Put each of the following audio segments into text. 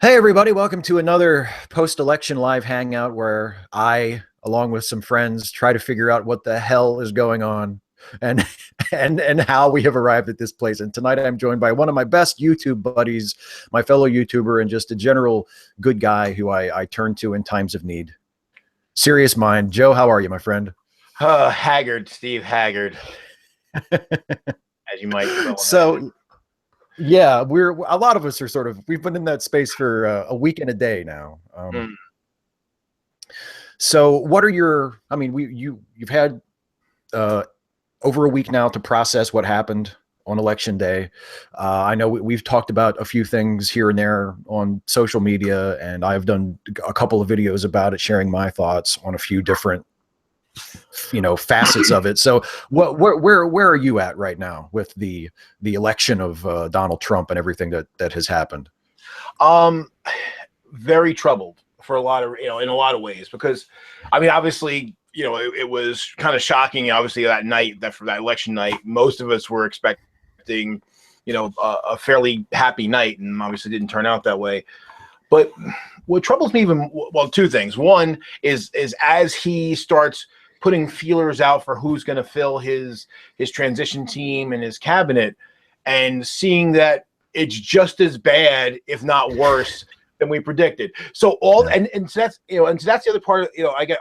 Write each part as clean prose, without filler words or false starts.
Hey everybody, welcome to another post-election live hangout where I, along with some friends, try to figure out what the hell is going on and and how we have arrived at this place. And tonight I'm joined by one of my best YouTube buddies, my fellow YouTuber, and just a general good guy who I turn to in times of need. SiriusMined. Joe, how are you, my friend? Haggard, Steve, haggard, as you might well So yeah, we're a lot of us are we've been in that space for a week and a day now. So what are your, I mean, you've had over a week now to process what happened on election day. I know we've talked about a few things here and there on social media, and I've done a couple of videos about it, sharing my thoughts on a few different, facets of it. So where are you at right now with the election of Donald Trump and everything that has happened? Very troubled for a lot of, in a lot of ways, because I mean, obviously, it was kind of shocking. Obviously, that night, for that election night, most of us were expecting, a fairly happy night, and obviously didn't turn out that way. But what troubles me two things. One is as he starts putting feelers out for who's going to fill his transition team and his cabinet, and seeing that it's just as bad, if not worse, than we predicted. So and so that's that's the other part.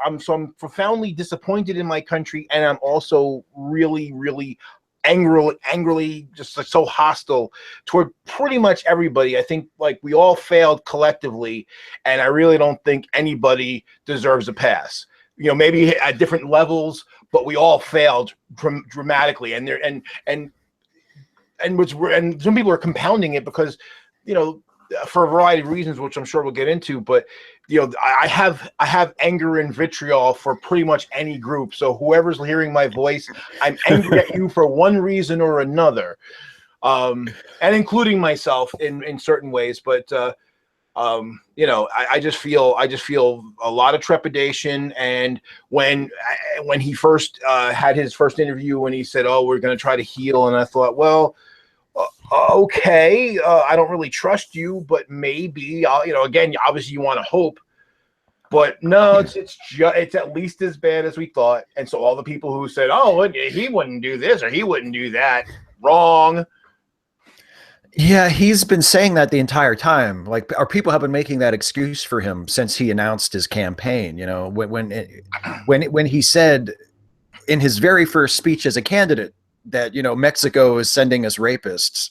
I'm profoundly disappointed in my country, and I'm also really angrily just like so hostile toward pretty much everybody. I think like we all failed collectively, and I really don't think anybody deserves a pass. Maybe at different levels, but we all failed dramatically, and some people are compounding it because, for a variety of reasons, which I'm sure we'll get into. But I have anger and vitriol for pretty much any group. So whoever's hearing my voice, I'm angry at you for one reason or another, and including myself in certain ways. But I just feel a lot of trepidation. And when he first had his first interview, when he said, "Oh, we're going to try to heal," and I thought, well, okay, I don't really trust you, but maybe again, obviously you want to hope, but no, it's at least as bad as we thought. And so all the people who said, "Oh, he wouldn't do this or he wouldn't do that," wrong. Yeah, he's been saying that the entire time. Like, our people have been making that excuse for him since he announced his campaign. When he said in his very first speech as a candidate that Mexico is sending us rapists,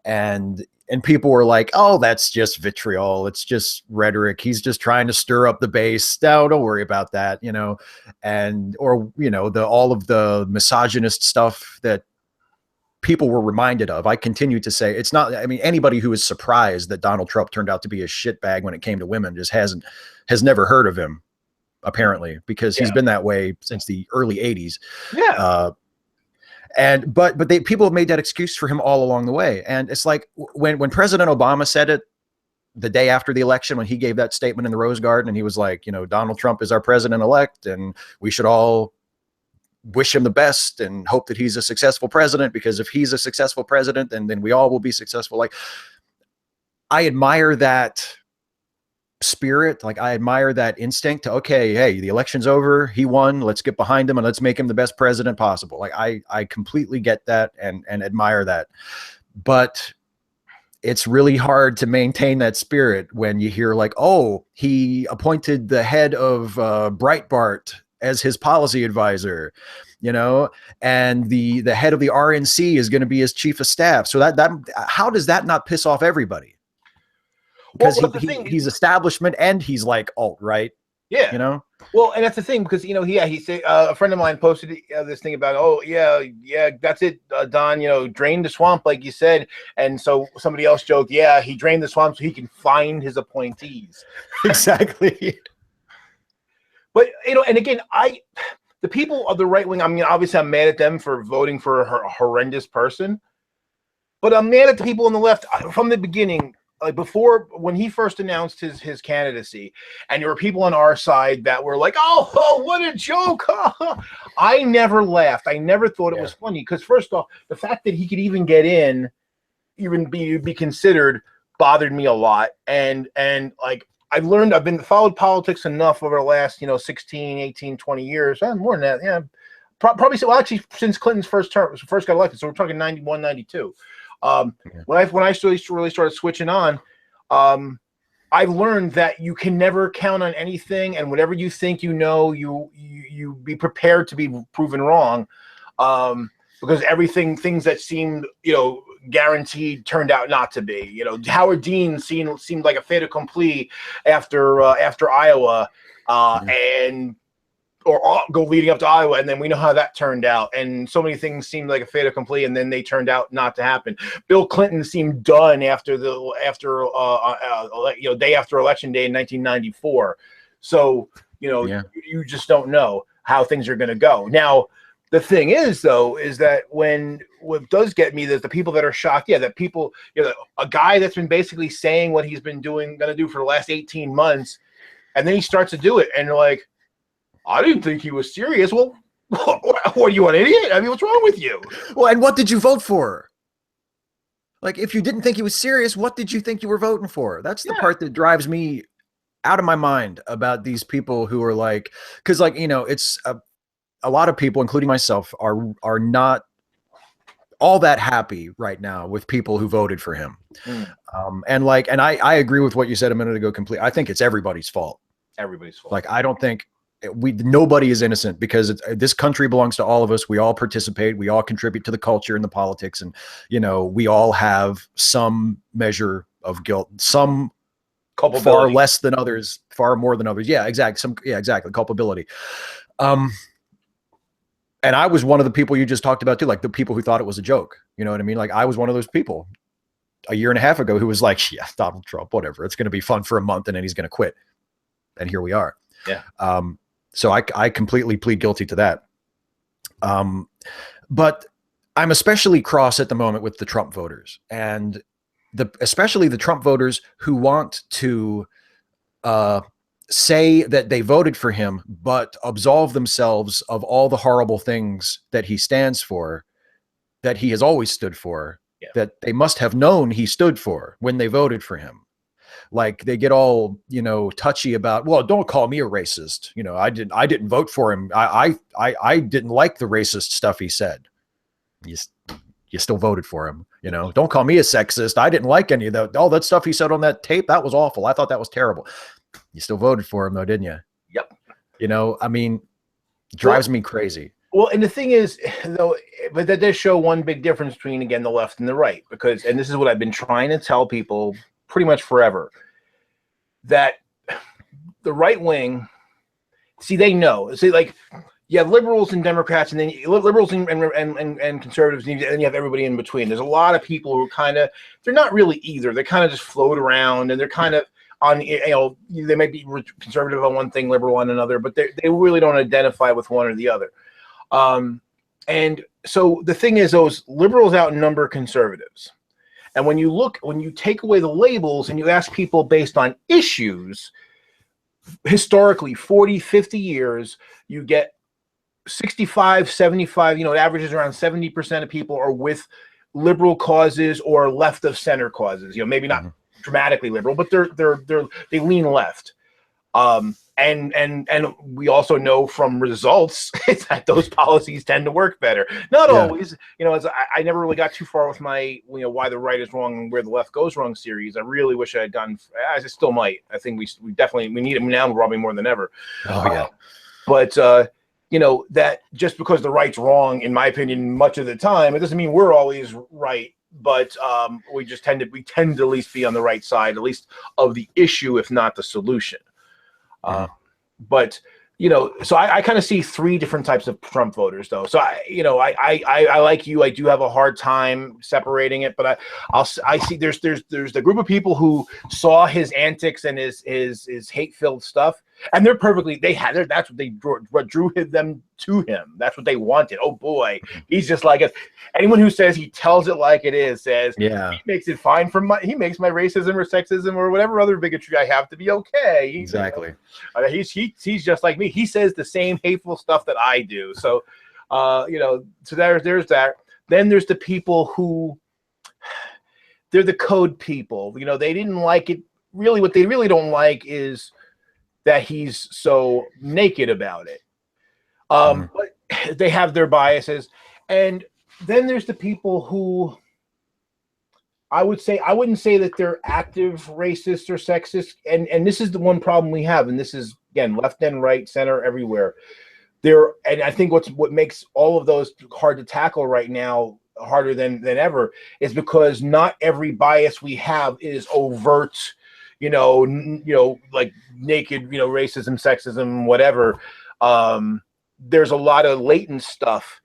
and people were like, "Oh, that's just vitriol. It's just rhetoric. He's just trying to stir up the base. No, don't worry about that." All of the misogynist stuff that people were reminded of. I continue to say it's not, I mean, anybody who is surprised that Donald Trump turned out to be a shitbag when it came to women has never heard of him, apparently, because he's been that way since the early 80s. Yeah. But people have made that excuse for him all along the way. And it's like when President Obama said it the day after the election, when he gave that statement in the Rose Garden, and he was like, Donald Trump is our president-elect, and we should all wish him the best and hope that he's a successful president, because if he's a successful president, then we all will be successful. Like, I admire that spirit. Like, I admire that instinct to, okay, hey, the election's over, he won, let's get behind him and let's make him the best president possible. Like, I completely get that and admire that. But it's really hard to maintain that spirit when you hear like, oh, he appointed the head of Breitbart as his policy advisor, and the head of the RNC is going to be his chief of staff. So that how does that not piss off everybody? Because he's establishment and he's like alt-right. Yeah. Well, and that's the thing, because he said, a friend of mine posted this thing about, "Oh yeah, that's it, Don, drain the swamp," like you said. And so somebody else joked, "Yeah, he drained the swamp so he can find his appointees." Exactly. But and again, the people of the right wing, I mean, obviously I'm mad at them for voting for a horrendous person, but I'm mad at the people on the left from the beginning. Like, before, when he first announced his candidacy, and there were people on our side that were like, oh what a joke. I never laughed. I never thought it was funny, because first off, the fact that he could even get in, even be considered bothered me a lot. And like, I've learned, I've been followed politics enough over the last, 16, 18, 20 years, more than that. Yeah. Probably so. Well, actually, since Clinton's first got elected. So we're talking 91, 92. When I really started switching on, I've learned that you can never count on anything, and whatever you think you be prepared to be proven wrong, because things that seemed guaranteed turned out not to be. Howard Dean seemed like a fait accompli after Iowa, and or go leading up to Iowa, and then we know how that turned out. And so many things seemed like a fait accompli, and then they turned out not to happen. Bill Clinton seemed done after day after election day in 1994. So you just don't know how things are going to go. Now, the thing is, though, is that what does get me is the people that are shocked. Yeah, that people, a guy that's been basically saying what he's been going to do for the last 18 months, and then he starts to do it, and they're like, I didn't think he was serious. Well, what are you, an idiot? I mean, what's wrong with you? Well, and what did you vote for? Like, if you didn't think he was serious, what did you think you were voting for? That's the part that drives me out of my mind about these people who are like, because it's a lot of people, including myself, are not all that happy right now with people who voted for him. And I agree with what you said a minute ago. I think it's everybody's fault. Everybody's fault. Like, I don't think nobody is innocent, because this country belongs to all of us. We all participate. We all contribute to the culture and the politics. And, we all have some measure of guilt, some far less than others, far more than others. Yeah, exactly. Exactly. Culpability. And I was one of the people you just talked about too, like the people who thought it was a joke. You know what I mean? Like, I was one of those people a year and a half ago who was like, yeah, Donald Trump, whatever. It's going to be fun for a month and then he's going to quit. And here we are. Yeah. So I completely plead guilty to that. But I'm especially cross at the moment with the Trump voters, and especially the Trump voters who want to say that they voted for him, but absolve themselves of all the horrible things that he stands for, that he has always stood for, that they must have known he stood for when they voted for him. Like, they get all, touchy about, well, don't call me a racist. I didn't vote for him. I didn't like the racist stuff he said. You still voted for him. Don't call me a sexist. I didn't like any of that. All that stuff he said on that tape, that was awful. I thought that was terrible. You still voted for him though, didn't you? Yep. I mean, drives me crazy. Well, and the thing is, though, but that does show one big difference between, again, the left and the right, because, and this is what I've been trying to tell people pretty much forever, that the right wing, they know. Like, you have liberals and Democrats, and then liberals and conservatives, and then you have everybody in between. There's a lot of people who are they're not really either. They kind of just float around, and they're kind of on, they might be conservative on one thing, liberal on another, but they really don't identify with one or the other. And so the thing is, those liberals outnumber conservatives. And when you take away the labels and you ask people based on issues, historically, 40, 50 years, you get 65, 75, it averages around 70% of people are with liberal causes or left of center causes, maybe not dramatically liberal, but they lean left. And we also know from results that those policies tend to work better. Not always, as I never really got too far with my, why the right is wrong and where the left goes wrong series. I really wish I had gotten, as I still might. I think we definitely need them now probably more than ever. Oh yeah. But that just because the right's wrong, in my opinion, much of the time, it doesn't mean we're always right. But we tend to at least be on the right side, at least of the issue, if not the solution. But so I kind of see three different types of Trump voters, though. So I like you. I do have a hard time separating it, but I see there's the group of people who saw his antics and his hate-filled stuff, and they're perfectly. That's what drew them to him. That's what they wanted. Oh boy, he's just like us. Anyone who says he tells it like it is says, he makes it fine he makes my racism or sexism or whatever other bigotry I have to be okay. Exactly. He's just like me. He says the same hateful stuff that I do. So, so there's that. Then there's the people who they're the code people. You know, they didn't like it. Really, what they really don't like is that he's so naked about it. But they have their biases. And then there's the people who I wouldn't say that they're active racist or sexist. And this is the one problem we have. And this is, again, left and right, center, everywhere. And I think what makes all of those hard to tackle right now, harder than ever, is because not every bias we have is overt, like naked, racism, sexism, whatever. There's a lot of latent stuff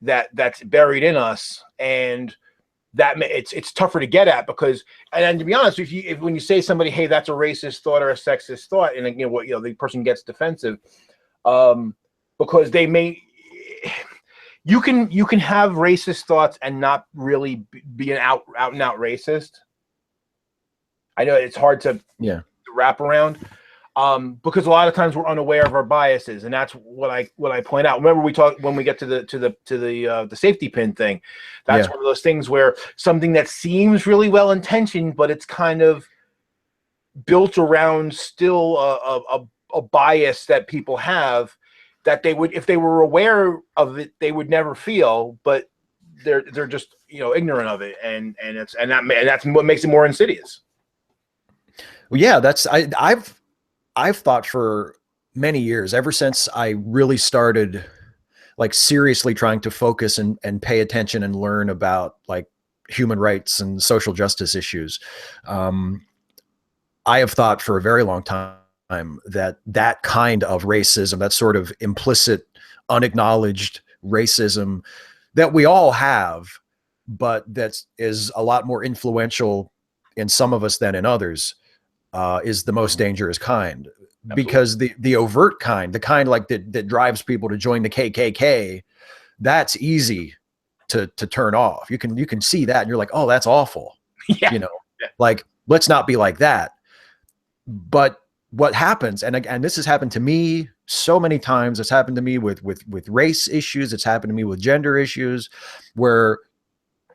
that's buried in us, and that it's tougher to get at because, and to be honest, when you say somebody, hey, that's a racist thought or a sexist thought, and the person gets defensive, because you can have racist thoughts and not really be an out and out racist. I know it's hard to wrap around, because a lot of times we're unaware of our biases, and that's what I point out. Remember, we talked when we get to the safety pin thing. That's one of those things where something that seems really well intentioned, but it's kind of built around still a bias that people have, that they would, if they were aware of it, they would never feel, but they're just ignorant of it, and that's what makes it more insidious. Well, yeah, I've thought for many years, ever since I really started like seriously trying to focus and pay attention and learn about like human rights and social justice issues. I have thought for a very long time that kind of racism, that sort of implicit, unacknowledged racism that we all have, but that is a lot more influential in some of us than in others, is the most dangerous kind. Absolutely. Because the overt kind, the kind like that drives people to join the KKK, that's easy to turn off. You can see that and you're like, oh, that's awful. Like, let's not be like that. But what happens, and this has happened to me so many times, it's happened to me with race issues, it's happened to me with gender issues, where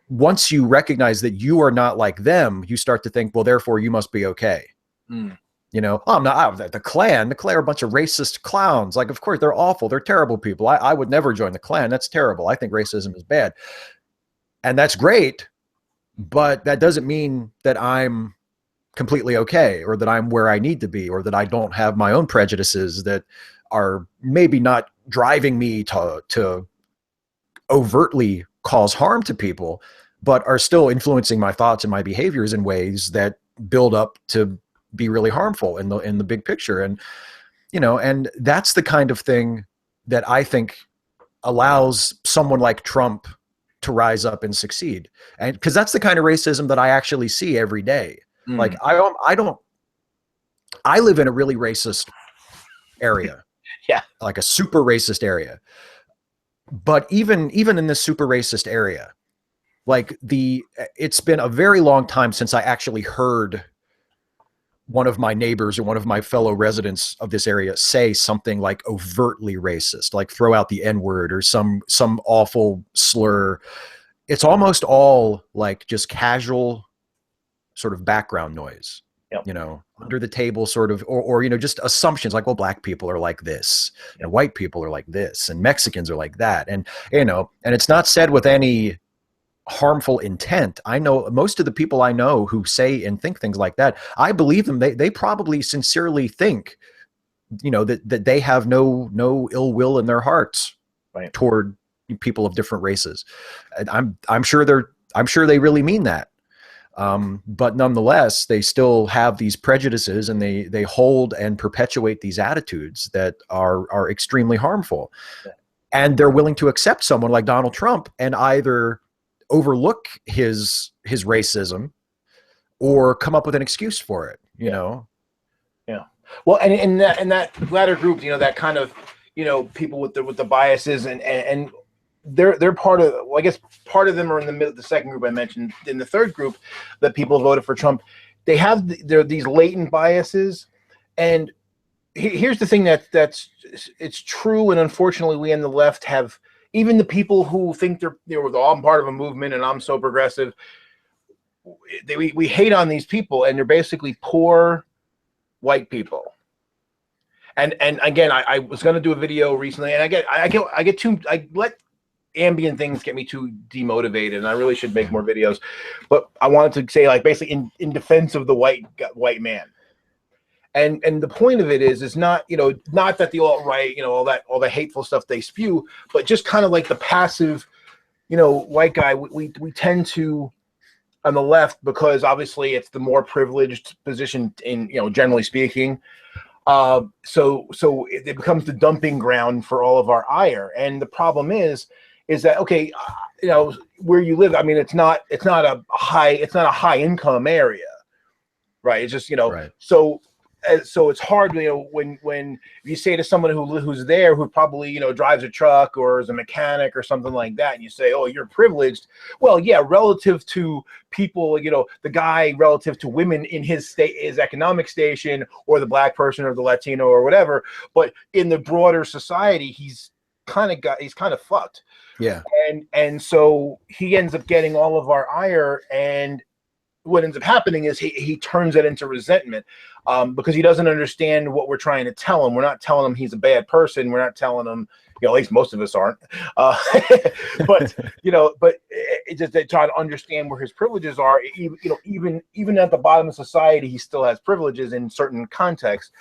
once you recognize that you are not like them, you start to think, well, therefore you must be okay. Oh, I'm not. The Klan are a bunch of racist clowns. Like, of course, they're awful. They're terrible people. I would never join the Klan. That's terrible. I think racism is bad. And that's great, but that doesn't mean that I'm completely okay, or that I'm where I need to be, or that I don't have my own prejudices that are maybe not driving me to overtly cause harm to people, but are still influencing my thoughts and my behaviors in ways that build up to be really harmful in the big picture. And and that's the kind of thing that I think allows someone like Trump to rise up and succeed. And because that's the kind of racism that I actually see every day. Like, I live in a really racist area. Like a super racist area. But even in this super racist area, like it's been a very long time since I actually heard one of my neighbors or one of my fellow residents of this area say something like overtly racist, like throw out the N-word or some awful slur. It's almost all like just casual sort of background noise, under the table sort of, or just assumptions like, well, black people are like this and white people are like this and Mexicans are like that. And, and it's not said with any harmful intent. I know most of the people I know who say and think things like that, I believe them. They probably sincerely think, that they have no ill will in their hearts toward people of different races. I'm sure they really mean that. But nonetheless, they still have these prejudices, and they hold and perpetuate these attitudes that are extremely harmful. And they're willing to accept someone like Donald Trump and either overlook his racism or come up with an excuse for it, Well, and in that latter group, that kind of, people with the biases and they're part of, well, I guess part of them are in the middle, the second group I mentioned. In the third group, that people voted for Trump, they have these latent biases. And here's the thing that's it's true, and unfortunately we in the left have, even the people who think they're I'm part of a movement and I'm so progressive, we hate on these people, and they're basically poor white people. And again, I was going to do a video recently, and I let ambient things get me too demotivated, and I really should make more videos. But I wanted to say, like, basically in defense of the white man. And the point of it is not, not that the alt-right, all the hateful stuff they spew, but just kind of like the passive, white guy. We tend to, on the left, because obviously it's the more privileged position in, generally speaking. So it becomes the dumping ground for all of our ire. And the problem is that, okay, where you live, I mean, it's not a high income area, right? It's just, Right. So it's hard, when you say to someone who's there, who probably, drives a truck or is a mechanic or something like that, and you say, oh, you're privileged. Well, yeah, relative to people, the guy relative to women in his economic station, or the black person or the Latino or whatever. But in the broader society, he's kind of fucked. Yeah. And so he ends up getting all of our ire, and what ends up happening is he turns it into resentment, because he doesn't understand what we're trying to tell him. We're not telling him he's a bad person. We're not telling him, at least most of us aren't. But it's just they try to understand where his privileges are. Even at the bottom of society, he still has privileges in certain contexts.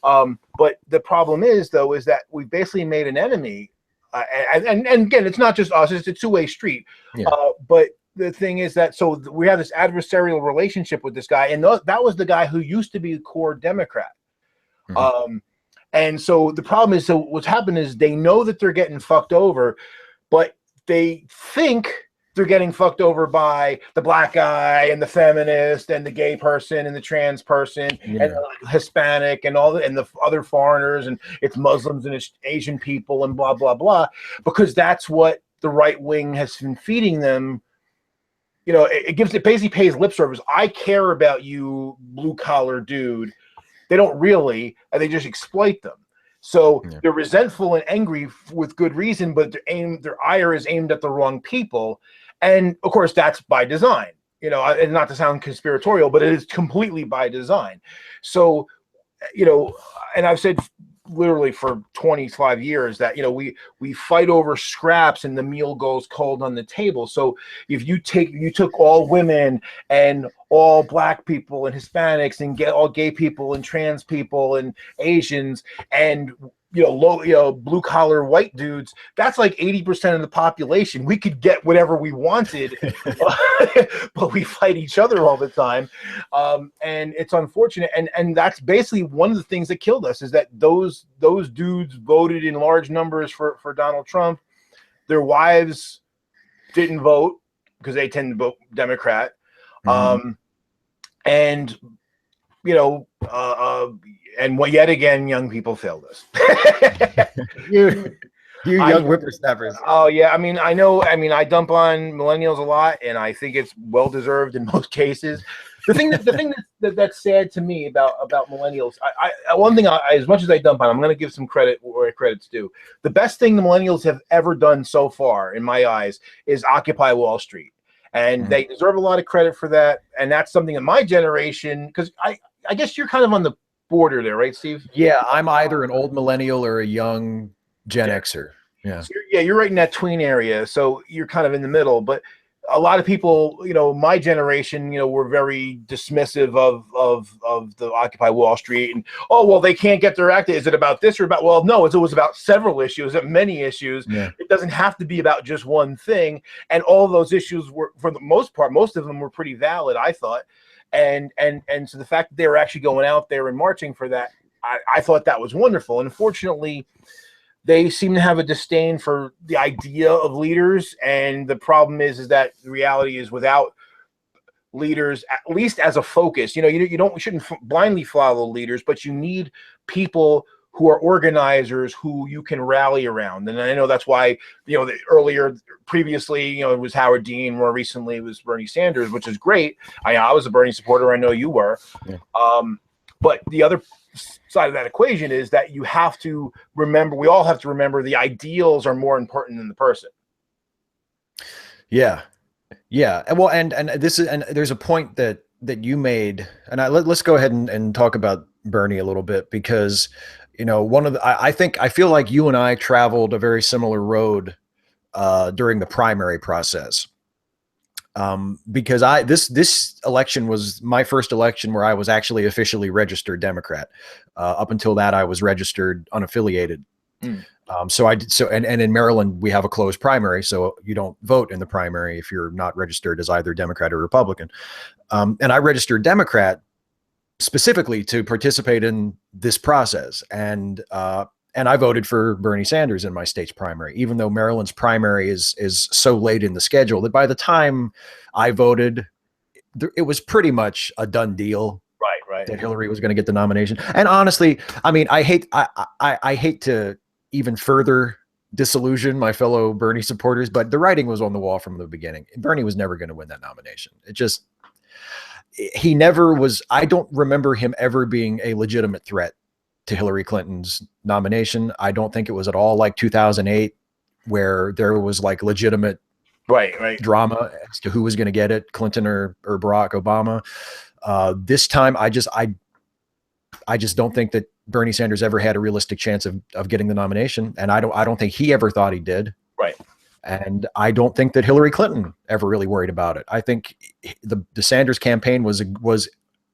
But the problem is that we've basically made an enemy. And again, it's not just us; it's a two-way street. Yeah. But the thing is that, so we have this adversarial relationship with this guy, and that was the guy who used to be a core Democrat. Mm-hmm. And so the problem is, so what's happened is they know that they're getting fucked over, but they think they're getting fucked over by the black guy and the feminist and the gay person and the trans person, and the Hispanic and and the other foreigners, and it's Muslims and it's Asian people and blah, blah, blah, because that's what the right wing has been feeding them. It basically pays lip service. I care about you, blue collar dude. They don't really, and they just exploit them. So they're resentful and angry with good reason, but their ire is aimed at the wrong people. And of course, that's by design, and not to sound conspiratorial, but it is completely by design. So, and I've said literally for 25 years that, we fight over scraps and the meal goes cold on the table. So if you took all women and all black people and Hispanics and all gay people and trans people and Asians and blue collar white dudes, that's like 80% of the population. We could get whatever we wanted, but we fight each other all the time. And it's unfortunate. And that's basically one of the things that killed us, is that those dudes voted in large numbers for Donald Trump. Their wives didn't vote because they tend to vote Democrat. Mm-hmm. And yet again, young people failed us. you young whippersnappers. Oh yeah, I mean, I know. I mean, I dump on millennials a lot, and I think it's well deserved in most cases. The thing that's sad to me about millennials, one thing, as much as I dump on, I'm going to give some credit where credit's due. The best thing the millennials have ever done so far, in my eyes, is Occupy Wall Street, and they deserve a lot of credit for that. And that's something in my generation, because I guess you're kind of on the border there, right, Steve? Yeah, I'm either an old millennial or a young Gen Xer. Yeah. So you're right in that tween area, so you're kind of in the middle. But a lot of people, my generation, were very dismissive of the Occupy Wall Street, and they can't get their act. Is it about this or about? Well, no, it was about several issues, many issues. Yeah. It doesn't have to be about just one thing. And all of those issues were, for the most part, most of them were pretty valid, I thought. And so the fact that they were actually going out there and marching for that, I thought that was wonderful. And unfortunately, they seem to have a disdain for the idea of leaders. And the problem is that the reality is, without leaders, at least as a focus, you shouldn't blindly follow leaders, but you need people who are organizers who you can rally around. And I know that's why, previously, it was Howard Dean. More recently, it was Bernie Sanders, which is great. I was a Bernie supporter. I know you were. Yeah. But the other side of that equation is that you have to remember, we all have to remember, the ideals are more important than the person. Yeah. Yeah, and well, and this is, and there's a point that you made, and let's go ahead and talk about Bernie a little bit, because one of the, I feel like you and I traveled a very similar road during the primary process. Because this election was my first election where I was actually officially registered Democrat. Up until that, I was registered unaffiliated. So I did so, and in Maryland we have a closed primary, so you don't vote in the primary if you're not registered as either Democrat or Republican. And I registered Democrat specifically to participate in this process, and I voted for Bernie Sanders in my state's primary, even though Maryland's primary is so late in the schedule that by the time I voted, it was pretty much a done deal. Right. That Hillary was going to get the nomination. And honestly, I mean, I hate to even further disillusion my fellow Bernie supporters, but the writing was on the wall from the beginning. Bernie was never going to win that nomination. He never was. I don't remember him ever being a legitimate threat to Hillary Clinton's nomination. I don't think it was at all like 2008, where there was like legitimate drama as to who was going to get it, Clinton or Barack Obama. This time, I just don't think that Bernie Sanders ever had a realistic chance of getting the nomination, and I don't think he ever thought he did. Right. And I don't think that Hillary Clinton ever really worried about it. I think the Sanders campaign was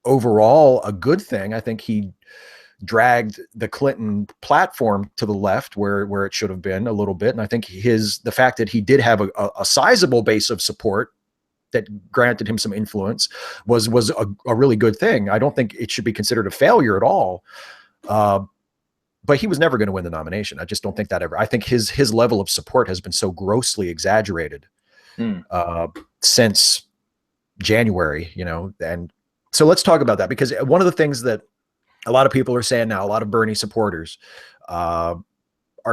overall a good thing. I think he dragged the Clinton platform to the left where it should have been a little bit. And I think the fact that he did have a sizable base of support that granted him some influence was a really good thing. I don't think it should be considered a failure at all. But he was never going to win the nomination. I just don't think that ever. I think his level of support has been so grossly exaggerated since January, and so let's talk about that, because one of the things that a lot of people are saying now, a lot of Bernie supporters are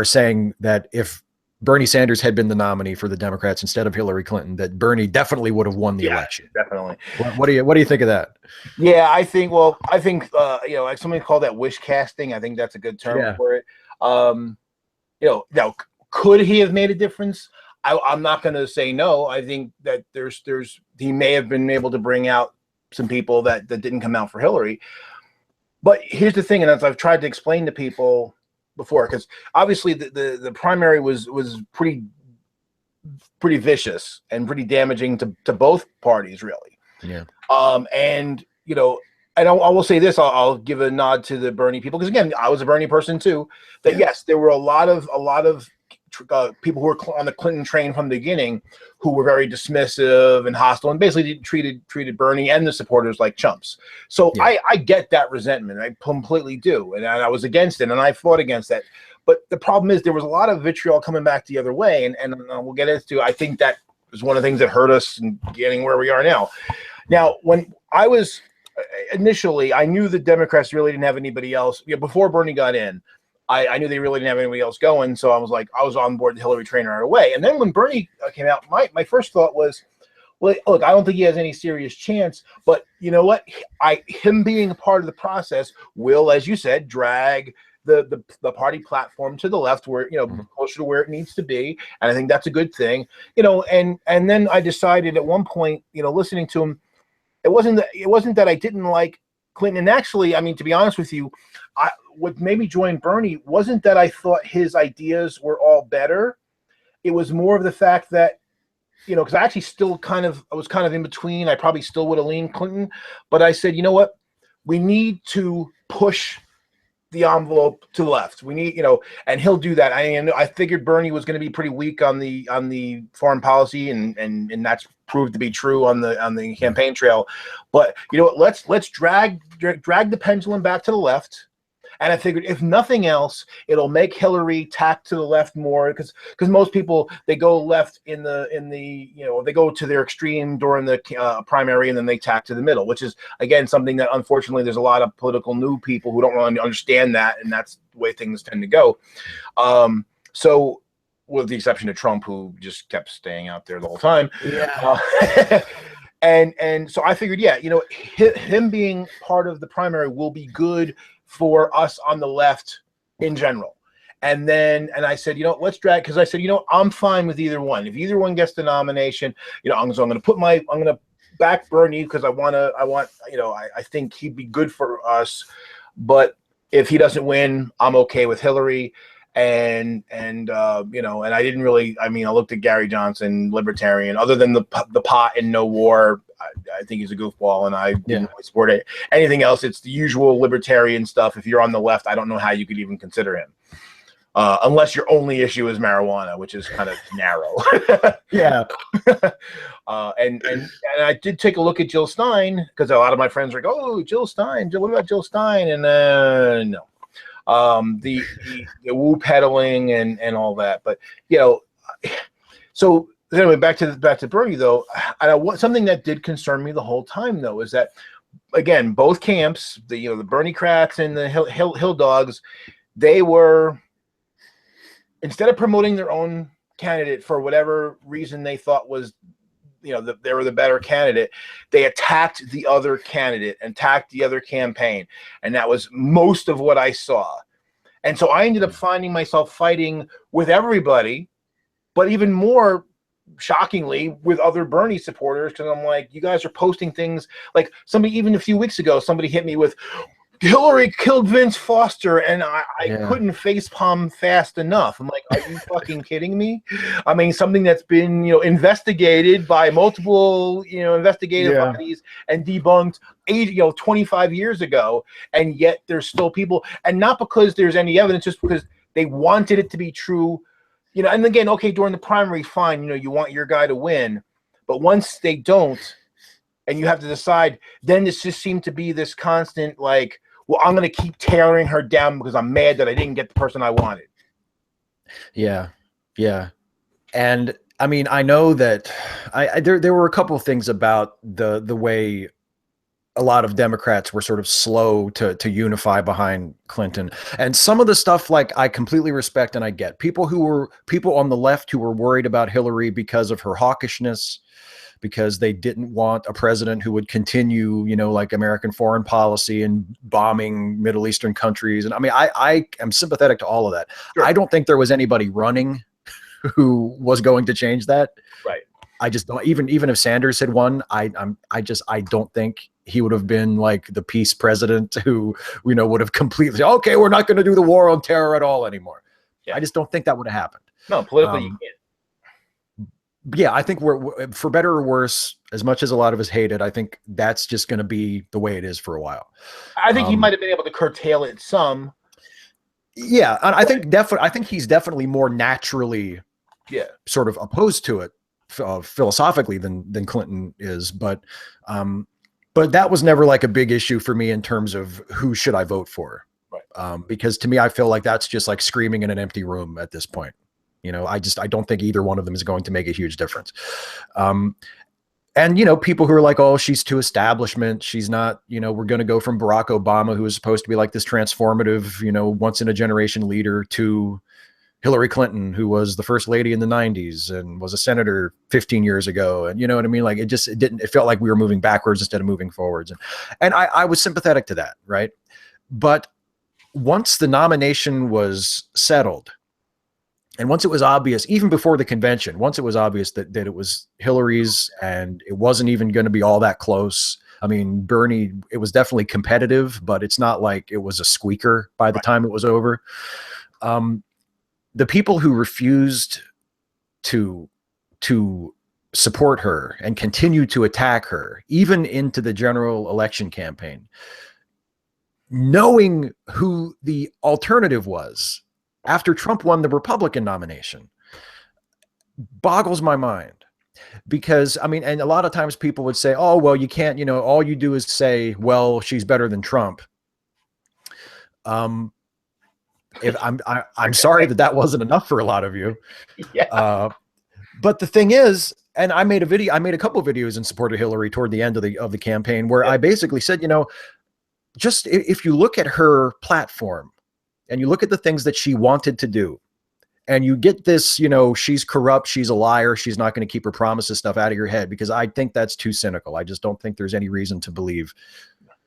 saying that if Bernie Sanders had been the nominee for the Democrats instead of Hillary Clinton, that Bernie definitely would have won the election. Definitely. What do you think of that? Yeah, I think like somebody called that wish casting. I think that's a good term for it. Now, could he have made a difference? I'm not going to say no. I think that he may have been able to bring out some people that didn't come out for Hillary. But here's the thing, and as I've tried to explain to people before, because obviously the primary was pretty vicious and pretty damaging to both parties, really. Yeah. And I will say this. I'll give a nod to the Bernie people, because again, I was a Bernie person too. That yes, there were a lot of people who were on the Clinton train from the beginning who were very dismissive and hostile and basically treated Bernie and the supporters like chumps. So yeah. I get that resentment. I completely do. And I was against it, and I fought against that. But the problem is there was a lot of vitriol coming back the other way. And we'll get into, I think that was one of the things that hurt us in getting where we are now. Now, when I was initially, I knew the Democrats really didn't have anybody else. Before Bernie got in, I knew they really didn't have anybody else going, so I was on board the Hillary train right away. And then when Bernie came out, my first thought was, well, look, I don't think he has any serious chance, but you know what? Him being a part of the process will, as you said, drag the party platform to the left, where closer to where it needs to be, and I think that's a good thing. And then I decided at one point, listening to him, it wasn't that I didn't like Clinton. And actually, I mean, to be honest with you, what made me join Bernie wasn't that I thought his ideas were all better. It was more of the fact that, because I actually I was kind of in between. I probably still would have leaned Clinton, but I said, you know what? We need to push the envelope to the left. We need, and he'll do that. I figured Bernie was going to be pretty weak on the foreign policy, and that's proved to be true on the campaign trail. But let's drag the pendulum back to the left. And I figured, if nothing else, it'll make Hillary tack to the left more, because most people, they go left in the they go to their extreme during the primary, and then they tack to the middle, which is again something that unfortunately there's a lot of political new people who don't really understand that, and that's the way things tend to go. So, with the exception of Trump, who just kept staying out there the whole time. Yeah. And so I figured, him being part of the primary will be good for us on the left in general. And I said, you know, let's drag, because I said, you know, I'm fine with either one. If either one gets the nomination, you know, I'm going to back Bernie because I want, you know, I think he'd be good for us. But if he doesn't win, I'm okay with Hillary. And you know, and I didn't really, I mean, I looked at Gary Johnson, libertarian, other than the pot and no war. I think he's a goofball, and I didn't really support it. Anything else, it's the usual libertarian stuff. If you're on the left, I don't know how you could even consider him. Unless your only issue is marijuana, which is kind of narrow. Yeah. And I did take a look at Jill Stein, because a lot of my friends are like, oh, Jill Stein, what about Jill Stein? And no. The woo peddling and all that. But, you know, so anyway, back to Bernie, though. Something that did concern me the whole time, though, is that, again, both camps, the Bernie crats and the Hill dogs, they were, instead of promoting their own candidate for whatever reason they thought was, you know, they were the better candidate, they attacked the other candidate, attacked the other campaign. And that was most of what I saw. And so I ended up finding myself fighting with everybody, but even more shockingly with other Bernie supporters, because I'm like, you guys are posting things like somebody, even a few weeks ago, somebody hit me with, Hillary killed Vince Foster, and I couldn't facepalm fast enough. I'm like, are you fucking kidding me? I mean, something that's been, you know, investigated by multiple, you know, investigative bodies and debunked 25 years ago, and yet there's still people, and not because there's any evidence, just because they wanted it to be true, you know. And again, okay, during the primary, fine, you know, you want your guy to win, but once they don't, and you have to decide, then this just seemed to be this constant, like, well, I'm going to keep tearing her down because I'm mad that I didn't get the person I wanted. Yeah. Yeah. And I mean, I know that there were a couple of things about the way a lot of Democrats were sort of slow to unify behind Clinton. And some of the stuff, like, I completely respect and I get. People on the left who were worried about Hillary because of her hawkishness, because they didn't want a president who would continue, you know, like American foreign policy and bombing Middle Eastern countries. And I mean, I am sympathetic to all of that. Sure. I don't think there was anybody running who was going to change that. Right. I just don't, even if Sanders had won, I don't think he would have been like the peace president who, you know, would have completely, okay, we're not going to do the war on terror at all anymore. Yeah. I just don't think that would have happened. No, politically you can't. Yeah, I think we're, for better or worse, as much as a lot of us hate it, I think that's just going to be the way it is for a while. I think he might have been able to curtail it some. Yeah, and I think he's definitely more naturally, sort of opposed to it philosophically than Clinton is. But that was never like a big issue for me in terms of who should I vote for. Right. Because to me, I feel like that's just like screaming in an empty room at this point. You know, I don't think either one of them is going to make a huge difference. And, you know, people who are like, oh, she's too establishment. She's not, you know, we're going to go from Barack Obama, who is supposed to be like this transformative, you know, once in a generation leader, to Hillary Clinton, who was the first lady in the 90s and was a senator 15 years ago. And you know what I mean? Like, it felt like we were moving backwards instead of moving forwards. And I was sympathetic to that. Right. But once the nomination was settled, and once it was obvious, even before the convention, once it was obvious that it was Hillary's and it wasn't even going to be all that close. I mean, Bernie, it was definitely competitive, but it's not like it was a squeaker by the time it was over. The people who refused to support her and continue to attack her, even into the general election campaign, knowing who the alternative was, after Trump won the Republican nomination, boggles my mind. Because, I mean, and a lot of times people would say, oh, well, you can't, you know, all you do is say, well, she's better than Trump. If I'm sorry that wasn't enough for a lot of you. Yeah. But the thing is, and I made a couple of videos in support of Hillary toward the end of the campaign, where I basically said, you know, just if you look at her platform, and you look at the things that she wanted to do, and you get this, you know, she's corrupt, she's a liar, she's not going to keep her promises stuff out of your head, because I think that's too cynical. I just don't think there's any reason to believe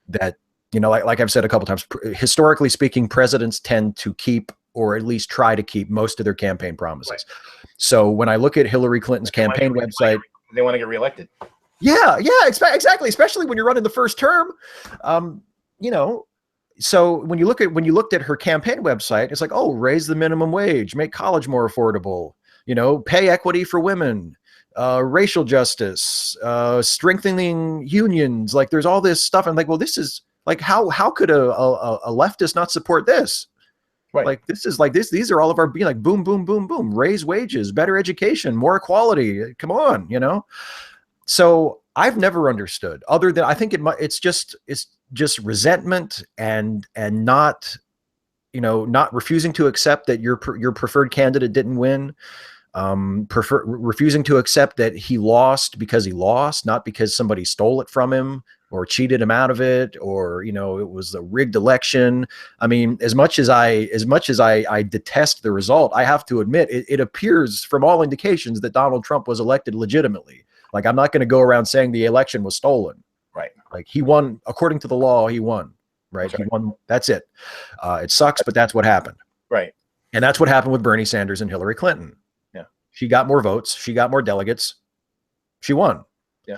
that, you know, like I've said a couple times, historically speaking, presidents tend to keep or at least try to keep most of their campaign promises. Right. So when I look at Hillary Clinton's campaign website, they want to get reelected. Yeah, exactly. Especially when you're running the first term, you know. So when you looked at her campaign website, it's like, oh, raise the minimum wage, make college more affordable, you know, pay equity for women, racial justice, strengthening unions. Like, there's all this stuff. I'm like, well, this is like, how could a leftist not support this? Right. Like, this is like this. These are all of our being like, boom, boom, boom, boom, raise wages, better education, more equality. Come on, you know. So I've never understood, other than I think it's just resentment and not, you know, not refusing to accept that your preferred candidate didn't win, refusing to accept that he lost because he lost, not because somebody stole it from him or cheated him out of it, or, you know, it was a rigged election. I mean, as much as I detest the result, I have to admit it appears from all indications that Donald Trump was elected legitimately. Like, I'm not going to go around saying the election was stolen. Right. Like, he won according to the law. He won. Right. He won. That's it. It sucks, but that's what happened. Right. And that's what happened with Bernie Sanders and Hillary Clinton. Yeah. She got more votes. She got more delegates. She won. Yeah.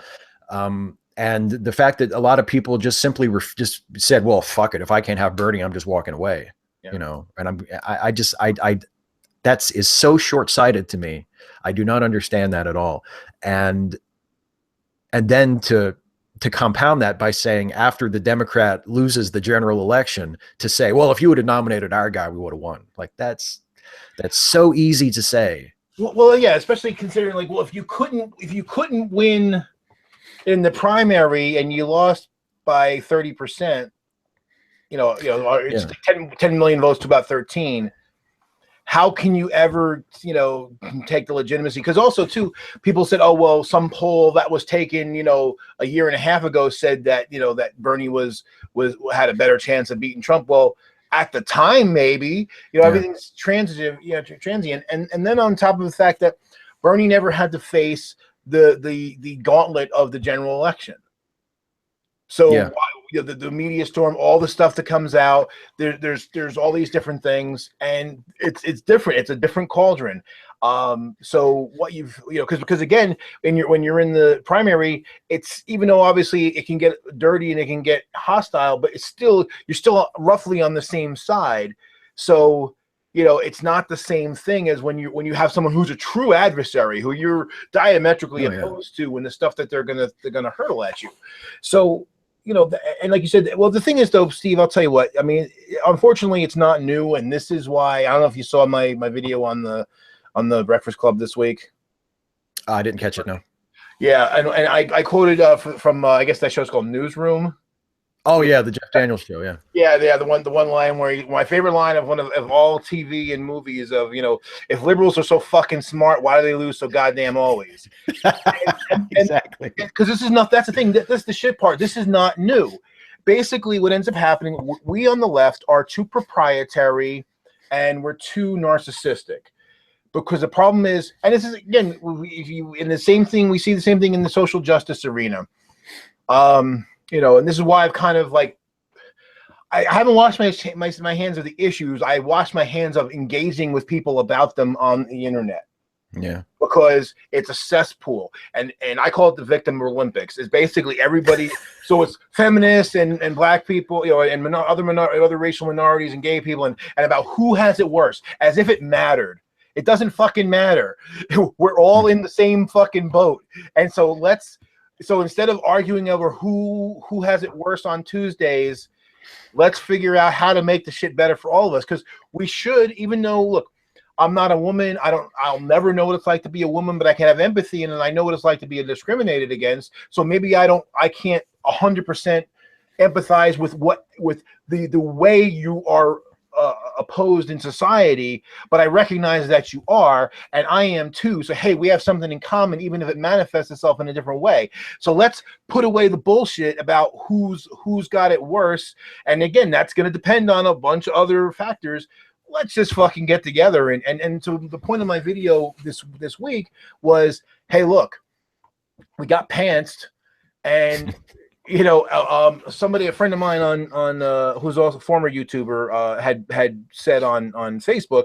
And the fact that a lot of people just simply just said, well, fuck it. If I can't have Bernie, I'm just walking away. Yeah. You know, and I that is so short-sighted to me. I do not understand that at all. And then to compound that by saying, after the Democrat loses the general election, to say, well, if you would have nominated our guy, we would have won. Like, that's so easy to say. Well, yeah, especially considering, like, well, if you couldn't win in the primary and you lost by 30%, it's 10 million votes to about 13. How can you ever, take the legitimacy? Because also, too, people said, oh, well, some poll that was taken, a year and a half ago said that, that Bernie had a better chance of beating Trump. Well, at the time, maybe, everything's transient. And then on top of the fact that Bernie never had to face the gauntlet of the general election. So the media storm, all the stuff that comes out, there's all these different things, and it's different. It's a different cauldron. So what because again, when you're in the primary, it's, even though obviously it can get dirty and it can get hostile, but you're still roughly on the same side. So it's not the same thing as when you have someone who's a true adversary, who you're diametrically opposed to, and the stuff that they're gonna hurl at you. So and like you said, well, the thing is, though, Steve, I'll tell you what. I mean, unfortunately, it's not new, and this is why, I don't know if you saw my video on the Breakfast Club this week. I didn't catch it, no. Yeah, and I quoted from I guess that show's called Newsroom. Oh yeah, the Jeff Daniels show. Yeah. Yeah. The one line where my favorite line of all TV and movies of, if liberals are so fucking smart, why do they lose so goddamn always? Exactly. Because this is not. That's the thing. That's the shit part. This is not new. Basically, what ends up happening, we on the left are too proprietary, and we're too narcissistic. Because the problem is, and this is, again, in the same thing, we see the same thing in the social justice arena. And this is why I've kind of like, I haven't washed my hands of the issues. I washed my hands of engaging with people about them on the internet. Yeah. Because it's a cesspool. And I call it the victim Olympics. It's basically everybody. So it's feminists and black people, and other racial minorities and gay people, and about who has it worse, as if it mattered. It doesn't fucking matter. We're all in the same fucking boat. And so instead of arguing over who has it worse on Tuesdays, let's figure out how to make the shit better for all of us. Because we should, even though, look, I'm not a woman. I'll never know what it's like to be a woman, but I can have empathy, and I know what it's like to be discriminated against. So maybe I can't 100% empathize with the way you are opposed in society, but I recognize that you are, and I am too. So hey, we have something in common, even if it manifests itself in a different way. So let's put away the bullshit about who's got it worse. And again, that's going to depend on a bunch of other factors. Let's just fucking get together. And so the point of my video this week was, hey, look, we got pantsed, and somebody, a friend of mine who's also a former YouTuber, had said on Facebook,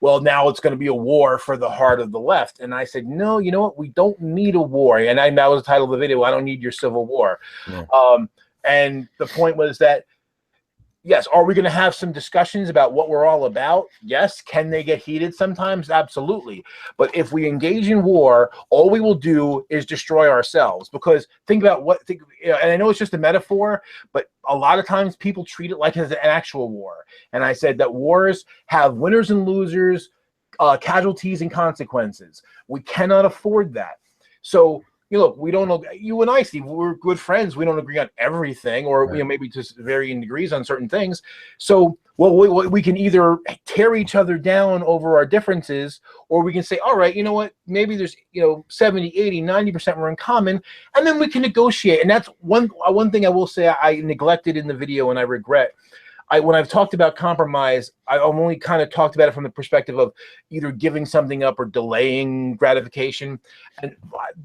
well, now it's going to be a war for the heart of the left. And I said, no, you know what? We don't need a war. And that was the title of the video. I don't need your civil war. Yeah. And the point was that, yes, are we going to have some discussions about what we're all about? Yes. Can they get heated sometimes? Absolutely. But if we engage in war, all we will do is destroy ourselves. Because think about and I know it's just a metaphor, but a lot of times people treat it like it's an actual war. And I said that wars have winners and losers, casualties and consequences. We cannot afford that. So, look, we don't know. You and I, Steve, we're good friends. We don't agree on everything, or right. Maybe just varying degrees on certain things. So, we can either tear each other down over our differences, or we can say, all right, you know what? Maybe there's 70, 80, 90% we're in common, and then we can negotiate. And that's one thing I will say I neglected in the video, and I regret. When I've talked about compromise, I've only kind of talked about it from the perspective of either giving something up or delaying gratification, and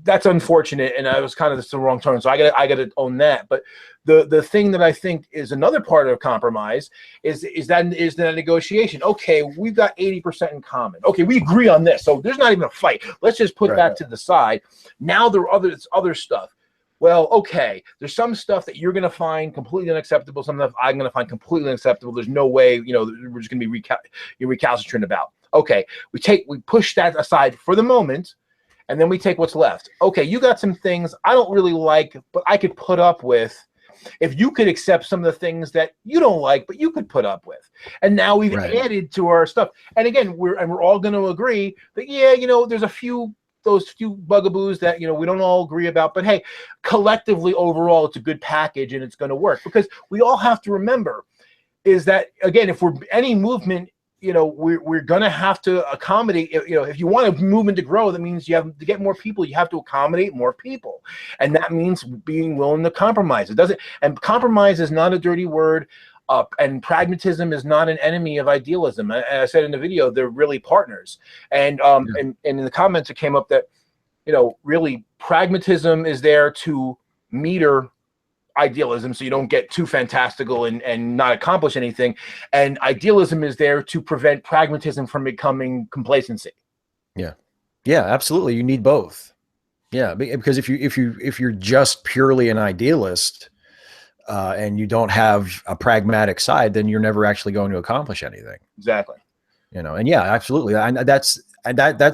that's unfortunate. And I was kind of the wrong turn, so I got to own that. But the thing that I think is another part of compromise is that negotiation. Okay, we've got 80% in common. Okay, we agree on this, so there's not even a fight. Let's just put that to the side. Now there are other stuff. Well, okay, there's some stuff that you're going to find completely unacceptable. Some stuff I'm going to find completely unacceptable. There's no way, we're just going to be recalcitrant about. Okay, we push that aside for the moment, and then we take what's left. Okay, you got some things I don't really like, but I could put up with. If you could accept some of the things that you don't like, but you could put up with. And now we've added to our stuff. And again, we're all going to agree that, there's those few bugaboos that we don't all agree about, but hey, collectively overall it's a good package and it's going to work. Because we all have to remember is that, again, if we're any movement, we're going to have to accommodate. If you want a movement to grow, that means you have to get more people. You have to accommodate more people, and that means being willing to compromise. And compromise is not a dirty word. And pragmatism is not an enemy of idealism. I said in the video, they're really partners. And and in the comments, it came up that, really pragmatism is there to meter idealism, so you don't get too fantastical and not accomplish anything. And idealism is there to prevent pragmatism from becoming complacency. Yeah, absolutely. You need both. Yeah, because if you're just purely an idealist, and you don't have a pragmatic side, then you're never actually going to accomplish anything. Exactly. And yeah, absolutely. And that's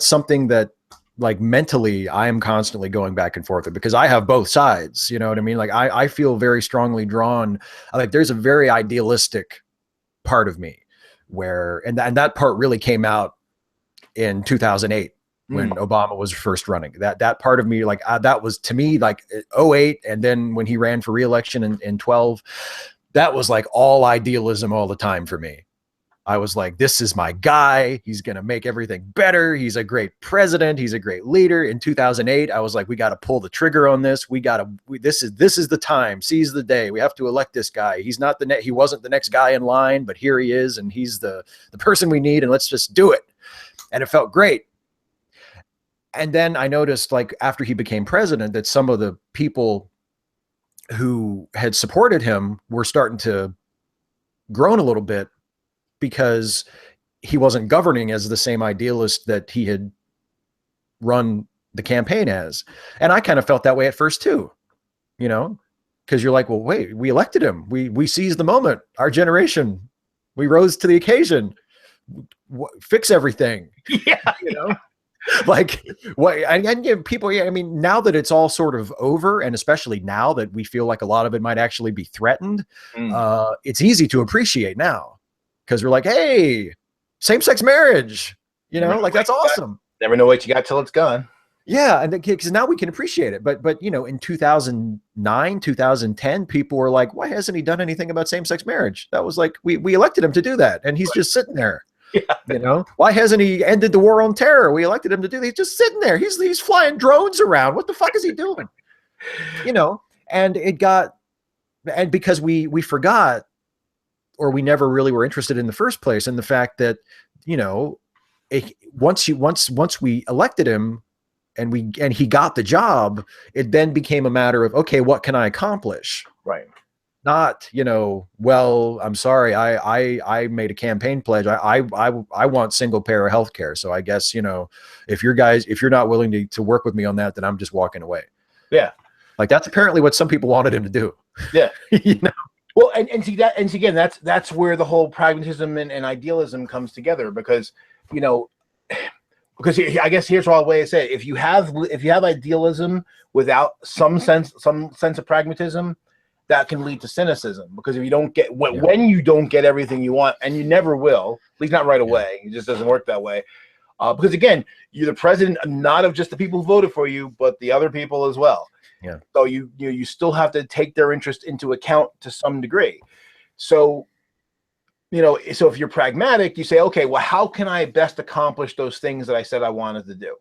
something that, like, mentally I am constantly going back and forth with, because I have both sides. You know what I mean? Like I feel very strongly drawn. Like there's a very idealistic part of me where, and that part really came out in 2008. When Obama was first running, that part of me, like that was to me like 2008, and then when he ran for re-election in 2012, that was like all idealism all the time for me. I was like, this is my guy. He's going to make everything better. He's a great president. He's a great leader. In 2008, I was like, we got to pull the trigger on this. This is the time. Seize the day. We have to elect this guy. He wasn't the next guy in line, but here he is, and he's the person we need, and let's just do it. And it felt great. And then I noticed, like, after he became president, that some of the people who had supported him were starting to groan a little bit, because he wasn't governing as the same idealist that he had run the campaign as. And I kind of felt that way at first too, because you're like, well, wait, we elected him. We seized the moment. Our generation, we rose to the occasion. Fix everything. Yeah. Like what? And people, I mean, now that it's all sort of over, and especially now that we feel like a lot of it might actually be threatened, it's easy to appreciate now, because we're like, hey, same-sex marriage, like that's awesome. Never know what you got till it's gone. Yeah, and because now we can appreciate it. But in 2009, 2010, people were like, why hasn't he done anything about same-sex marriage? That was like, we elected him to do that, and he's just sitting there. Yeah. Why hasn't he ended the war on terror? We elected him to do that. He's just sitting there. He's flying drones around. What the fuck is he doing? And because we forgot, or we never really were interested in the first place, in the fact that, once we elected him, and he got the job, it then became a matter of, okay, what can I accomplish? Right. Not, you know, well, I'm sorry, I made a campaign pledge. I want single payer healthcare. So I guess, you know, if you're not willing to work with me on that, then I'm just walking away. Yeah. Like that's apparently what some people wanted him to do. Yeah. You know? Well, and see that, and again, that's where the whole pragmatism and idealism comes together, because, you know, because I guess here's one way to say it. If you have idealism without some sense of pragmatism, that can lead to cynicism, because if you don't get when you don't get everything you want, and you never will, at least not right away, it just doesn't work that way. Because again, you're the president not of just the people who voted for you, but the other people as well. Yeah. So you still have to take their interest into account to some degree. So, you know, so if you're pragmatic, you say, okay, well, how can I best accomplish those things that I said I wanted to do?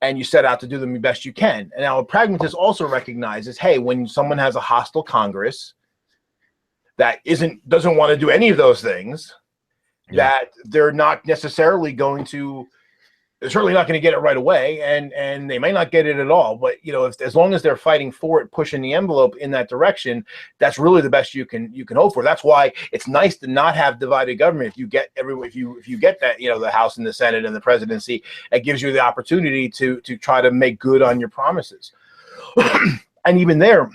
And you set out to do them the best you can. And now a pragmatist also recognizes, hey, when someone has a hostile Congress that doesn't want to do any of those things, that they're not necessarily going to, they're certainly not going to get it right away, and they may not get it at all. But you know, as long as they're fighting for it, pushing the envelope in that direction, that's really the best you can hope for. That's why it's nice to not have divided government. If you get if you get that, you know, the House and the Senate and the presidency, it gives you the opportunity to try to make good on your promises. And even there,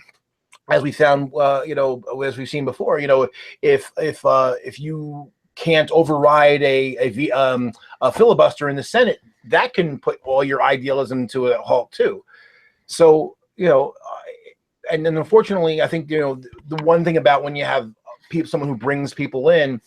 as we found, you know, as we've seen before, you know, if you can't override a filibuster in the Senate, that can put all your idealism to a halt too. So, you know, and then unfortunately, I think, you know, the one thing about when you have someone who brings people in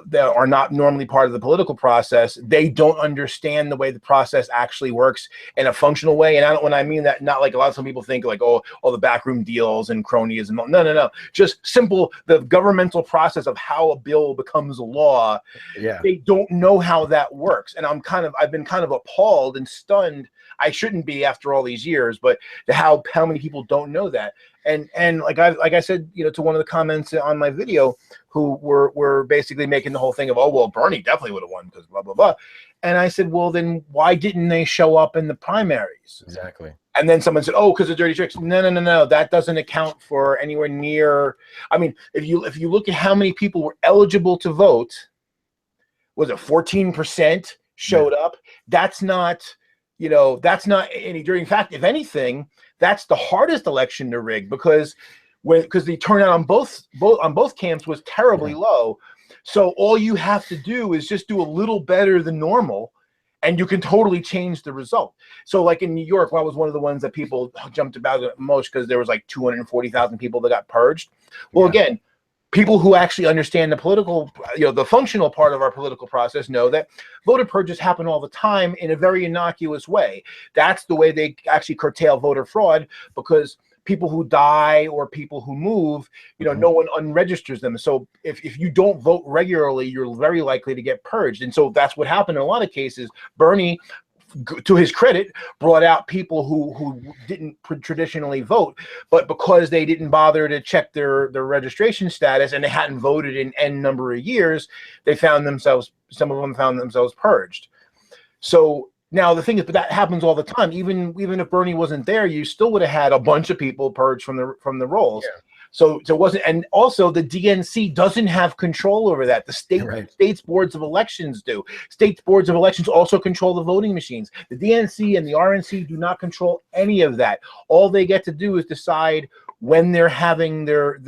that are not normally part of the political process, they don't understand the way the process actually works in a functional way. And when I mean that, not like a lot of some people think like, oh, all the backroom deals and cronyism. No. Just simple, the governmental process of how a bill becomes a law. Yeah. They don't know how that works. And I've been kind of appalled and stunned. I shouldn't be after all these years, but how many people don't know that. And like I said, you know, to one of the comments on my video, who were basically making the whole thing of, oh, well, Bernie definitely would have won because blah, blah, blah. And I said, well, then why didn't they show up in the primaries? Exactly. And then someone said, oh, because of dirty tricks. No. That doesn't account for anywhere near. I mean, if you look at how many people were eligible to vote, was it 14% showed up? That's not, you know, that's not any dirty. In fact, if anything, that's the hardest election to rig, because the turnout on both camps was terribly low. So all you have to do is just do a little better than normal, and you can totally change the result. So like in New York, I was one of the ones that people jumped about the most, because there was like 240,000 people that got purged. Well, again, people who actually understand the political, you know, the functional part of our political process know that voter purges happen all the time in a very innocuous way. That's the way they actually curtail voter fraud, because people who die or people who move, you know, no one unregisters them. So if you don't vote regularly, you're very likely to get purged. And so that's what happened in a lot of cases. Bernie, to his credit, brought out people who didn't traditionally vote, but because they didn't bother to check their registration status and they hadn't voted in N number of years, some of them found themselves purged. So now the thing is, but that happens all the time. Even if Bernie wasn't there, you still would have had a bunch of people purged from the rolls. Yeah. So it wasn't, and also the DNC doesn't have control over that. The states boards of elections do. State boards of elections also control the voting machines. The DNC and the RNC do not control any of that. All they get to do is decide when they're having their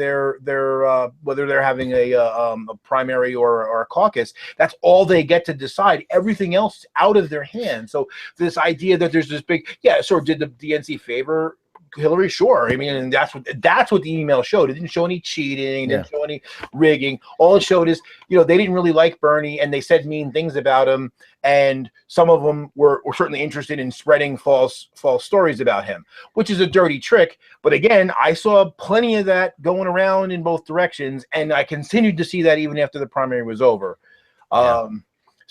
whether they're having a primary or a caucus. That's all they get to decide. Everything else is out of their hands. So this idea that there's this big, so did the DNC favor Hillary? Sure. I mean, and that's what the email showed. It didn't show any cheating, didn't show any rigging. All it showed is, you know, they didn't really like Bernie, and they said mean things about him, and some of them were certainly interested in spreading false stories about him, which is a dirty trick. But again, I saw plenty of that going around in both directions, and I continued to see that even after the primary was over.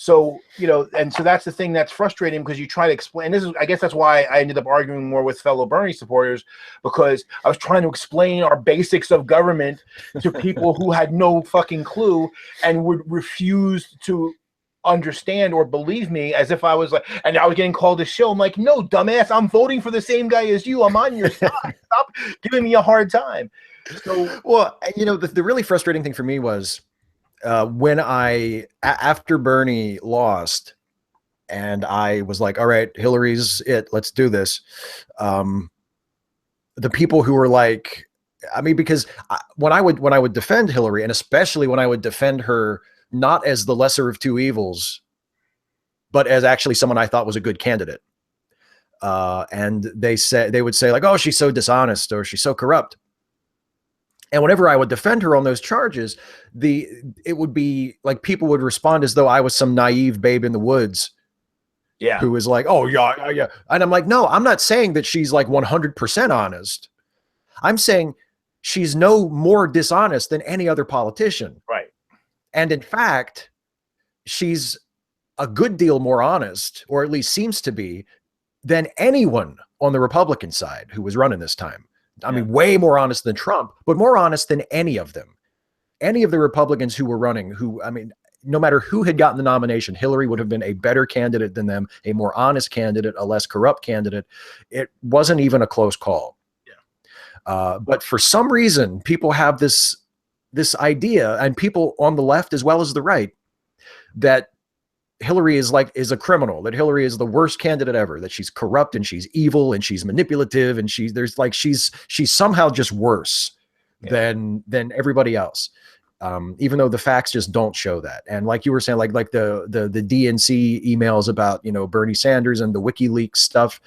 So, you know, and so that's the thing that's frustrating, because you try to explain. I guess that's why I ended up arguing more with fellow Bernie supporters, because I was trying to explain our basics of government to people who had no fucking clue and would refuse to understand or believe me, as if I was like, and I was getting called to show. I'm like, no, dumbass, I'm voting for the same guy as you. I'm on your side. Stop giving me a hard time. So, well, you know, the really frustrating thing for me was when after Bernie lost, and I was like, all right, Hillary's it, let's do this. The people who were like, I mean, because when I would defend Hillary, and especially when I would defend her not as the lesser of two evils, but as actually someone I thought was a good candidate, and they would say like, oh, she's so dishonest or she's so corrupt. And whenever I would defend her on those charges, it would be like people would respond as though I was some naive babe in the woods. Yeah. Who was like, oh, yeah, yeah. And I'm like, no, I'm not saying that she's like 100% honest. I'm saying she's no more dishonest than any other politician. Right. And in fact, she's a good deal more honest, or at least seems to be, than anyone on the Republican side who was running this time. I mean, way more honest than Trump, but more honest than any of them. Any of the Republicans who were running, I mean, no matter who had gotten the nomination, Hillary would have been a better candidate than them, a more honest candidate, a less corrupt candidate. It wasn't even a close call. Yeah. But for some reason, people have this idea, and people on the left as well as the right, that Hillary is a criminal, that Hillary is the worst candidate ever, that she's corrupt and she's evil and she's manipulative and she's somehow just worse than everybody else. Even though the facts just don't show that. And like you were saying, like the DNC emails about, you know, Bernie Sanders and the WikiLeaks stuff,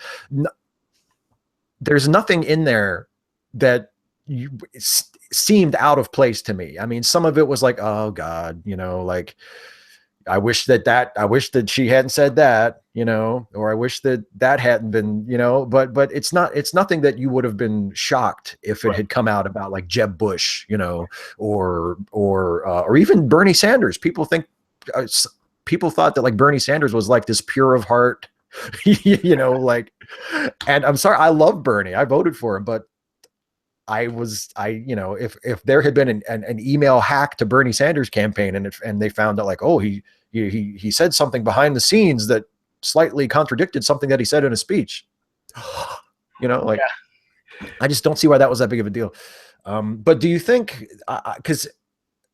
there's nothing in there that seemed out of place to me. I mean, some of it was like, oh God, you know, like, I wish that she hadn't said that, you know, or I wish that hadn't been, you know, but it's nothing that you would have been shocked if it had come out about like Jeb Bush, you know, or even Bernie Sanders. People thought that like Bernie Sanders was like this pure of heart, you know, like, and I'm sorry, I love Bernie. I voted for him, but you know, if there had been an email hack to Bernie Sanders campaign and they found out like, oh, he said something behind the scenes that slightly contradicted something that he said in a speech, you know, like, I just don't see why that was that big of a deal. But do you think, because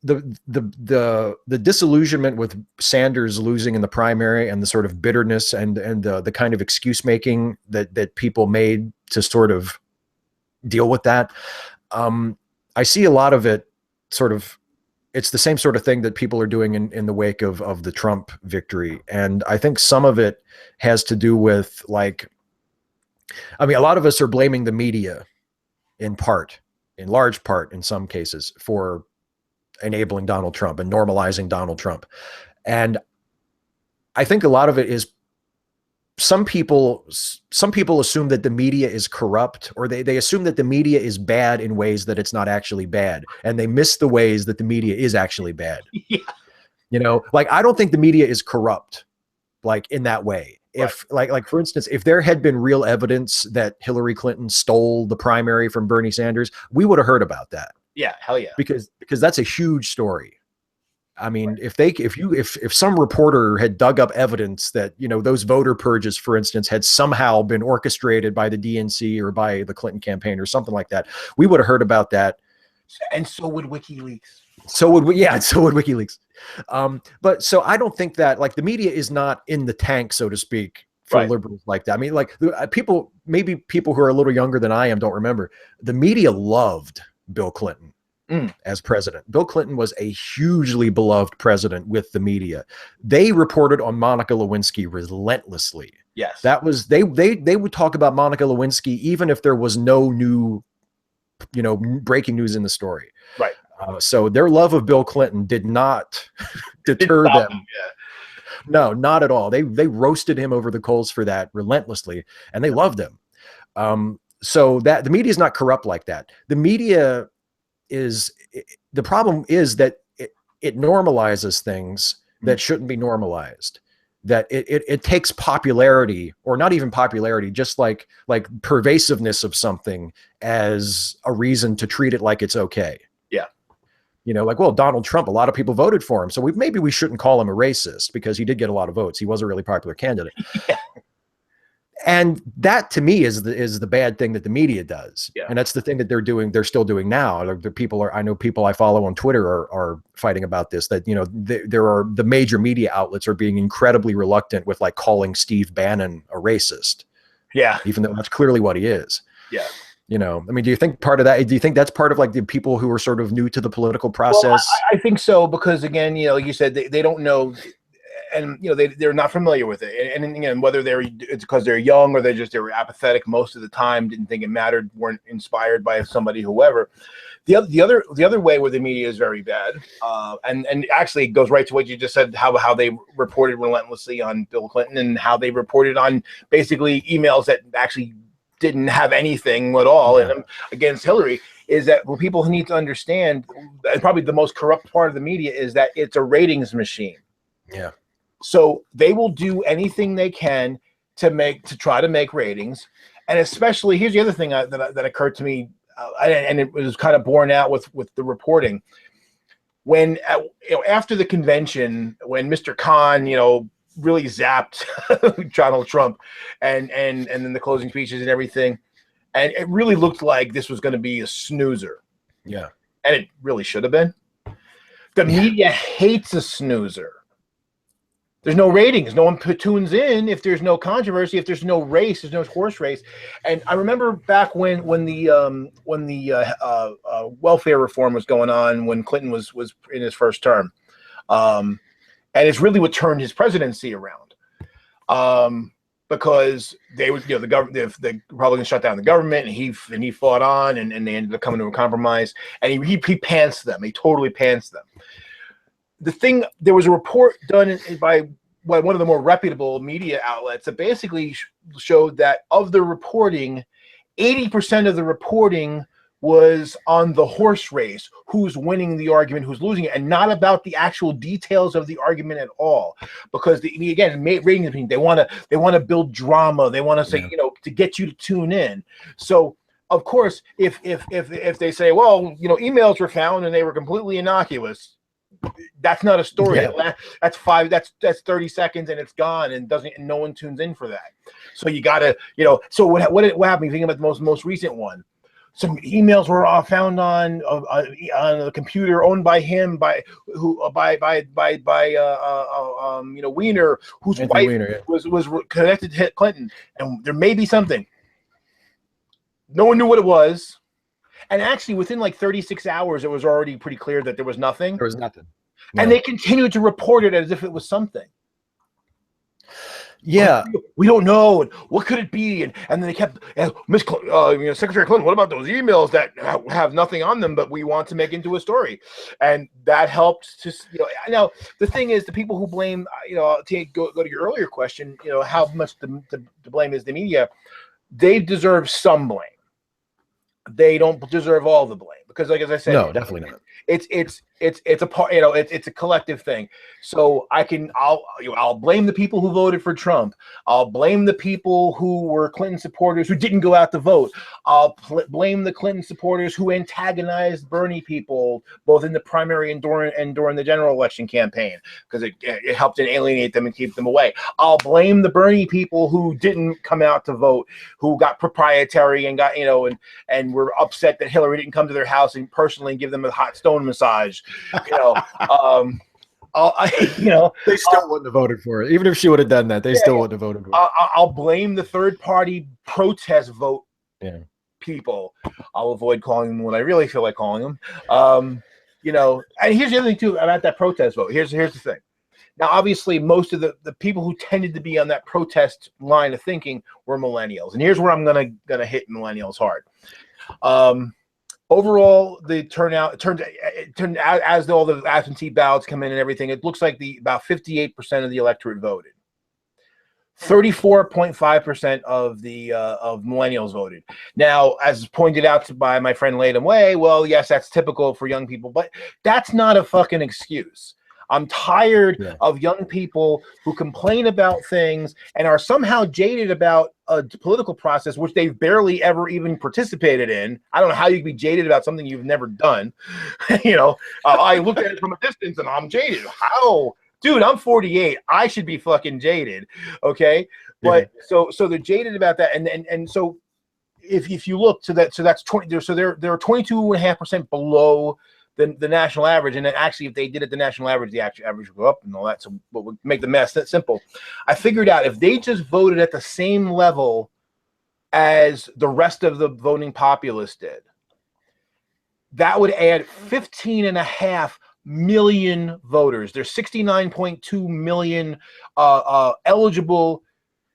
the disillusionment with Sanders losing in the primary and the sort of bitterness and the kind of excuse making that people made to sort of deal with that, I see a lot of it sort of, it's the same sort of thing that people are doing in the wake of the Trump victory. And I think some of it has to do with like, I mean, a lot of us are blaming the media in large part, in some cases, for enabling Donald Trump and normalizing Donald Trump. And I think a lot of it is some people assume that the media is corrupt, or they assume that the media is bad in ways that it's not actually bad. And they miss the ways that the media is actually bad. Yeah. You know, like, I don't think the media is corrupt, like in that way. If like, for instance, if there had been real evidence that Hillary Clinton stole the primary from Bernie Sanders, we would have heard about that. Yeah. Hell yeah. Because that's a huge story. I mean, if some reporter had dug up evidence that, you know, those voter purges, for instance, had somehow been orchestrated by the DNC or by the Clinton campaign or something like that, we would have heard about that. And so would WikiLeaks. So would WikiLeaks. But so I don't think that, like, the media is not in the tank, so to speak, for liberals like that. I mean, like, maybe people who are a little younger than I am don't remember. The media loved Bill Clinton as president. Bill Clinton was a hugely beloved president with the media. They reported on Monica Lewinsky relentlessly. Yes. That was, they would talk about Monica Lewinsky even if there was no new, you know, breaking news in the story. Right. So their love of Bill Clinton did not deter them. Yeah. No, not at all. They roasted him over the coals for that relentlessly, and they loved him. So that the media is not corrupt like that. The media is, the problem is that it normalizes things that shouldn't be normalized. That it takes popularity, or not even popularity, just like pervasiveness of something as a reason to treat it like it's okay. Yeah. You know, like, well, Donald Trump, a lot of people voted for him, so maybe we shouldn't call him a racist because he did get a lot of votes. He was a really popular candidate. Yeah. And that to me is the bad thing that the media does. Yeah. And that's the thing that they're still doing now. I know people I follow on Twitter are fighting about this, that, you know, the major media outlets are being incredibly reluctant with like calling Steve Bannon a racist. Yeah. Even though that's clearly what he is. Yeah. You know, I mean, do you think that's part of like the people who are sort of new to the political process? Well, I think so, because again, you know, like you said, they don't know, and you know, they're not familiar with it, and again, whether it's because they're young or they were apathetic most of the time, didn't think it mattered, weren't inspired by somebody, whoever. The other way where the media is very bad, and actually it goes right to what you just said, how they reported relentlessly on Bill Clinton, and how they reported on basically emails that actually didn't have anything at all in them against Hillary, is that what people need to understand, and probably the most corrupt part of the media, is that it's a ratings machine. Yeah. So they will do anything they can to try to make ratings. And especially, here's the other thing that occurred to me, and it was kind of borne out with the reporting. When after the convention, when Mr. Khan, you know, really zapped Donald Trump, and then the closing speeches and everything, and it really looked like this was going to be a snoozer. Yeah. And it really should have been. The media hates a snoozer. There's no ratings. No one tunes in if there's no controversy, if there's no race, there's no horse race. And I remember back when the welfare reform was going on, when Clinton was in his first term, and it's really what turned his presidency around, because they would, you know, the Republicans shut down the government, and he fought on, and they ended up coming to a compromise, and he pantsed them. He totally pantsed them. There was a report done by one of the more reputable media outlets that basically showed that of the reporting, 80% of the reporting was on the horse race, who's winning the argument, who's losing it, and not about the actual details of the argument at all. Because ratings, they want to build drama. They want to say, you know, to get you to tune in. So of course, if they say, well, you know, emails were found and they were completely innocuous, that's not a story. Yeah. That's 30 seconds and it's gone, and no one tunes in for that. So you gotta, you know. So what happened? You think about the most recent one. Some emails were found on a computer owned by him, by Weiner, whose wife Weiner, was connected to Clinton, and there may be something. No one knew what it was. And actually, within like 36 hours, it was already pretty clear that there was nothing. There was nothing. No. And they continued to report it as if it was something. Yeah. We don't know. And what could it be? And then they kept, Secretary Clinton, what about those emails that have nothing on them, but we want to make into a story? And that helped to, you know. Now, the thing is, the people who blame, you know, to go to your earlier question, you know, how much the blame is the media, they deserve some blame. They don't deserve all the blame, because, like, as I said, no, definitely not. It's a part, you know, it's a collective thing. So I'll blame the people who voted for Trump. I'll blame the people who were Clinton supporters who didn't go out to vote. I'll blame the Clinton supporters who antagonized Bernie people, both in the primary and during the general election campaign, because it helped to alienate them and keep them away. I'll blame the Bernie people who didn't come out to vote, who got proprietary and got, you know, and were upset that Hillary didn't come to their house and personally give them a hot stone massage. You know, they still wouldn't have voted for it. Even if she would have done that, they still wouldn't have voted for it. I'll blame the third-party protest vote people. I'll avoid calling them what I really feel like calling them. You know, and here's the other thing too about that protest vote. Here's the thing. Now, obviously, most of the people who tended to be on that protest line of thinking were millennials, and here's where I'm gonna hit millennials hard. Overall, the turnout it turned out, as all the absentee ballots come in and everything, it looks like about 58% of the electorate voted. 34.5% of millennials voted. Now, as pointed out by my friend Latham Way, well, yes, that's typical for young people, but that's not a fucking excuse. I'm tired Yeah. of young people who complain about things and are somehow jaded about a political process which they've barely ever even participated in. I don't know how you can be jaded about something you've never done. I looked at it from a distance and I'm jaded. How? Dude, I'm 48. I should be fucking jaded. Okay. But so they're jaded about that. And so if you look to that, so that's 20, so they're 22.5% below the national average. And then actually, if they did it the national average, the actual average would go up and all that. So what would make the math that simple? I figured out if they just voted at the same level as the rest of the voting populace did, that would add 15.5 million voters. There's 69.2 million eligible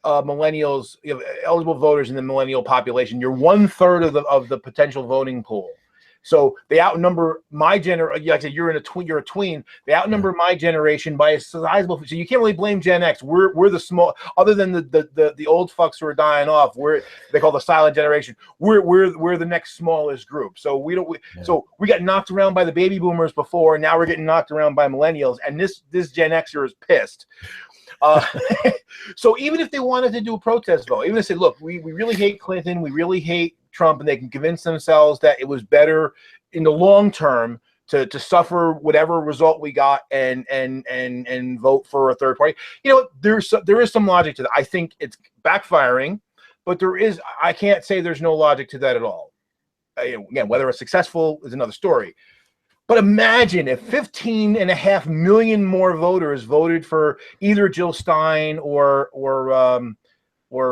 millennials, eligible voters in the millennial population. You're 1/3 of the potential voting pool. So they outnumber my generation. Like I said, you're a tween. They outnumber my generation by a sizable. So you can't really blame Gen X. We're the small, other than the old fucks who are dying off. They call the silent generation. We're the next smallest group. So so we got knocked around by the baby boomers before, and now we're getting knocked around by millennials. And this Gen Xer is pissed. So even if they wanted to do a protest vote, even if they say, look, we really hate Clinton, we really hate Trump, and they can convince themselves that it was better in the long term to suffer whatever result we got and vote for a third party. There is some logic to that. I think it's backfiring, but I can't say there's no logic to that at all. Again, whether it's successful is another story. But imagine if 15.5 million more voters voted for either Jill Stein or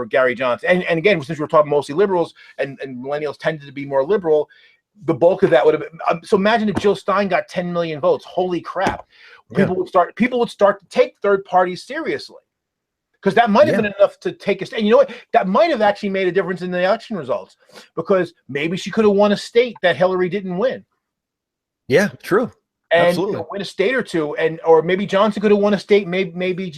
Gary Johnson. And again, since we're talking mostly liberals and millennials tended to be more liberal, the bulk of that would have been. So imagine if Jill Stein got 10 million votes. Holy crap. People would start to take third parties seriously. Because that might have been enough to take a stand. You know what? That might have actually made a difference in the election results. Because maybe she could have won a state that Hillary didn't win. Yeah, true. And absolutely. Win a state or two, or maybe Johnson could have won a state, maybe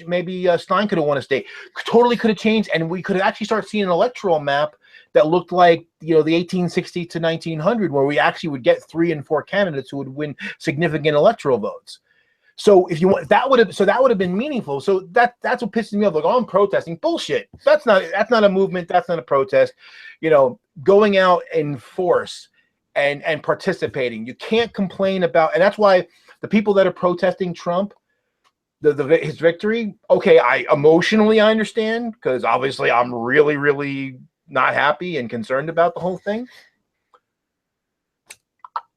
Stein could have won a state. Totally could have changed, and we could actually start seeing an electoral map that looked like the 1860 to 1900, where we actually would get 3 and 4 candidates who would win significant electoral votes. So if you want, that would have been meaningful. So that's what pisses me off. Like, oh, I'm protesting. Bullshit. That's not a movement. That's not a protest. Going out in force and participating. You can't complain about, and that's why the people that are protesting Trump, his victory, okay, I emotionally understand, because obviously I'm really, really not happy and concerned about the whole thing.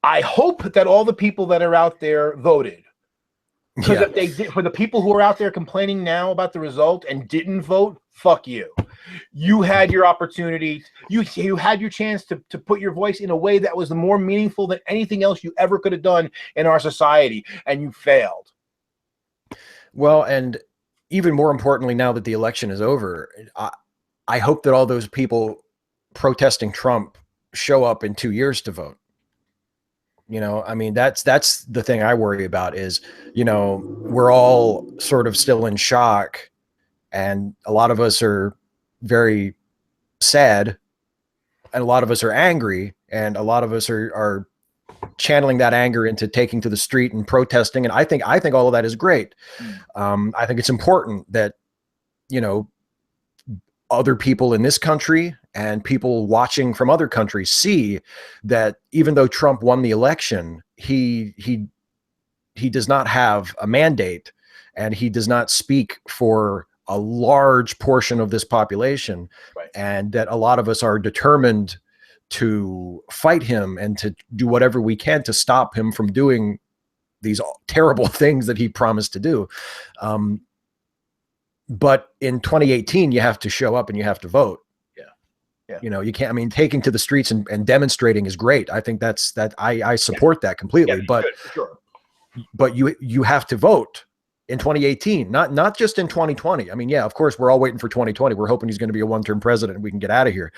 I hope that all the people that are out there voted. Because if they did, for the people who are out there complaining now about the result and didn't vote, fuck you. You had your opportunity. You had your chance to put your voice in a way that was more meaningful than anything else you ever could have done in our society, and you failed. Well, and even more importantly, now that the election is over, I hope that all those people protesting Trump show up in 2 years to vote. I mean, that's the thing I worry about is, we're all sort of still in shock, and a lot of us are very sad, and a lot of us are angry, and a lot of us are channeling that anger into taking to the street and protesting. And I think all of that is great. I think it's important that, other people in this country and people watching from other countries see that even though Trump won the election, he does not have a mandate, and he does not speak for a large portion of this population. Right. And that a lot of us are determined to fight him and to do whatever we can to stop him from doing these terrible things that he promised to do. But in 2018, you have to show up and you have to vote. Yeah. You can't, taking to the streets and demonstrating is great. I think I support that completely, but sure. But you have to vote in 2018, not just in 2020. Of course, we're all waiting for 2020. We're hoping he's going to be a one-term president and we can get out of here.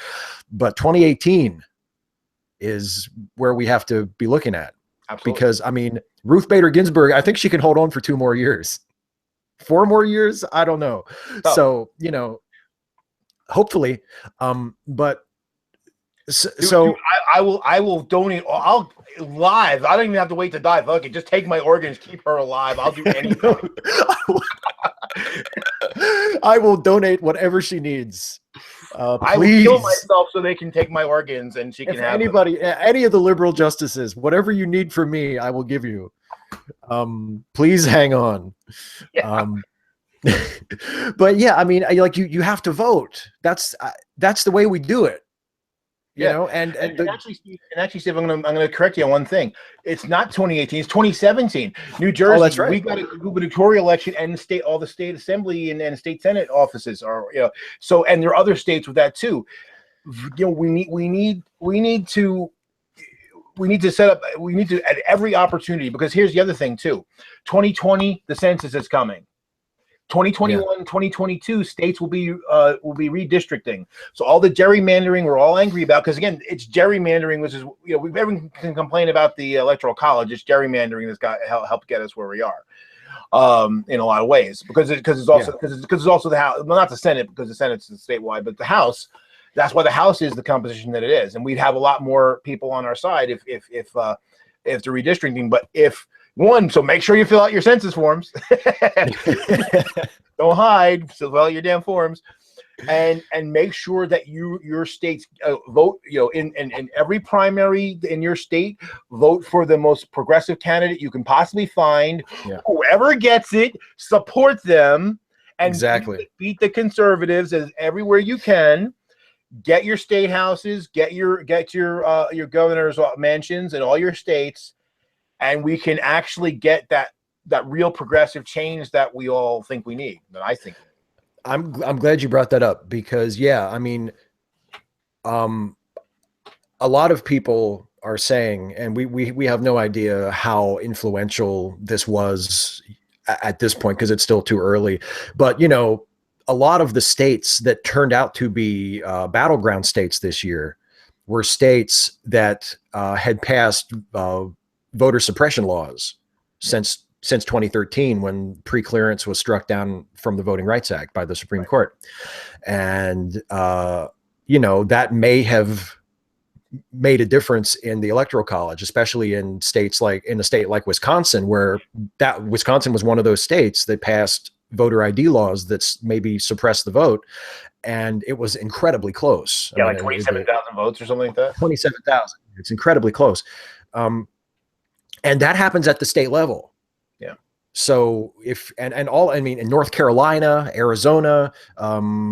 But 2018 is where we have to be looking at. Absolutely. Because, Ruth Bader Ginsburg, I think she can hold on for 2 more years. 4 more years? I don't know. So, hopefully. But So I will donate. I'll live. I don't even have to wait to die. Fuck it. Just take my organs, keep her alive. I'll do anything. I will donate whatever she needs. I will kill myself so they can take my organs and she can have anybody, any of the liberal justices, whatever you need from me, I will give you. Please hang on. Yeah. But yeah, I mean, like you have to vote. That's the way we do it. You know, and actually, Steve, I'm gonna correct you on one thing. It's not 2018; it's 2017. New Jersey. Oh, that's right. We got a gubernatorial election, and all the state assembly and state senate offices are, So, and there are other states with that too. We need to set up. We need to at every opportunity, because here's the other thing too. 2020, the census is coming. 2021, 2022, states will be redistricting. So all the gerrymandering we're all angry about, because again, it's gerrymandering, which is, everyone can complain about the Electoral College. It's gerrymandering that's got helped get us where we are, in a lot of ways, because it's also the House, well, not the Senate, because the Senate's statewide, but the House. That's why the House is the composition that it is, and we'd have a lot more people on our side if the redistricting. But so make sure you fill out your census forms. Don't hide. Fill out your damn forms, and make sure that your states vote. In every primary in your state, vote for the most progressive candidate you can possibly find. Yeah. Whoever gets it, support them, and beat the conservatives as everywhere you can. Get your state houses. Get your governor's mansions in all your states. And we can actually get that real progressive change that we all think we need. That I think. I'm glad you brought that up, because I mean, a lot of people are saying, and we have no idea how influential this was at this point, because it's still too early. But a lot of the states that turned out to be battleground states this year were states that had passed voter suppression laws since 2013, when pre-clearance was struck down from the Voting Rights Act by the Supreme Court. And, that may have made a difference in the Electoral College, especially in a state like Wisconsin, where Wisconsin was one of those states that passed voter ID laws that's maybe suppressed the vote. And it was incredibly close. Yeah, like 27,000 votes or something like that. 27,000. It's incredibly close. And that happens at the state level. Yeah. So in North Carolina, Arizona,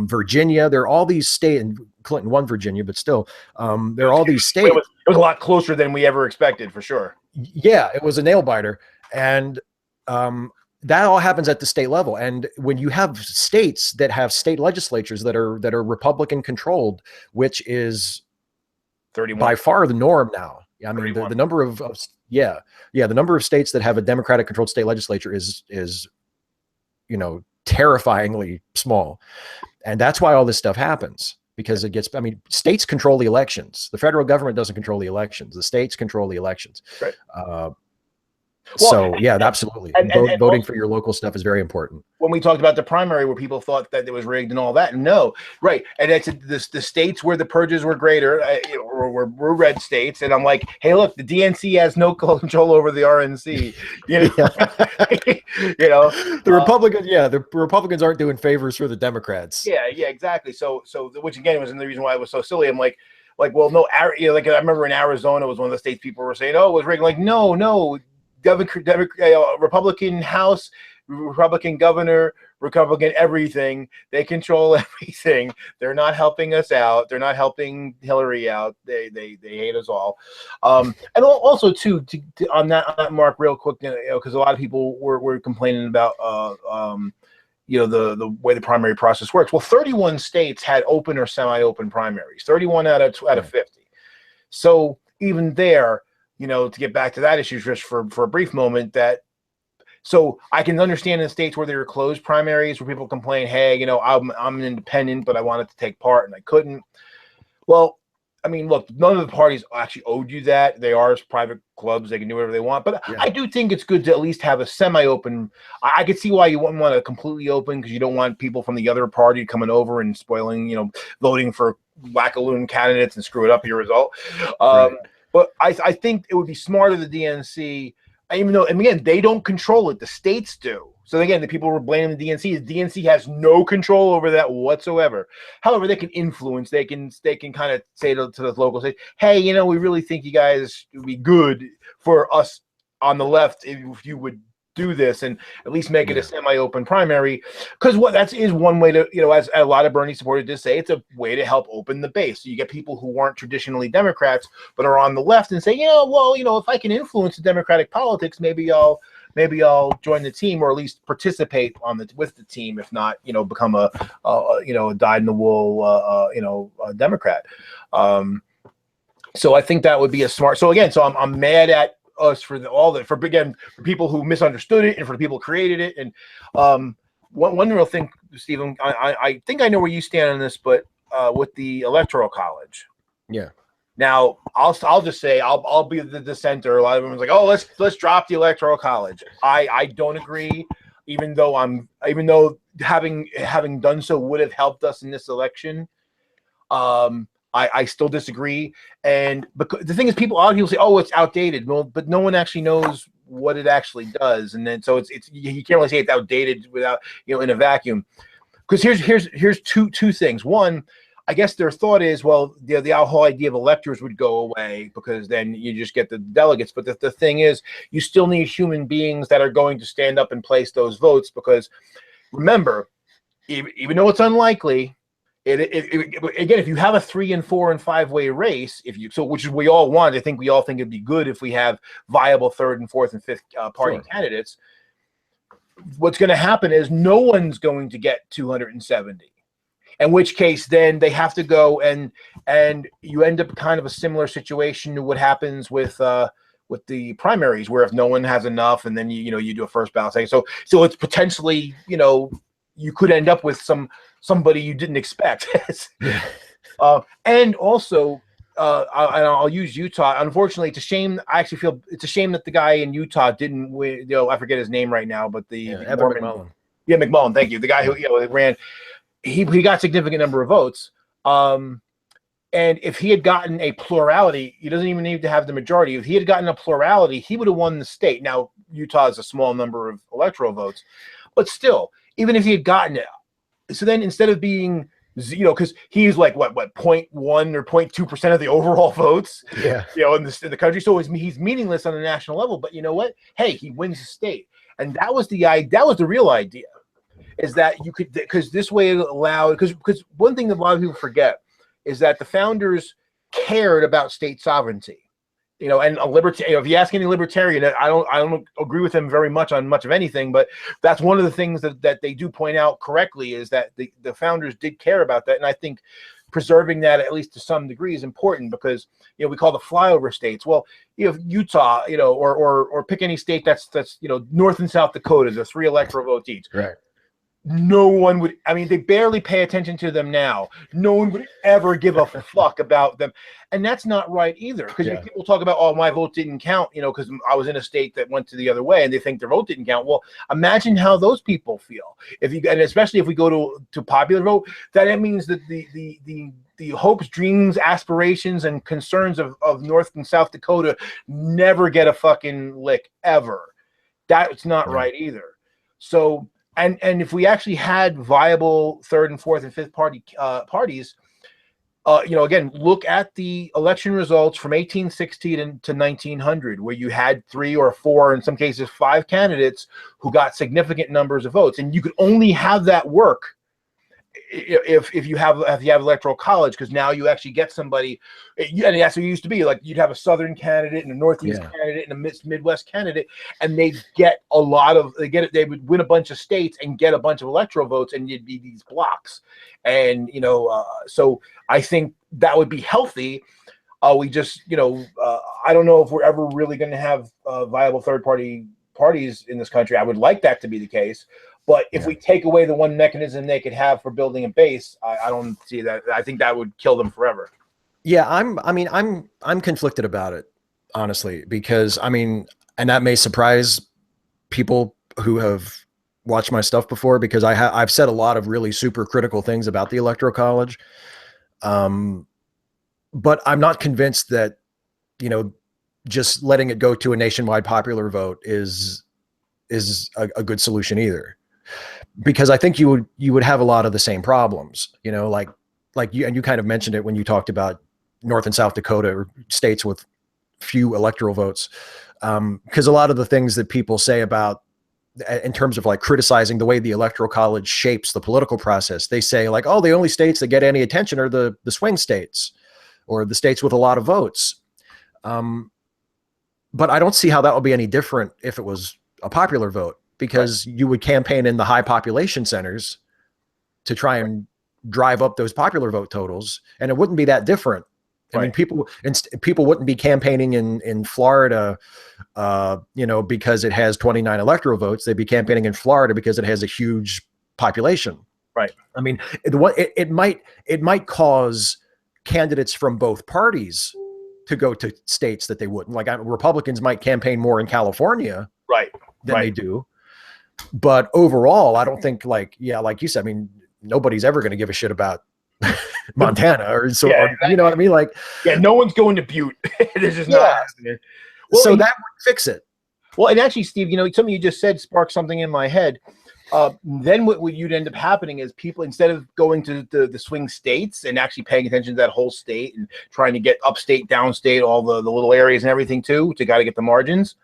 Virginia, there are all these states, and Clinton won Virginia, but still, there are all these states. It was a lot closer than we ever expected, for sure. Yeah, it was a nail biter. And that all happens at the state level. And when you have states that have state legislatures that are Republican controlled, which is 31. By far the norm now. I mean, the number of the number of states that have a Democratic controlled state legislature is terrifyingly small. And that's why all this stuff happens, because states control the elections. The federal government doesn't control the elections. The states control the elections. Right. Absolutely. Voting for your local stuff is very important. When we talked about the primary, where people thought that it was rigged and all that, no, right. And it's the states where the purges were greater, were red states. And I'm like, hey, look, the DNC has no control over the RNC. The Republicans aren't doing favors for the Democrats. Yeah, exactly. So which again was the reason why it was so silly. I'm like, well, no, I remember in Arizona was one of the states people were saying, oh, it was rigged. Like, no. Republican House, Republican governor, Republican everything. They control everything. They're not helping us out. They're not helping Hillary out. They hate us all. And also too, on that Mark, real quick, because a lot of people were complaining about the way the primary process works. Well, 31 states had open or semi-open primaries. 31 out of 50. So even there. To get back to that issue just for a brief moment, so I can understand in states where there are closed primaries where people complain, hey, I'm an independent, but I wanted to take part and I couldn't. Well, I mean, look, none of the parties actually owed you that. They are private clubs. They can do whatever they want. But I do think it's good to at least have a semi-open. I could see why you wouldn't want to completely open, because you don't want people from the other party coming over and spoiling, voting for wackaloon candidates and screw it up your result. Right. But I think it would be smart of the DNC, even though, and again, they don't control it, the states do. So again, the people were blaming the DNC. The DNC has no control over that whatsoever. However, they can influence. They can kind of say to the local state, hey, you know, we really think you guys would be good for us on the left if you would do this and at least make it a semi-open primary, because what that is one way to, you know, as a lot of Bernie supporters did say, it's a way to help open the base. So you get people who weren't traditionally Democrats but are on the left and say, you know, well, you know, if I can influence the Democratic politics, maybe I'll join the team, or at least participate with the team, if not, you know, become a you know, a dyed-in-the-wool you know, Democrat. So I think that would be a smart. So again, so I'm mad at us for for people who misunderstood it and for the people who created it. And one real thing, Stephen, I think I know where you stand on this, but with the Electoral College. Yeah. Now I'll just say I'll be the dissenter. A lot of everyone's like, oh, let's drop the Electoral College. I don't agree, even though having done so would have helped us in this election. I still disagree, and because the thing is, people say, "Oh, it's outdated." Well, but no one actually knows what it actually does, and then so it's you can't really say it's outdated without, you know, in a vacuum. Because here's two things. One, I guess their thought is, well, the whole idea of electors would go away because then you just get the delegates. But the thing is, you still need human beings that are going to stand up and place those votes. Because remember, even though it's unlikely. Again, if you have a 3 and 4 and 5-way race, which is we all want, I think we all think it'd be good if we have viable 3rd and 4th and 5th party candidates. What's going to happen is no one's going to get 270, in which case then they have to go and you end up kind of a similar situation to what happens with the primaries, where if no one has enough, and then you do a first ballot thing. So it's potentially, you know, you could end up with somebody you didn't expect. And also, I'll use Utah. Unfortunately, it's a shame. I actually feel it's a shame that the guy in Utah didn't win. You know, I forget his name right now, but Evan McMullen. Yeah, McMullen. Thank you. The guy who ran. He got a significant number of votes. And if he had gotten a plurality, he doesn't even need to have the majority. If he had gotten a plurality, he would have won the state. Now, Utah is a small number of electoral votes, but still, even if he had gotten it, so then instead of being, you know, because he's like what 0.1 or 0.2% of the overall votes, yeah, you know, in the country, so he's meaningless on a national level. But you know what? Hey, he wins the state, and that was the real idea, is that you could, because this way it allowed, because one thing that a lot of people forget is that the founders cared about state sovereignty. You know, and a libertarian, if you ask any libertarian, I don't agree with them very much on much of anything, but that's one of the things that they do point out correctly, is that the founders did care about that. And I think preserving that, at least to some degree, is important, because, you know, we call the flyover states. Well, you have Utah, you know, or pick any state that's, you know, North and South Dakota, there's 3 electoral votes each. Right. No one would, I mean, they barely pay attention to them now. No one would ever give a fuck about them. And that's not right either. Because people talk about, oh, my vote didn't count, you know, because I was in a state that went to the other way, and they think their vote didn't count. Well, imagine how those people feel. And especially if we go to popular vote, that means that the hopes, dreams, aspirations, and concerns of North and South Dakota never get a fucking lick ever. That's not right either. So, And if we actually had viable 3rd and 4th and 5th parties, you know, again, look at the election results from 1860 to 1900, where you had 3 or 4, in some cases 5 candidates who got significant numbers of votes, and you could only have that work if you have Electoral College, because now you actually get somebody, and that's what it used to be. Like, you'd have a Southern candidate and a Northeast candidate and a Midwest candidate, and they'd get they would win a bunch of states and get a bunch of electoral votes, and you'd be these blocks. And, you know, so I think that would be healthy. We just, you know, I don't know if we're ever really going to have viable third parties in this country. I would like that to be the case. But if we take away the one mechanism they could have for building a base, I don't see that. I think that would kill them forever. Yeah, I'm conflicted about it, honestly, because I mean, and that may surprise people who have watched my stuff before, because I've said a lot of really super critical things about the Electoral College. But I'm not convinced that, you know, just letting it go to a nationwide popular vote is a good solution either, because I think you would have a lot of the same problems, you know, like you, and you kind of mentioned it when you talked about North and South Dakota, or states with few electoral votes. Because a lot of the things that people say about, in terms of like criticizing the way the Electoral College shapes the political process, they say like, oh, the only states that get any attention are the swing states, or the states with a lot of votes. But I don't see how that would be any different if it was a popular vote, because you would campaign in the high population centers to try and drive up those popular vote totals, and it wouldn't be that different. I mean, people wouldn't be campaigning in Florida, you know, because it has 29 electoral votes. They'd be campaigning in Florida because it has a huge population. Right. I mean, it might cause candidates from both parties to go to states that they wouldn't. Like, Republicans might campaign more in California, than they do. But overall, I don't think, like you said, I mean, nobody's ever going to give a shit about Montana or so, you know what I mean? Like, no one's going to Butte. This is not happening. Well, so that would fix it. Well, and actually, Steve, you know, something you just said sparked something in my head. Then what you'd end up happening is people, instead of going to the swing states and actually paying attention to that whole state and trying to get upstate, downstate, all the little areas and everything too, to got to get the margins,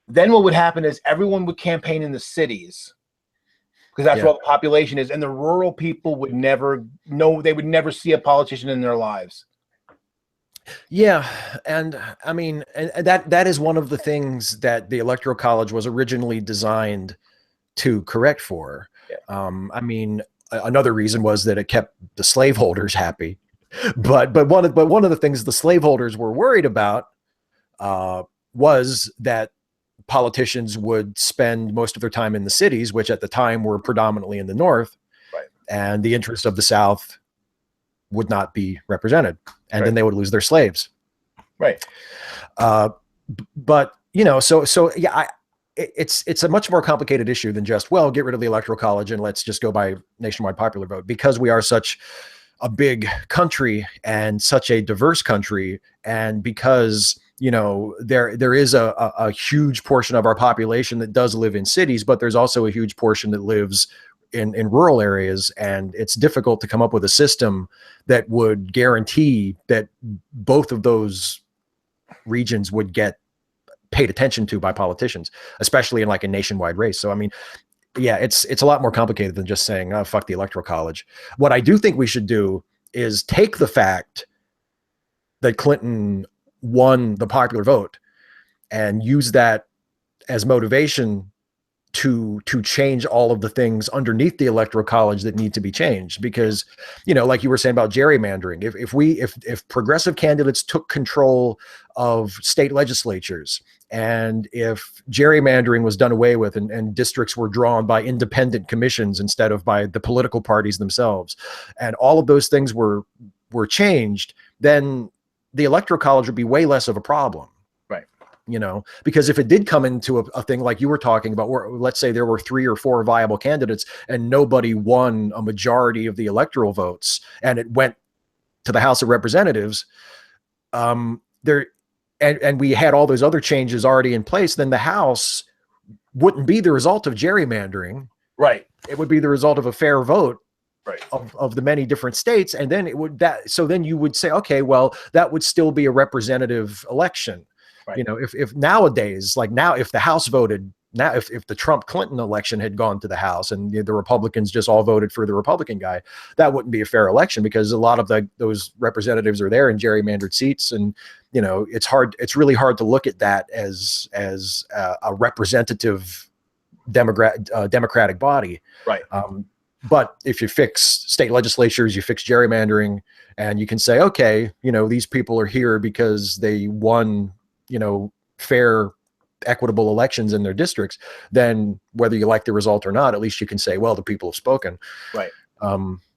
then what would happen is everyone would campaign in the cities, because that's where the population is, and the rural people would never know, they would never see a politician in their lives. Yeah, and I mean, and that is one of the things that the Electoral College was originally designed to correct for. I mean, another reason was that it kept the slaveholders happy, but one of the things the slaveholders were worried about was that politicians would spend most of their time in the cities, which at the time were predominantly in the North, and the interests of the South would not be represented, and then they would lose their slaves. But you know, so yeah, it's a much more complicated issue than just, well, get rid of the Electoral College and let's just go by nationwide popular vote, because we are such a big country and such a diverse country, and because, you know, there is a huge portion of our population that does live in cities, but there's also a huge portion that lives in rural areas, and it's difficult to come up with a system that would guarantee that both of those regions would get paid attention to by politicians, especially in like a nationwide race. So I mean, yeah, it's a lot more complicated than just saying, oh, fuck the Electoral College. What I do think we should do is take the fact that Clinton won the popular vote and use that as motivation to change all of the things underneath the Electoral College that need to be changed. Because, you know, like you were saying about gerrymandering, if progressive candidates took control of state legislatures, and if gerrymandering was done away with, and districts were drawn by independent commissions instead of by the political parties themselves, and all of those things were changed, then the Electoral College would be way less of a problem. You know, because if it did come into a thing like you were talking about, where let's say there were 3 or 4 viable candidates and nobody won a majority of the electoral votes, and it went to the House of Representatives, and we had all those other changes already in place, then the House wouldn't be the result of gerrymandering. It would be the result of a fair vote of the many different states. And then so then you would say, okay, well, that would still be a representative election. You know, if nowadays, like now, if the House voted, now if the Trump-Clinton election had gone to the House and the Republicans just all voted for the Republican guy, that wouldn't be a fair election, because a lot of those representatives are there in gerrymandered seats. And, you know, it's really hard to look at that as a representative democratic body. But if you fix state legislatures, you fix gerrymandering, and you can say, okay, you know, these people are here because they won, you know, fair, equitable elections in their districts, then whether you like the result or not, at least you can say, well, the people have spoken.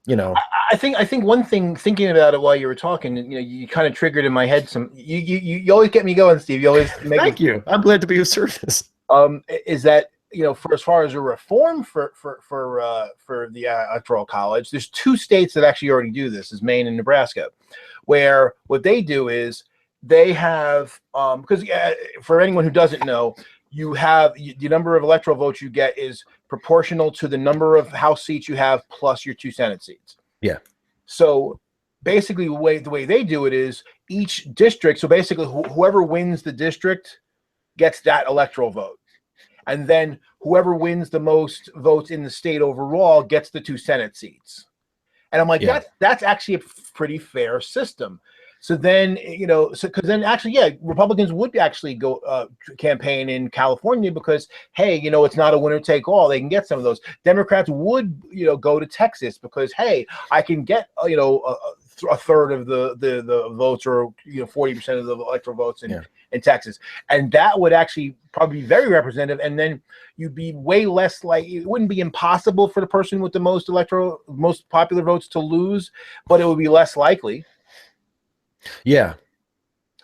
You know, I think one thing, thinking about it while you were talking, you know, you kind of triggered in my head some, you always get me going, Steve. You always make Thank you. I'm glad to be of service. Is that for as far as a reform for the Electoral College, there's 2 states that actually already do this, is Maine and Nebraska, where what they do is they have, because for anyone who doesn't know, you have the number of electoral votes you get is proportional to the number of House seats you have plus your 2 Senate seats. Yeah. So basically, the way they do it is each district. So basically, whoever wins the district gets that electoral vote. And then whoever wins the most votes in the state overall gets the 2 Senate seats. And I'm like, that's actually a pretty fair system. So then, because then actually, Republicans would actually go campaign in California because, hey, it's not a winner take all. They can get some of those. Democrats would, go to Texas because, hey, I can get, a third of the votes, or 40% of the electoral votes in Texas, and that would actually probably be very representative. And then you'd be way less it wouldn't be impossible for the person with the most popular votes to lose, but it would be less likely. Yeah.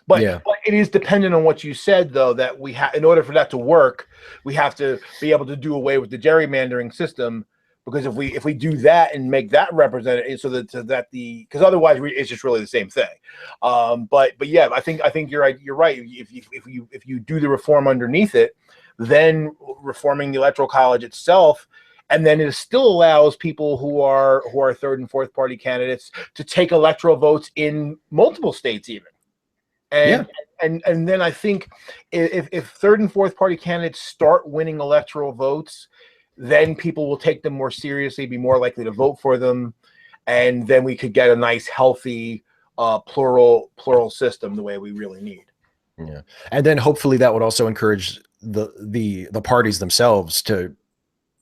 But it is dependent on what you said, though, that we have, in order for that to work, we have to be able to do away with the gerrymandering system. Because if we do that and make that representative, because otherwise it's just really the same thing. But yeah, I think you're right. You're right. If you do the reform underneath it, then reforming the Electoral College itself, and then it still allows people who are 3rd and 4th party candidates to take electoral votes in multiple states even. And then I think if 3rd and 4th party candidates start winning electoral votes, then people will take them more seriously, be more likely to vote for them, and then we could get a nice, healthy, plural system the way we really need. Yeah, and then hopefully that would also encourage the parties themselves to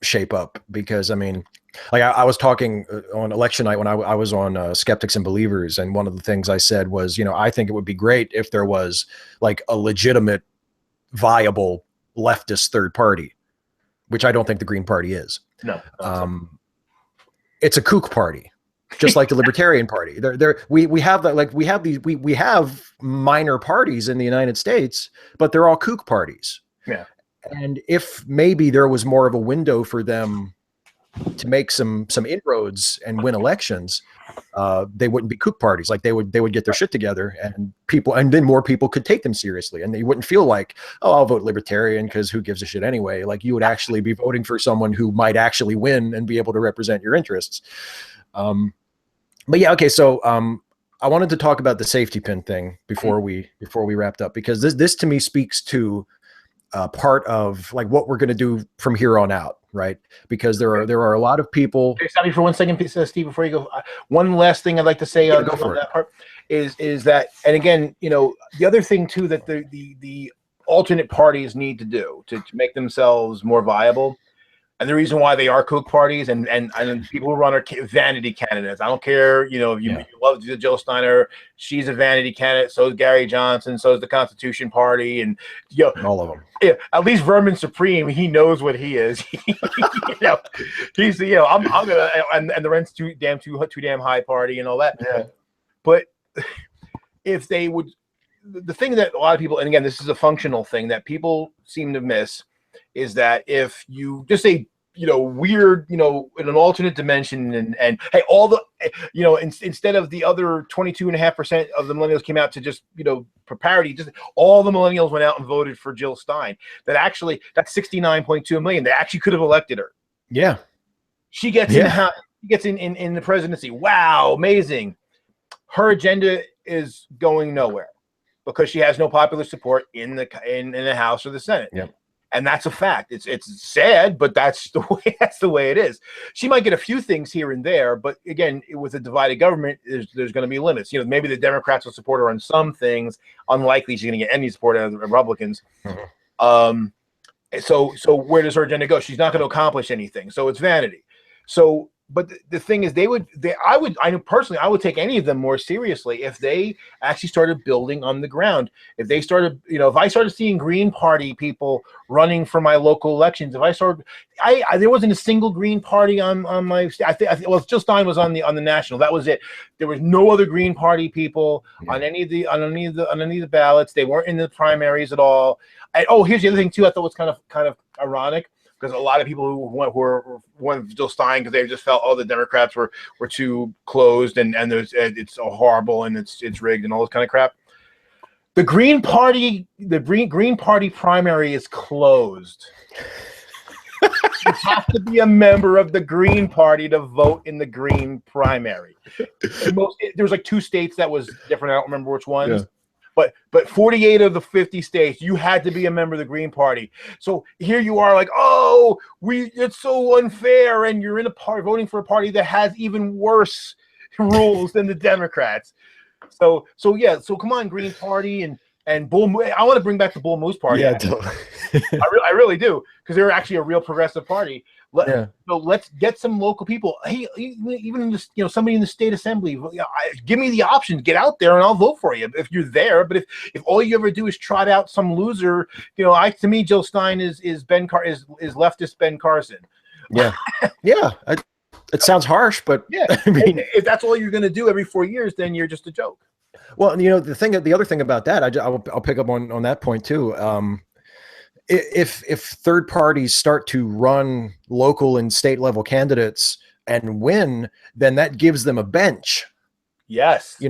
shape up, because I mean, like I was talking on election night when I was on Skeptics and Believers, and one of the things I said was, I think it would be great if there was like a legitimate, viable leftist third party, which I don't think the Green Party is. No. It's a kook party, just like the Libertarian Party. We have that, like we have minor parties in the United States, but they're all kook parties. Yeah. And if maybe there was more of a window for them to make some inroads and win elections, they wouldn't be kook parties. Like they would get their shit together, and then more people could take them seriously, and they wouldn't feel like, oh, I'll vote Libertarian because who gives a shit anyway. Like you would actually be voting for someone who might actually win and be able to represent your interests. But yeah, okay. So I wanted to talk about the safety pin thing before we wrapped up, because this to me speaks to part of like what we're going to do from here on out, right? Because there are a lot of people. Can I stop you for 1 second, Steve, before you go? One last thing I'd like to say on that part is that, and again, the other thing too that the alternate parties need to do to make themselves more viable. And the reason why they are kook parties and people who run are vanity candidates. I don't care, if you love Jill Steiner, she's a vanity candidate. So is Gary Johnson. So is the Constitution Party, and all of them. Yeah, at least Vermin Supreme, he knows what he is. He's I'm gonna, and the rent's too damn high party and all that. Yeah. But if they would, the thing that a lot of people, and again, this is a functional thing that people seem to miss, is that if you just say, weird, in an alternate dimension, and hey, all the, instead of the other 22.5% of the millennials came out to just, for parity, just all the millennials went out and voted for Jill Stein. That's 69.2 million. They actually could have elected her. Yeah. She gets in the presidency. Wow, amazing. Her agenda is going nowhere because she has no popular support in the House or the Senate. Yep. And that's a fact. It's sad, but that's the way it is. She might get a few things here and there, but again, with a divided government, there's going to be limits. Maybe the Democrats will support her on some things. Unlikely she's going to get any support out of the Republicans. Mm-hmm. So where does her agenda go? She's not going to accomplish anything. So it's vanity. So, but the thing is, I would take any of them more seriously if they actually started building on the ground. If they started, if I started seeing Green Party people running for my local elections, there wasn't a single Green Party on my. I think Jill Stein was on the national. That was it. There was no other Green Party people on any of the ballots. They weren't in the primaries at all. And, here's the other thing too. I thought was kind of ironic. because a lot of people who went Jill Stein because they just felt, oh, the Democrats were too closed and it's so horrible and it's rigged and all this kind of crap. The Green Party primary is closed. You have to be a member of the Green Party to vote in the Green primary. There's like 2 states that was different. I don't remember which ones. Yeah. But 48 of the 50 states, you had to be a member of the Green Party. So here you are, like, oh, it's so unfair, and you're in a party voting for a party that has even worse rules than the Democrats. So yeah, so come on, Green Party and Bull Moose. I want to bring back the Bull Moose Party. Yeah, I really do, because they're actually a real progressive party. So let's get some local people. Hey, even in this, somebody in the state assembly, give me the options. Get out there, and I'll vote for you if you're there. But if all you ever do is trot out some loser, to me, Jill Stein is leftist Ben Carson. Yeah, yeah. It sounds harsh, but yeah. I mean, if that's all you're going to do every 4 years, then you're just a joke. Well, the other thing about that, I'll pick up on that point too. If third parties start to run local and state level candidates and win, then that gives them a bench. Yes.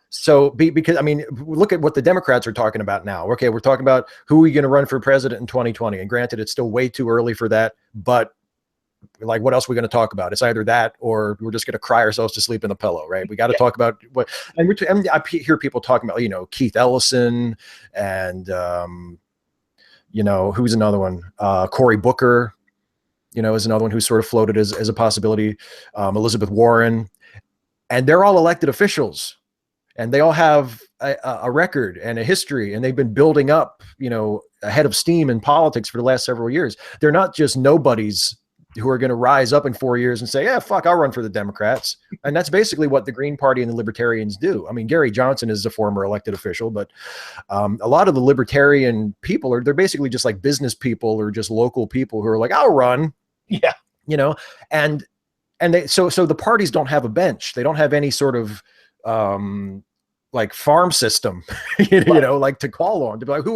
So because I mean, look at what the Democrats are talking about now. Okay, we're talking about who are we going to run for president in 2020. And granted, it's still way too early for that, but like, what else are we going to talk about? It's either that or we're just going to cry ourselves to sleep in the pillow, right? We got to talk about what, and I hear people talking about, Keith Ellison and, who's another one? Cory Booker, is another one who's sort of floated as a possibility. Elizabeth Warren, and they're all elected officials, and they all have a record and a history, and they've been building up, a head of steam in politics for the last several years. They're not just nobodies who are going to rise up in 4 years and say, yeah, fuck, I'll run for the Democrats. And that's basically what the Green Party and the Libertarians do. I mean, Gary Johnson is a former elected official, but a lot of the Libertarian people they're basically just like business people or just local people who are like, I'll run. Yeah. And so the parties don't have a bench. They don't have any sort of, like farm system, like to call on to be like,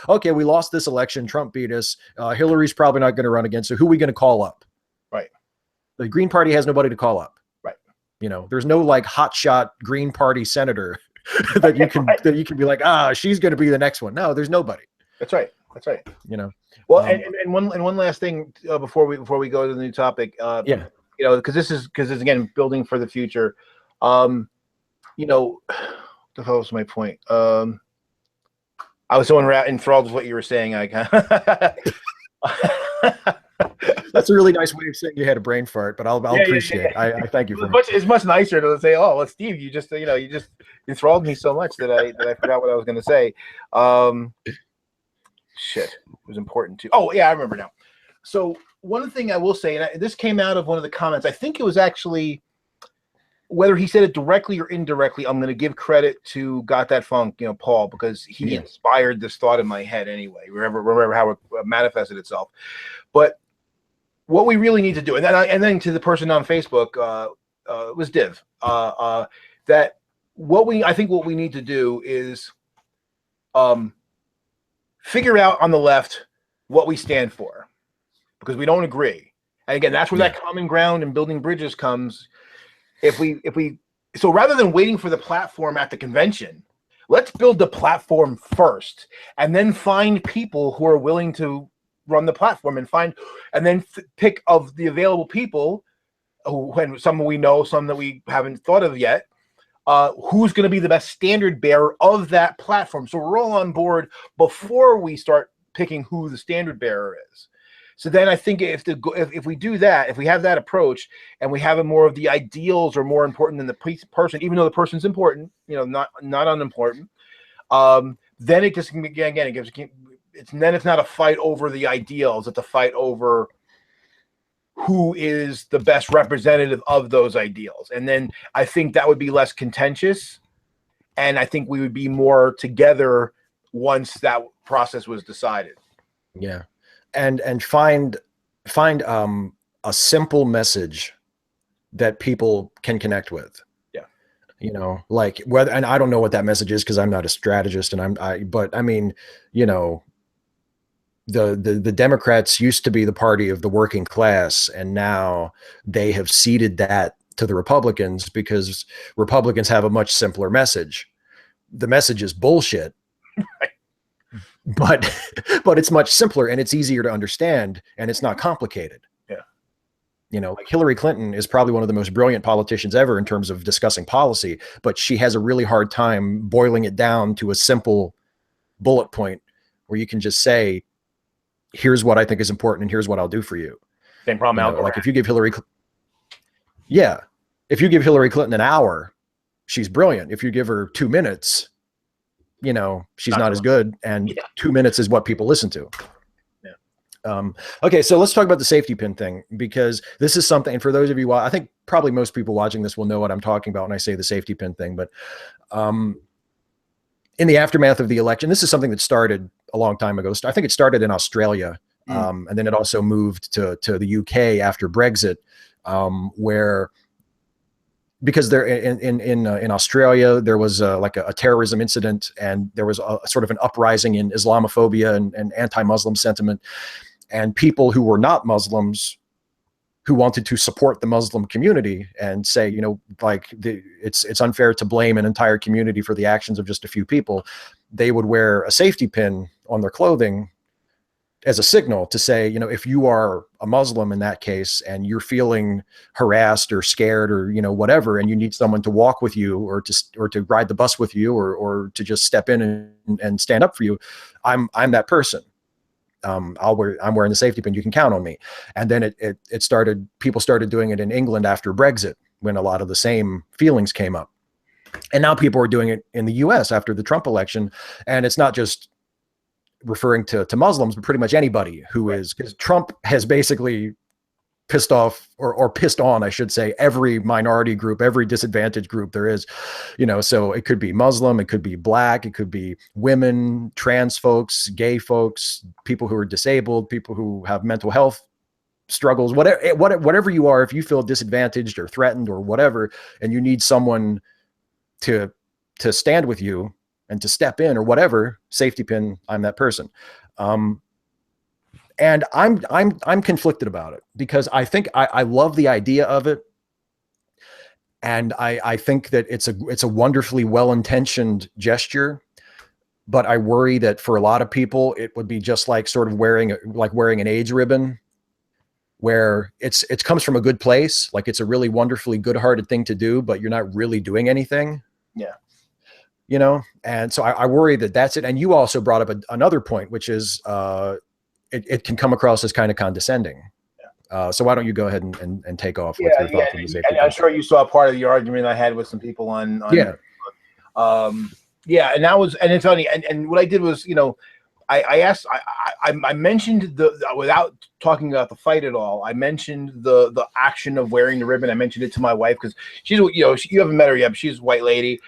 okay, we lost this election. Trump beat us. Hillary's probably not going to run again. So who are we going to call up? Right. The Green Party has nobody to call up. Right. There's no like hotshot Green Party senator that you can be like, she's going to be the next one. No, there's nobody. That's right. Well, and one last thing before we go to the new topic. Because this is again building for the future. The hell was my point? I was so enthralled with what you were saying. That's a really nice way of saying you had a brain fart, but I'll appreciate it. I thank you for it. It's much nicer to say, oh, well, Steve, you just enthralled me so much that I forgot what I was going to say. Shit, it was important too. Oh yeah, I remember now. So one thing I will say, and this came out of one of the comments. I think it was actually, whether he said it directly or indirectly, I'm going to give credit to Got That Funk, Paul, because he inspired this thought in my head anyway. Remember how it manifested itself. But what we really need to do, and then to the person on Facebook, was Div, that I think what we need to do is figure out on the left what we stand for, because we don't agree. And again, that's where that common ground and building bridges comes. So rather than waiting for the platform at the convention, let's build the platform first, and then find people who are willing to run the platform, and then pick of the available people, some we know, some that we haven't thought of yet, who's going to be the best standard bearer of that platform. So we're all on board before we start picking who the standard bearer is. So then I think if we do that, if we have that approach, and we have more of the ideals are more important than the person, even though the person's important, not unimportant, then it just again it's not a fight over the ideals. It's a fight over who is the best representative of those ideals. And then I think that would be less contentious, and I think we would be more together once that process was decided. Yeah. And find a simple message that people can connect with. Yeah. Like whether, and I don't know what that message is because I'm not a strategist, but I mean, the Democrats used to be the party of the working class, and now they have ceded that to the Republicans because Republicans have a much simpler message. The message is bullshit, but it's much simpler and it's easier to understand and it's not complicated. Yeah. You know, like Hillary Clinton is probably one of the most brilliant politicians ever in terms of discussing policy, but she has a really hard time boiling it down to a simple bullet point where you can just say, here's what I think is important and here's what I'll do for you. Same problem. You know, like if you give Hillary Clinton an hour, she's brilliant. If you give her 2 minutes, you know, she's not as good. And 2 minutes is what people listen to. Yeah. Okay, so let's talk about the safety pin thing, because this is something, and for those of you, I think probably most people watching this will know what I'm talking about when I say the safety pin thing, but in the aftermath of the election, this is something that started a long time ago. I think it started in Australia, and then it also moved to the UK after Brexit, where, because there in Australia there was like a terrorism incident, and there was a sort of an uprising in Islamophobia and anti-Muslim sentiment, and people who were not Muslims who wanted to support the Muslim community and say, you know, like it's unfair to blame an entire community for the actions of just a few people, they would wear a safety pin on their clothing as a signal to say, you know, if you are a Muslim in that case and you're feeling harassed or scared or, you know, whatever, and you need someone to walk with you or to ride the bus with you or to just step in and stand up for you, I'm that person. I'm wearing the safety pin. You can count on me. And then people started doing it in England after Brexit, when a lot of the same feelings came up. And now people are doing it in the US after the Trump election. And it's not just referring to Muslims, but pretty much anybody who is, because Trump has basically pissed off or pissed on, I should say, every minority group, every disadvantaged group there is, you know, so it could be Muslim, it could be Black, it could be women, trans folks, gay folks, people who are disabled, people who have mental health struggles, whatever you are, if you feel disadvantaged or threatened or whatever, and you need someone to stand with you and to step in or whatever, safety pin, I'm that person. And I'm conflicted about it, because I think I love the idea of it. And I think that it's a wonderfully well-intentioned gesture, but I worry that for a lot of people, it would be just like sort of wearing an AIDS ribbon, where it comes from a good place. Like it's a really wonderfully good-hearted thing to do, but you're not really doing anything. Yeah. You know? And so I worry that that's it. And you also brought up another point, which is, it can come across as kind of condescending. So why don't you go ahead and take off with your thoughts on the safety? And I'm sure you saw part of the argument I had with some people on and it's funny. And what I did was, you know, I mentioned without talking about the fight at all, I mentioned the action of wearing the ribbon. I mentioned it to my wife, because she's, you know, you haven't met her yet, but she's a white lady.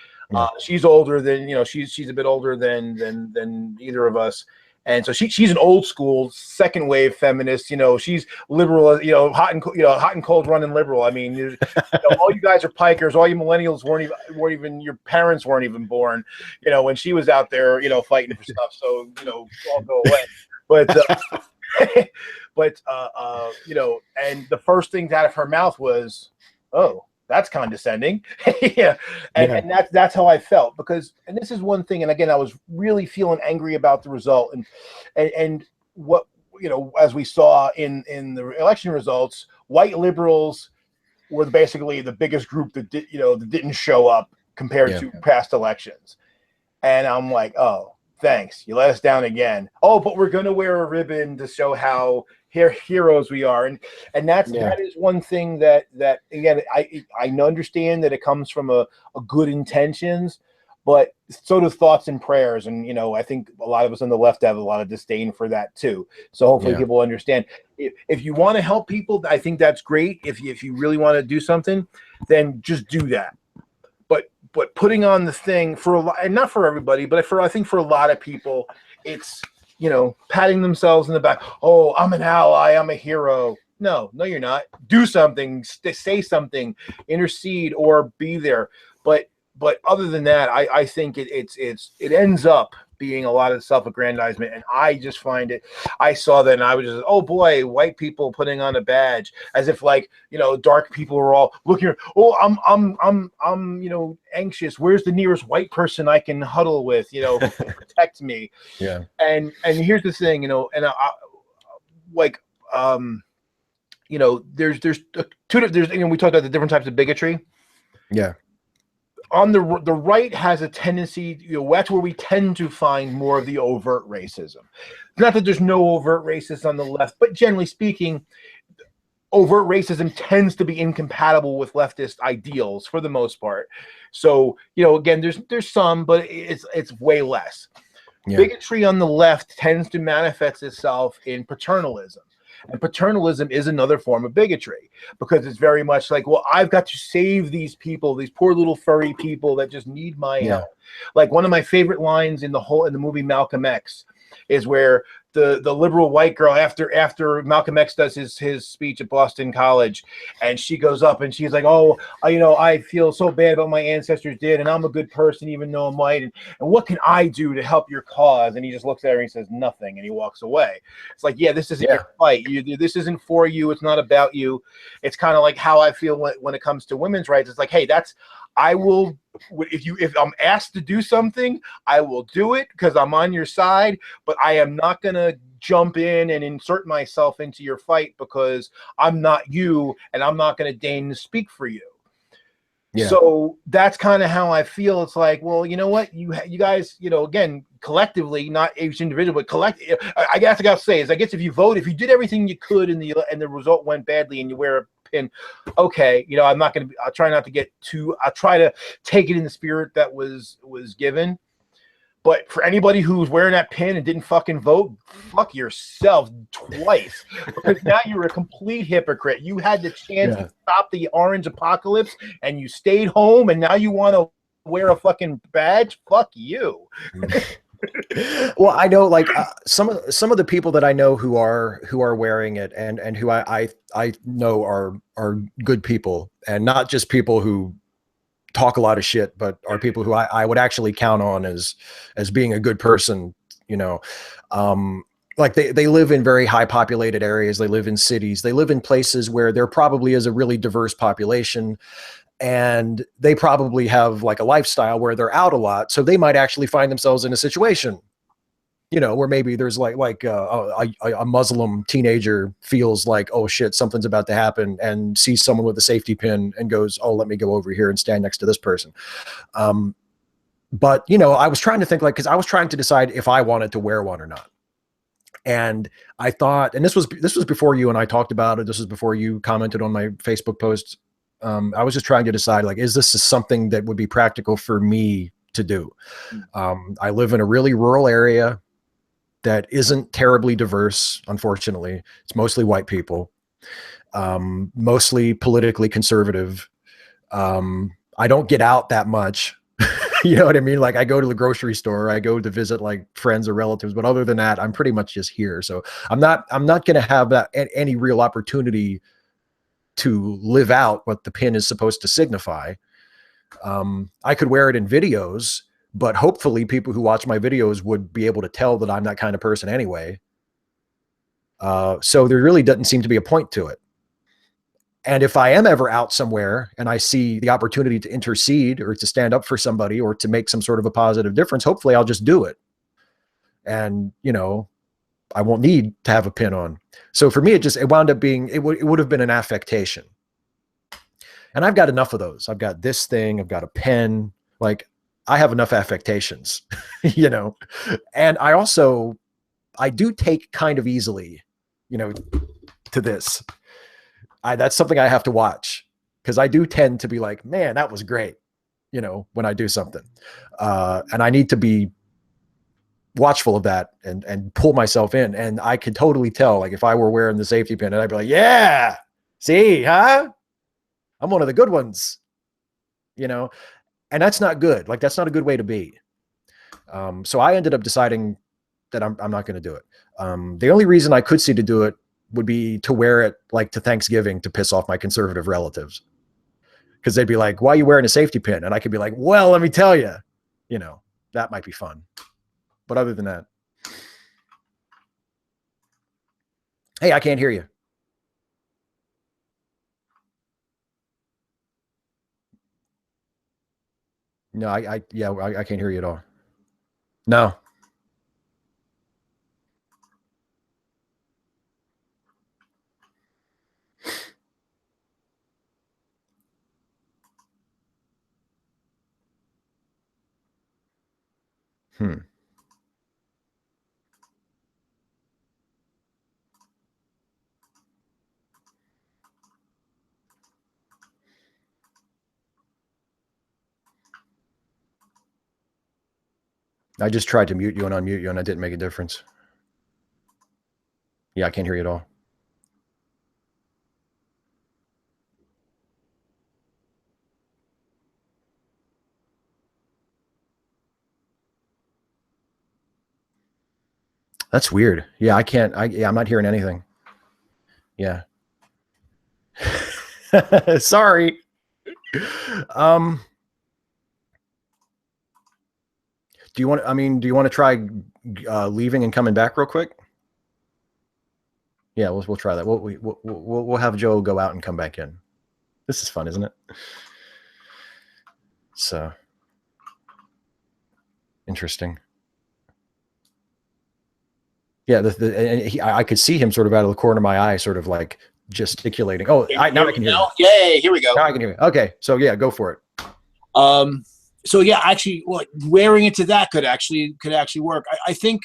She's older than, you know, she's a bit older than either of us. And so she's an old school second wave feminist. You know, she's liberal. You know, hot and cold running liberal. I mean, you know, all you guys are pikers. All you millennials weren't even your parents weren't even born. You know, when she was out there, you know, fighting for stuff. So you know, all go away. But you know, and the first thing out of her mouth was, "Oh, that's condescending." And that's how I felt, because, and this is one thing, and again, I was really feeling angry about the result, and what, you know, as we saw in the election results, white liberals were basically the biggest group that didn't show up compared to past elections. And I'm like, oh, thanks, you let us down again. Oh, but we're gonna wear a ribbon to show how heroes we are, and that is one thing that again, I understand that it comes from a good intentions, but so do thoughts and prayers. And you know, I think a lot of us on the left have a lot of disdain for that too. So hopefully people understand. If you want to help people, I think that's great. If you really want to do something, then just do that. But putting on the thing for a lot, and not for everybody, but I think for a lot of people, it's, you know, patting themselves in the back. Oh, I'm an ally, I'm a hero. No, you're not. Do something, say something, intercede, or be there. But but other than that, I think it ends up being a lot of self-aggrandizement, and I just find it. I saw that, and I was just, oh boy, white people putting on a badge, as if like, you know, dark people are all looking. Oh, I'm you know, anxious. Where's the nearest white person I can huddle with? You know, protect me. Yeah. And here's the thing, you know, and like you know, there's there's, you know, we talked about the different types of bigotry. Yeah. On the right has a tendency, you know, that's where we tend to find more of the overt racism. Not that there's no overt racism on the left, but generally speaking, overt racism tends to be incompatible with leftist ideals for the most part. So, you know, again, there's some, but it's way less. Yeah. Bigotry on the left tends to manifest itself in paternalism. And paternalism is another form of bigotry, because it's very much like, well, I've got to save these people, these poor little furry people that just need my help. Like one of my favorite lines in the movie Malcolm X is where the liberal white girl, after Malcolm X does his speech at Boston College, and she goes up and she's like, oh, you know, I feel so bad about what my ancestors did, and I'm a good person even though I'm white, and what can I do to help your cause? And he just looks at her and he says nothing, and he walks away. It's like, yeah, this isn't your fight. This isn't for you. It's not about you. It's kind of like how I feel when it comes to women's rights. It's like, hey, I will, if I'm asked to do something, I will do it because I'm on your side, but I am not going to jump in and insert myself into your fight because I'm not you and I'm not going to deign to speak for you. Yeah. So that's kind of how I feel. It's like, well, you know what, you guys, you know, again, collectively, not each individual, but collective. I guess I got to say is, I guess if you did everything you could and the result went badly and you wear a pin, okay, you know, I'll try not to get I'll try to take it in the spirit that was given. But for anybody who's wearing that pin and didn't fucking vote, fuck yourself twice, because now you're a complete hypocrite. You had the chance to stop the orange apocalypse and you stayed home, and now you want to wear a fucking badge? Fuck you. Well, I know, like some of the people that I know who are wearing it and who I know are good people, and not just people who talk a lot of shit, but are people who I would actually count on as being a good person, you know. Like they live in very high populated areas. They live in cities. They live in places where there probably is a really diverse population, and they probably have like a lifestyle where they're out a lot. So they might actually find themselves in a situation, you know, where maybe there's like a Muslim teenager feels like, oh shit, something's about to happen, and sees someone with a safety pin and goes, oh, let me go over here and stand next to this person. But, you know, I was trying to think, like, because I was trying to decide if I wanted to wear one or not. And I thought, and this was before you and I talked about it. This was before you commented on my Facebook posts. I was just trying to decide, like, is this something that would be practical for me to do? I live in a really rural area that isn't terribly diverse, unfortunately. It's mostly white people, mostly politically conservative. I don't get out that much. You know what I mean? Like, I go to the grocery store, I go to visit like friends or relatives, but other than that, I'm pretty much just here. So I'm not going to have any real opportunity to live out what the pin is supposed to signify. I could wear it in videos, but hopefully people who watch my videos would be able to tell that I'm that kind of person anyway. So there really doesn't seem to be a point to it. And if I am ever out somewhere and I see the opportunity to intercede or to stand up for somebody or to make some sort of a positive difference, hopefully I'll just do it. And, you know, I won't need to have a pin on. So for me, it wound up being, it would have been an affectation. And I've got enough of those. I've got this thing, I've got a pen, like I have enough affectations, you know. And I do take kind of easily, you know, to this. That's something I have to watch, because I do tend to be like, man, that was great, you know, when I do something. And I need to be watchful of that and pull myself in. And I could totally tell, like, if I were wearing the safety pin, and I'd be like, yeah, see, huh? I'm one of the good ones, you know. And that's not good. Like, that's not a good way to be. So I ended up deciding that I'm not going to do it. The only reason I could see to do it would be to wear it like to Thanksgiving to piss off my conservative relatives. Because they'd be like, why are you wearing a safety pin? And I could be like, well, let me tell you, you know, that might be fun. But other than that, hey, I can't hear you. No, I can't hear you at all. No. I just tried to mute you and unmute you, and that didn't make a difference. Yeah, I can't hear you at all. That's weird. Yeah, I can't. I'm not hearing anything. Yeah. Sorry. Do you want to try leaving and coming back real quick? Yeah, we'll try that. We'll have Joe go out and come back in. This is fun, isn't it? So interesting. Yeah, I could see him sort of out of the corner of my eye, sort of like gesticulating. Oh, now I can hear you. Yay, here we go. Now I can hear you. Okay, so yeah, go for it. So yeah, actually, wearing it to that could actually work. I think,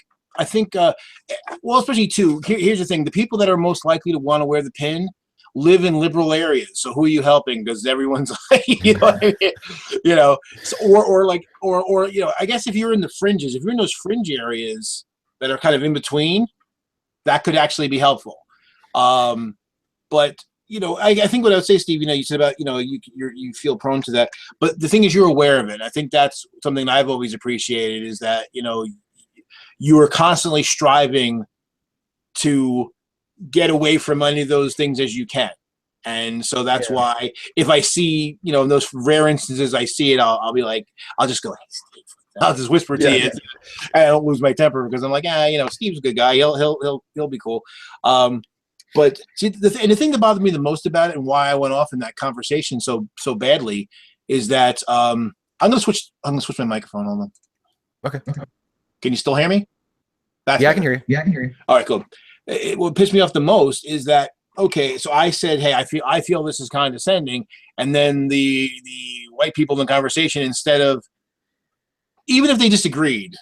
well, especially too. Here's the thing: the people that are most likely to want to wear the pin live in liberal areas. So who are you helping? Because everyone's like, you know, what I mean? You know, so, or you know, I guess if you're in the fringes, if you're in those fringe areas that are kind of in between, that could actually be helpful. But you know, I think what I would say, Steve, you know, you said about, you know, you feel prone to that, but the thing is, you're aware of it. I think that's something that I've always appreciated, is that, you know, you are constantly striving to get away from any of those things as you can. And so that's why if I see, you know, in those rare instances I see it, I'll be like, I'll just go, hey, Steve. I'll just whisper to you. I don't lose my temper because I'm like, you know, Steve's a good guy. He'll be cool. But see, the thing that bothered me the most about it, and why I went off in that conversation so badly, is that I'm gonna switch my microphone on. Okay. Can you still hear me? Yeah, I can hear you. Yeah, I can hear you. All right, cool. What pissed me off the most is that, okay, so I said, hey, I feel this is condescending, and then the white people in the conversation, instead of, even if they disagreed,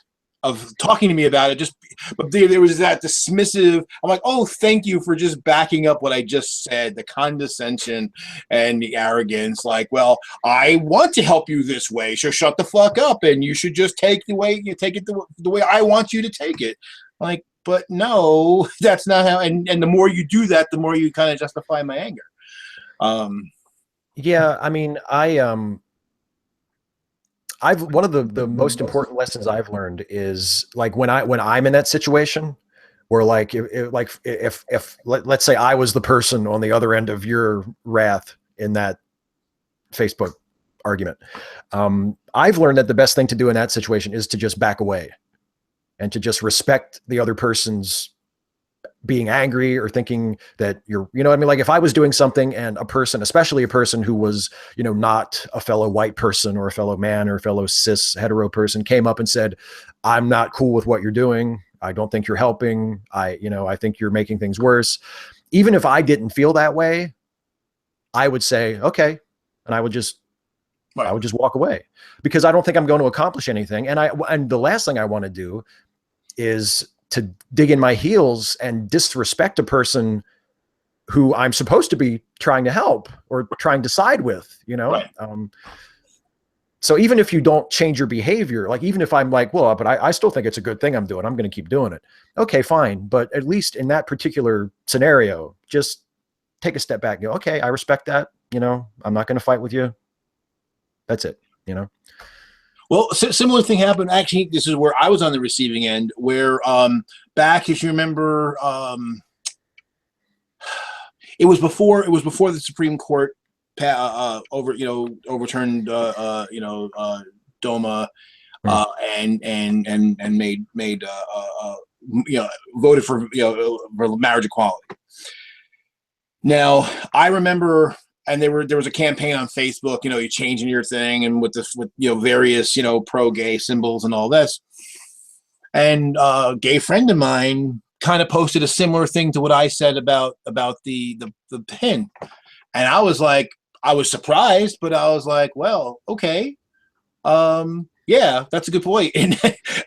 of talking to me about it, but there was that dismissive. I'm like, oh, thank you for just backing up what I just said. The condescension and the arrogance. Like, well, I want to help you this way, so shut the fuck up, and you should just take it the way I want you to take it. Like, but no, that's not how. And the more you do that, the more you kind of justify my anger. Yeah, I mean, one of the most important lessons I've learned is, like, when I'm in that situation where, like, if let's say I was the person on the other end of your wrath in that Facebook argument, I've learned that the best thing to do in that situation is to just back away and to just respect the other person's being angry or thinking that you're, you know what I mean? Like, if I was doing something and a person, especially a person who was, you know, not a fellow white person or a fellow man or a fellow cis hetero person, came up and said, I'm not cool with what you're doing. I don't think you're helping. I think you're making things worse. Even if I didn't feel that way, I would say, okay. And I would just walk away, because I don't think I'm going to accomplish anything. And the last thing I want to do is to dig in my heels and disrespect a person who I'm supposed to be trying to help or trying to side with, you know? Right. So even if you don't change your behavior, like, even if I'm like, well, but I still think it's a good thing I'm doing, I'm going to keep doing it. Okay, fine. But at least in that particular scenario, just take a step back and go, okay, I respect that. You know, I'm not going to fight with you. That's it, you know? Well, similar thing happened. Actually, this is where I was on the receiving end, where back, if you remember, it was before the Supreme Court overturned DOMA, and made voted for for marriage equality. Now I remember, and there was a campaign on Facebook, you're changing your thing, and with various pro-gay symbols and all this. And a gay friend of mine kind of posted a similar thing to what I said about the pin, and I was surprised, but I was like, well, okay, yeah, that's a good point. And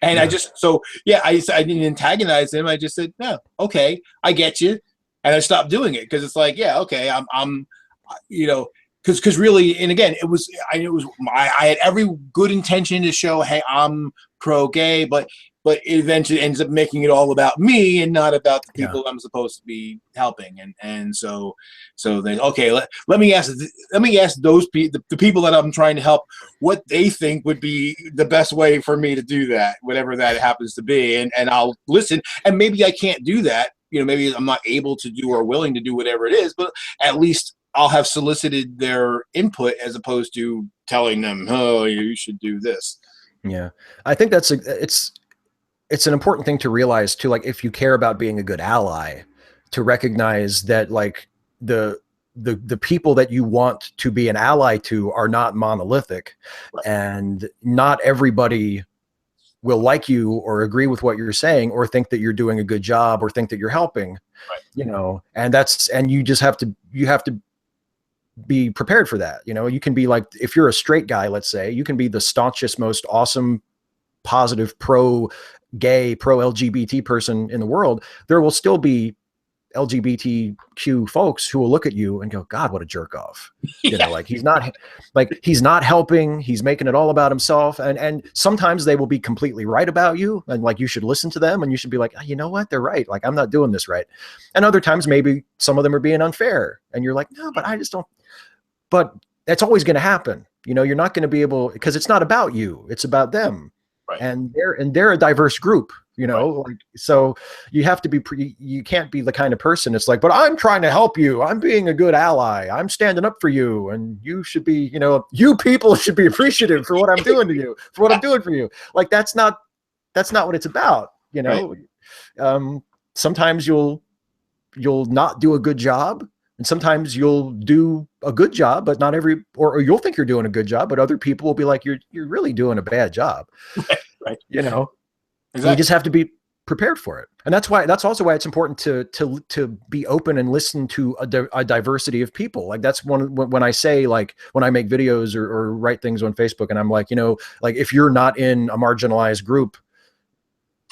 I didn't antagonize him. I just said, no, okay, I get you. And I stopped doing it because it's like, yeah, okay, I'm because really, and again, I had every good intention to show, hey, I'm pro-gay, but it eventually ends up making it all about me and not about the people I'm supposed to be helping. And so then, okay, let me ask those the people that I'm trying to help what they think would be the best way for me to do that, whatever that happens to be, and I'll listen. And maybe I can't do that. Maybe I'm not able to do or willing to do whatever it is, but at least I'll have solicited their input as opposed to telling them, oh, you should do this. Yeah, I think it's an important thing to realize too. Like, if you care about being a good ally, to recognize that like the people that you want to be an ally to are not monolithic, right. And not everybody will like you or agree with what you're saying or think that you're doing a good job or think that you're helping, right. And you just have to be prepared for that. You can be like, if you're a straight guy, let's say, you can be the staunchest, most awesome, positive, pro-gay, pro-LGBT person in the world. There will still be LGBTQ folks who will look at you and go, God, what a jerk off. He's not helping. He's making it all about himself. And sometimes they will be completely right about you. And like, you should listen to them and you should be like, oh, you know what? They're right. Like, I'm not doing this right. And other times, maybe some of them are being unfair and you're like, no, but I just don't, but that's always going to happen. You're not going to be able, because it's not about you, it's about them. Right. And they're a diverse group. Right. So you have to be, you can't be the kind of person it's like, but I'm trying to help you. I'm being a good ally. I'm standing up for you. And you should be, you people should be appreciative for what I'm doing to you, for what I'm doing for you. Like, that's not what it's about. Right. Sometimes you'll not do a good job. And sometimes you'll do a good job, but not every, or you'll think you're doing a good job, but other people will be like, you're really doing a bad job. Right. Exactly. You just have to be prepared for it. And that's also why it's important to be open and listen to a diversity of people. Like, that's when I say, like, when I make videos or write things on Facebook and I'm like, like, if you're not in a marginalized group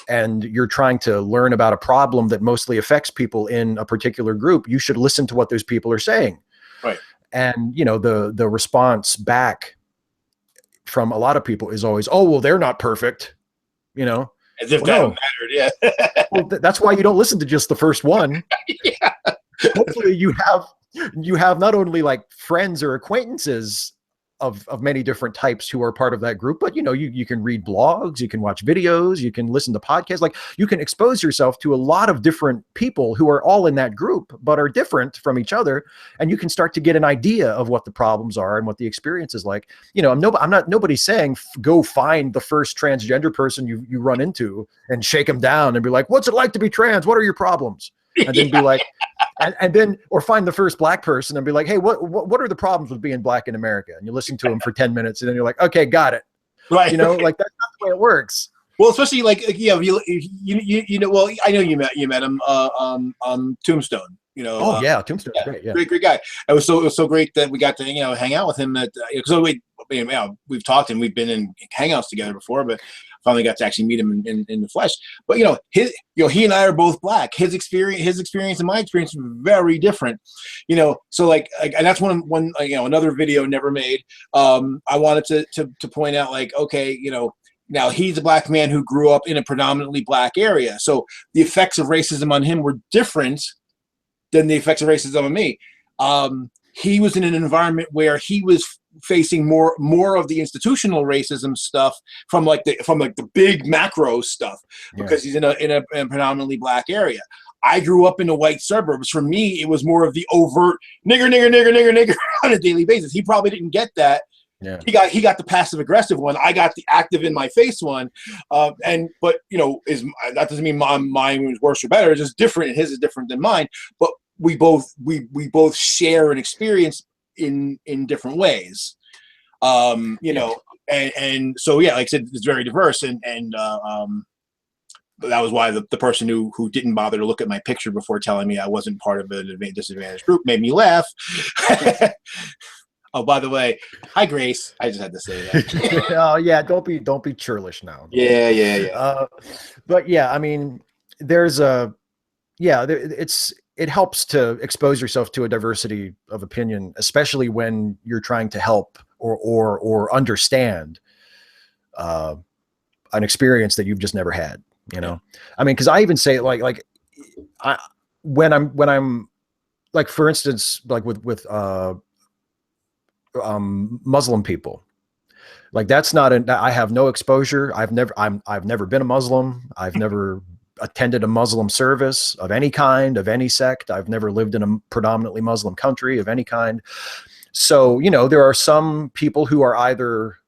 and you're trying to learn about a problem that mostly affects people in a particular group, you should listen to what those people are saying. Right. And, the response back from a lot of people is always, oh, well, they're not perfect, As if that mattered, yeah. Well, that's why you don't listen to just the first one. Yeah. Hopefully you have not only like friends or acquaintances of many different types who are part of that group, but you can read blogs, you can watch videos, you can listen to podcasts, like, you can expose yourself to a lot of different people who are all in that group but are different from each other, and you can start to get an idea of what the problems are and what the experience is like. Nobody's saying go find the first transgender person you run into and shake them down and be like, what's it like to be trans? What are your problems? And then be like, and then, or find the first black person and be like, hey, what are the problems with being black in America? And you listen to them for 10 minutes and then you're like, okay, got it. Right. Like, that's not the way it works. Well, especially like, well, I know you met him, Tombstone. Yeah, Tombstone's great. Yeah, great guy. It was so great that we got to hang out with him. We've talked and we've been in hangouts together before, but finally got to actually meet him in the flesh. But he and I are both black. His experience and my experience are very different. So like, and that's one another video never made. I wanted to point out, like, okay, now he's a black man who grew up in a predominantly black area, so the effects of racism on him were different than the effects of racism on me. He was in an environment where he was facing more of the institutional racism stuff from the big macro stuff, because he's in a predominantly black area. I grew up in the white suburbs. For me, it was more of the overt nigger on a daily basis. He probably didn't get that. Yeah. He got the passive aggressive one. I got the active in my face one. But you know, that doesn't mean mine was worse or better. It's just different. His is different than mine. But we both share an experience in different ways. You know, and so yeah, like I said, it's very diverse, and that was why the person who didn't bother to look at my picture before telling me I wasn't part of a disadvantaged group made me laugh. Oh, by the way, hi Grace. I just had to say that. Oh yeah, don't be churlish now. Yeah. But yeah, I mean, it helps to expose yourself to a diversity of opinion, especially when you're trying to help or understand an experience that you've just never had. You know, I mean, because I even say when I'm like, for instance, like with Muslim people, like that's not I have no exposure. I've never been a Muslim. I've never attended a Muslim service of any kind, of any sect. I've never lived in a predominantly Muslim country of any kind. So, you know, there are some people who are either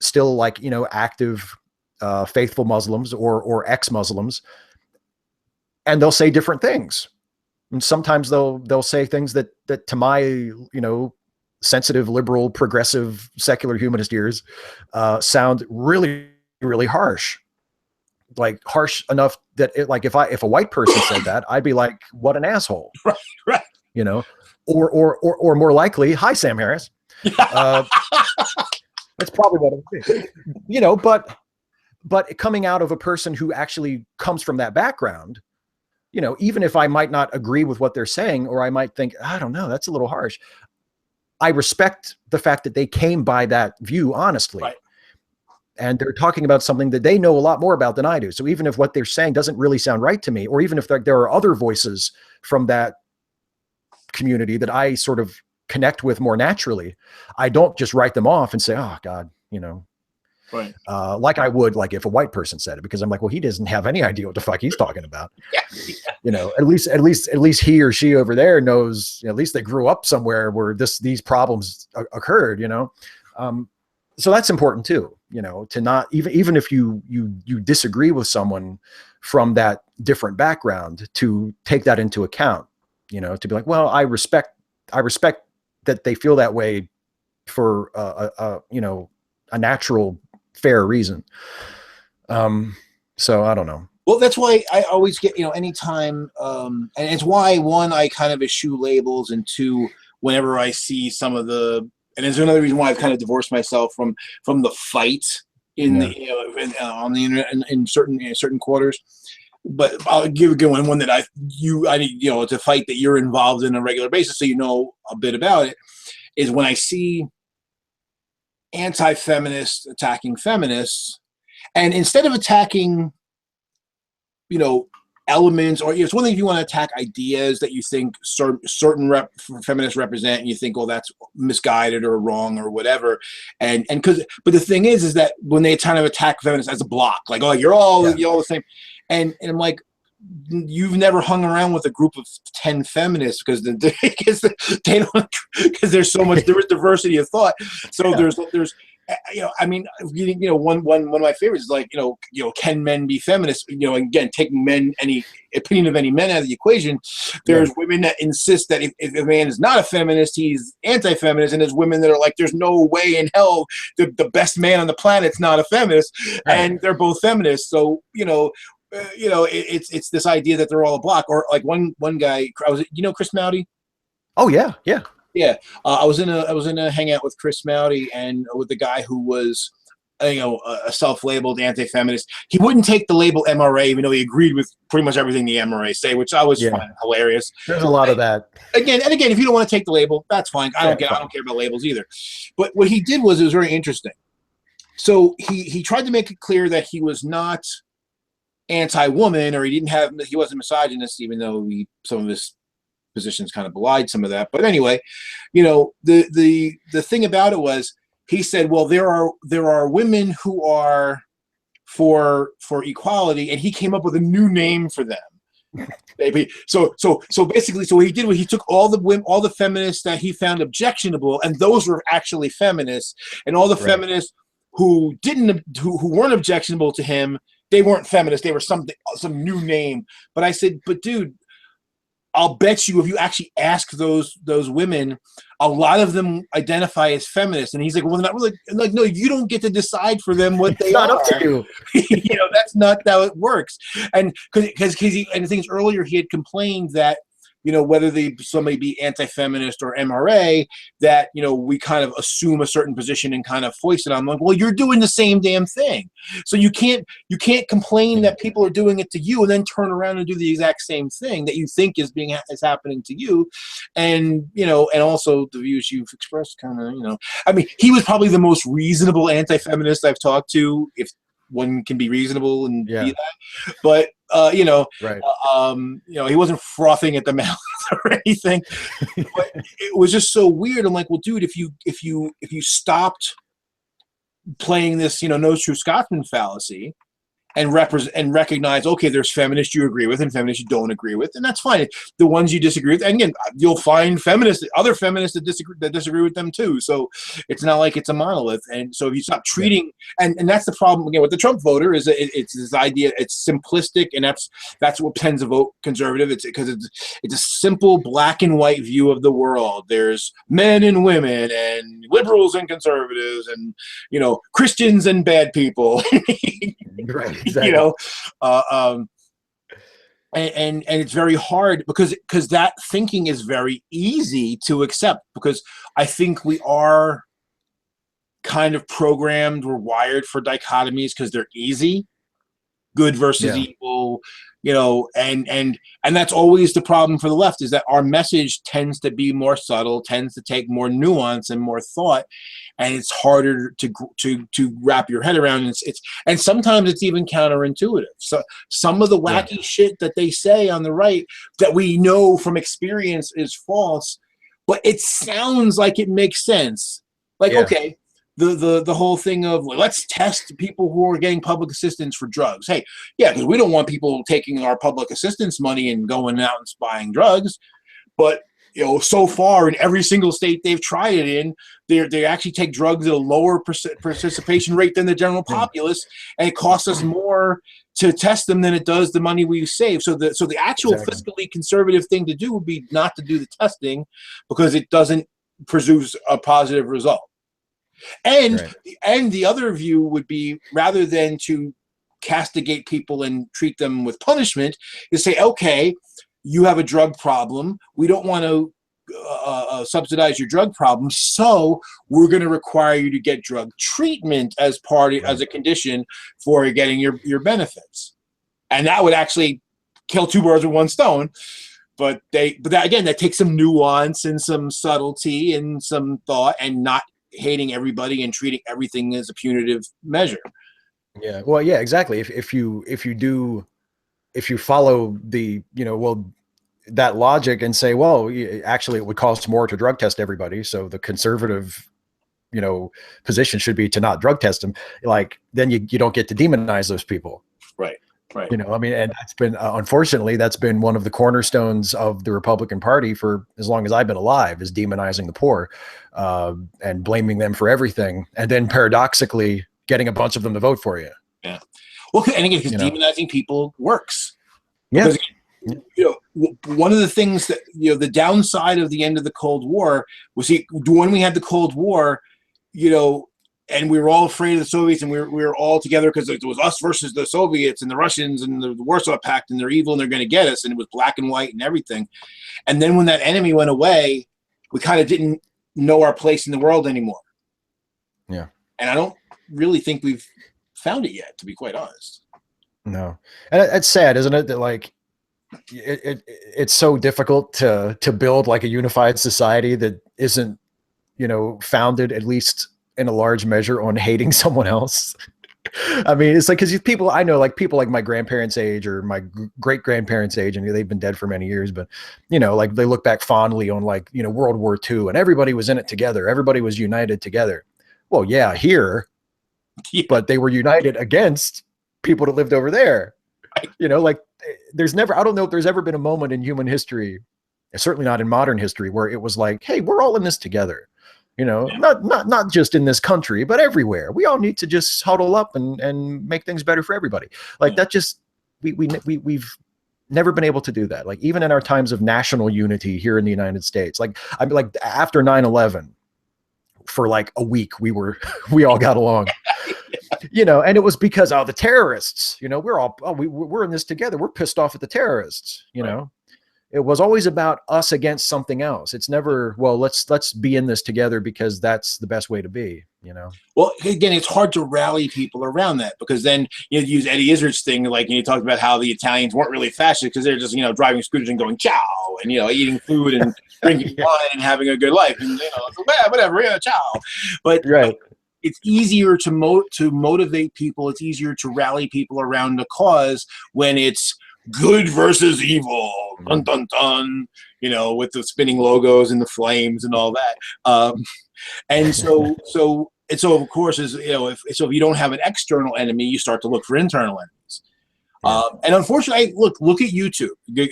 still like, you know, active, faithful Muslims or ex-Muslims, and they'll say different things. And sometimes they'll say things that to my, you know, sensitive, liberal, progressive, secular humanist ears, sound really, really harsh. Like harsh enough that if a white person said that, I'd be like, what an asshole. Right. You know, or more likely, hi, Sam Harris. That's probably what it would be. You know, but coming out of a person who actually comes from that background, you know, even if I might not agree with what they're saying, or I might think, I don't know, that's a little harsh, I respect the fact that they came by that view honestly. Right. And they're talking about something that they know a lot more about than I do. So even if what they're saying doesn't really sound right to me, or even if there are other voices from that community that I sort of connect with more naturally, I don't just write them off and say, oh God, you know, right. Like I would, like if a white person said it, because I'm like, well, he doesn't have any idea what the fuck he's talking about. Yeah. You know, at least he or she over there knows, you know, at least they grew up somewhere where these problems occurred, you know? So that's important too, you know, to not even if you disagree with someone from that different background, to take that into account, you know, to be like, well, I respect that they feel that way for you know, a natural, fair reason. So I don't know. Well, that's why I always get, you know, anytime, and it's why, one, I kind of eschew labels, and two, whenever I see some of the, and there's another reason why I've kind of divorced myself from the fight in the, you know, on the internet in certain quarters. But I'll give a good one that you know, it's a fight that you're involved in on a regular basis, so you know a bit about it, is when I see anti-feminists attacking feminists, and instead of attacking, you know, elements, or, you know, it's one thing if you want to attack ideas that you think certain feminists represent, and you think, oh, that's misguided or wrong or whatever, but the thing is that when they kind of attack feminists as a block, like, oh, you're all the same, and I'm like, you've never hung around with a group of 10 feminists because there's so much, there is diversity of thought. So there's, you know, I mean, you know, one of my favorites is like, you know, can men be feminists? You know, again, taking any opinion of any men out of the equation. There's women that insist that if a man is not a feminist, he's anti-feminist, and there's women that are like, there's no way in hell the best man on the planet's not a feminist, and they're both feminists. So, you know, it's this idea that they're all a block. Or like one guy, you know, Chris Mowdy? Oh yeah. I was in a hangout with Chris Mowdy and with the guy who was, you know, a self-labeled anti-feminist. He wouldn't take the label MRA, even though he agreed with pretty much everything the MRA say, which I was find hilarious. There's a lot of that. Again, if you don't want to take the label, that's fine. I don't care about labels either. But what he did it was very interesting. So he tried to make it clear that he was not anti-woman, or he wasn't misogynist, even though some of his positions kind of belied some of that. But anyway, you know, the thing about it was, he said, well, there are women who are for equality, and he came up with a new name for them. Maybe so basically, so what he did was he took all the feminists that he found objectionable, and those were actually feminists, and all the feminists who weren't objectionable to him, they weren't feminists, they were some new name. But I said, but dude, I'll bet you if you actually ask those women, a lot of them identify as feminists. And he's like, well, they're not really. Like, no, you don't get to decide for them what they It's not are. up to you. You know, that's not how it works. And because the thing is, earlier he had complained that, you know, whether somebody be anti-feminist or MRA, that, you know, we kind of assume a certain position and kind of foist it on them. Like, well, you're doing the same damn thing. So you can't complain that people are doing it to you and then turn around and do the exact same thing that you think is happening to you. And, you know, and also the views you've expressed kind of, you know, I mean, he was probably the most reasonable anti-feminist I've talked to, if one can be reasonable and be that. But you know, you know, he wasn't frothing at the mouth or anything. But it was just so weird. I'm like, well, dude, if you stopped playing this, you know, no true Scotsman fallacy, and recognize, okay, there's feminists you agree with and feminists you don't agree with, and that's fine. The ones you disagree with, and again, you'll find other feminists that disagree with them too. So it's not like it's a monolith. And so if you stop treating, and that's the problem again with the Trump voter, is it's this idea, it's simplistic, and that's what tends to vote conservative. It's because it's a simple black and white view of the world. There's men and women, and liberals and conservatives, and, you know, Christians and bad people. Right. Exactly. You know, and it's very hard because that thinking is very easy to accept, because I think we are kind of programmed, we're wired for dichotomies because they're easy, good versus evil, you know, and that's always the problem for the left, is that our message tends to be more subtle, tends to take more nuance and more thought, and it's harder to wrap your head around. And sometimes it's even counterintuitive. So some of the wacky shit that they say on the right that we know from experience is false, but it sounds like it makes sense. Like, okay, the whole thing of, well, let's test people who are getting public assistance for drugs. Hey, because we don't want people taking our public assistance money and going out and buying drugs. But, you know, so far in every single state they've tried it in, they actually take drugs at a lower participation rate than the general populace, and it costs us more to test them than it does the money we save. So the actual fiscally conservative thing to do would be not to do the testing, because it doesn't produce a positive result. And the other view would be, rather than to castigate people and treat them with punishment, is say, okay, you have a drug problem. We don't want to subsidize your drug problem, so we're going to require you to get drug treatment as a condition for getting your benefits. And that would actually kill two birds with one stone. But that takes some nuance and some subtlety and some thought, and not hating everybody and treating everything as a punitive measure. Yeah. Well, yeah, exactly. If you follow the, you know, well, that logic and say, well, actually it would cost more to drug test everybody, so the conservative, you know, position should be to not drug test them. Like, then you don't get to demonize those people. Right. You know, I mean, and that's been, unfortunately, that's been one of the cornerstones of the Republican Party for as long as I've been alive, is demonizing the poor, and blaming them for everything. And then paradoxically getting a bunch of them to vote for you. Yeah. Well, and again, because demonizing people works. Yeah. Because, you know, one of the things that, you know, the downside of the end of the Cold War was, when we had the Cold War, you know, and we were all afraid of the Soviets, and we were all together because it was us versus the Soviets and the Russians and the Warsaw Pact, and they're evil and they're going to get us, and it was black and white and everything. And then when that enemy went away, we kind of didn't know our place in the world anymore. Yeah. And I don't really think we've found it yet, to be quite honest. No. And it's sad, isn't it, that like it's so difficult to build like a unified society that isn't, you know, founded at least in a large measure on hating someone else. I mean, it's like, because people I know, like people like my grandparents' age or my great grandparents' age, and they've been dead for many years, but, you know, like they look back fondly on, like, you know, World War II, and everybody was in it together. Everybody was united together. Well, yeah, here, but they were united against people that lived over there. You know, like there's never, I don't know if there's ever been a moment in human history, certainly not in modern history, where it was like, hey, we're all in this together. You know, not just in this country, but everywhere. We all need to just huddle up and make things better for everybody. Like that just, we've never been able to do that. Like even in our times of national unity here in the United States, like I mean, like after 9/11, for like a week, we all got along. You know, and it was because the terrorists, you know, we're in this together. We're pissed off at the terrorists, you know. It was always about us against something else. It's never, well, let's be in this together because that's the best way to be, you know? Well, again, it's hard to rally people around that because then you use Eddie Izzard's thing, like you talked about how the Italians weren't really fascist because they're just, you know, driving scooters and going ciao and, you know, eating food and drinking wine and having a good life and, you know, so, whatever, yeah, ciao. But it's easier to motivate people. It's easier to rally people around a cause when it's good versus evil, dun dun dun, you know, with the spinning logos and the flames and all that. And so of course, as you know, if you don't have an external enemy, you start to look for internal enemies. And unfortunately, look at YouTube, the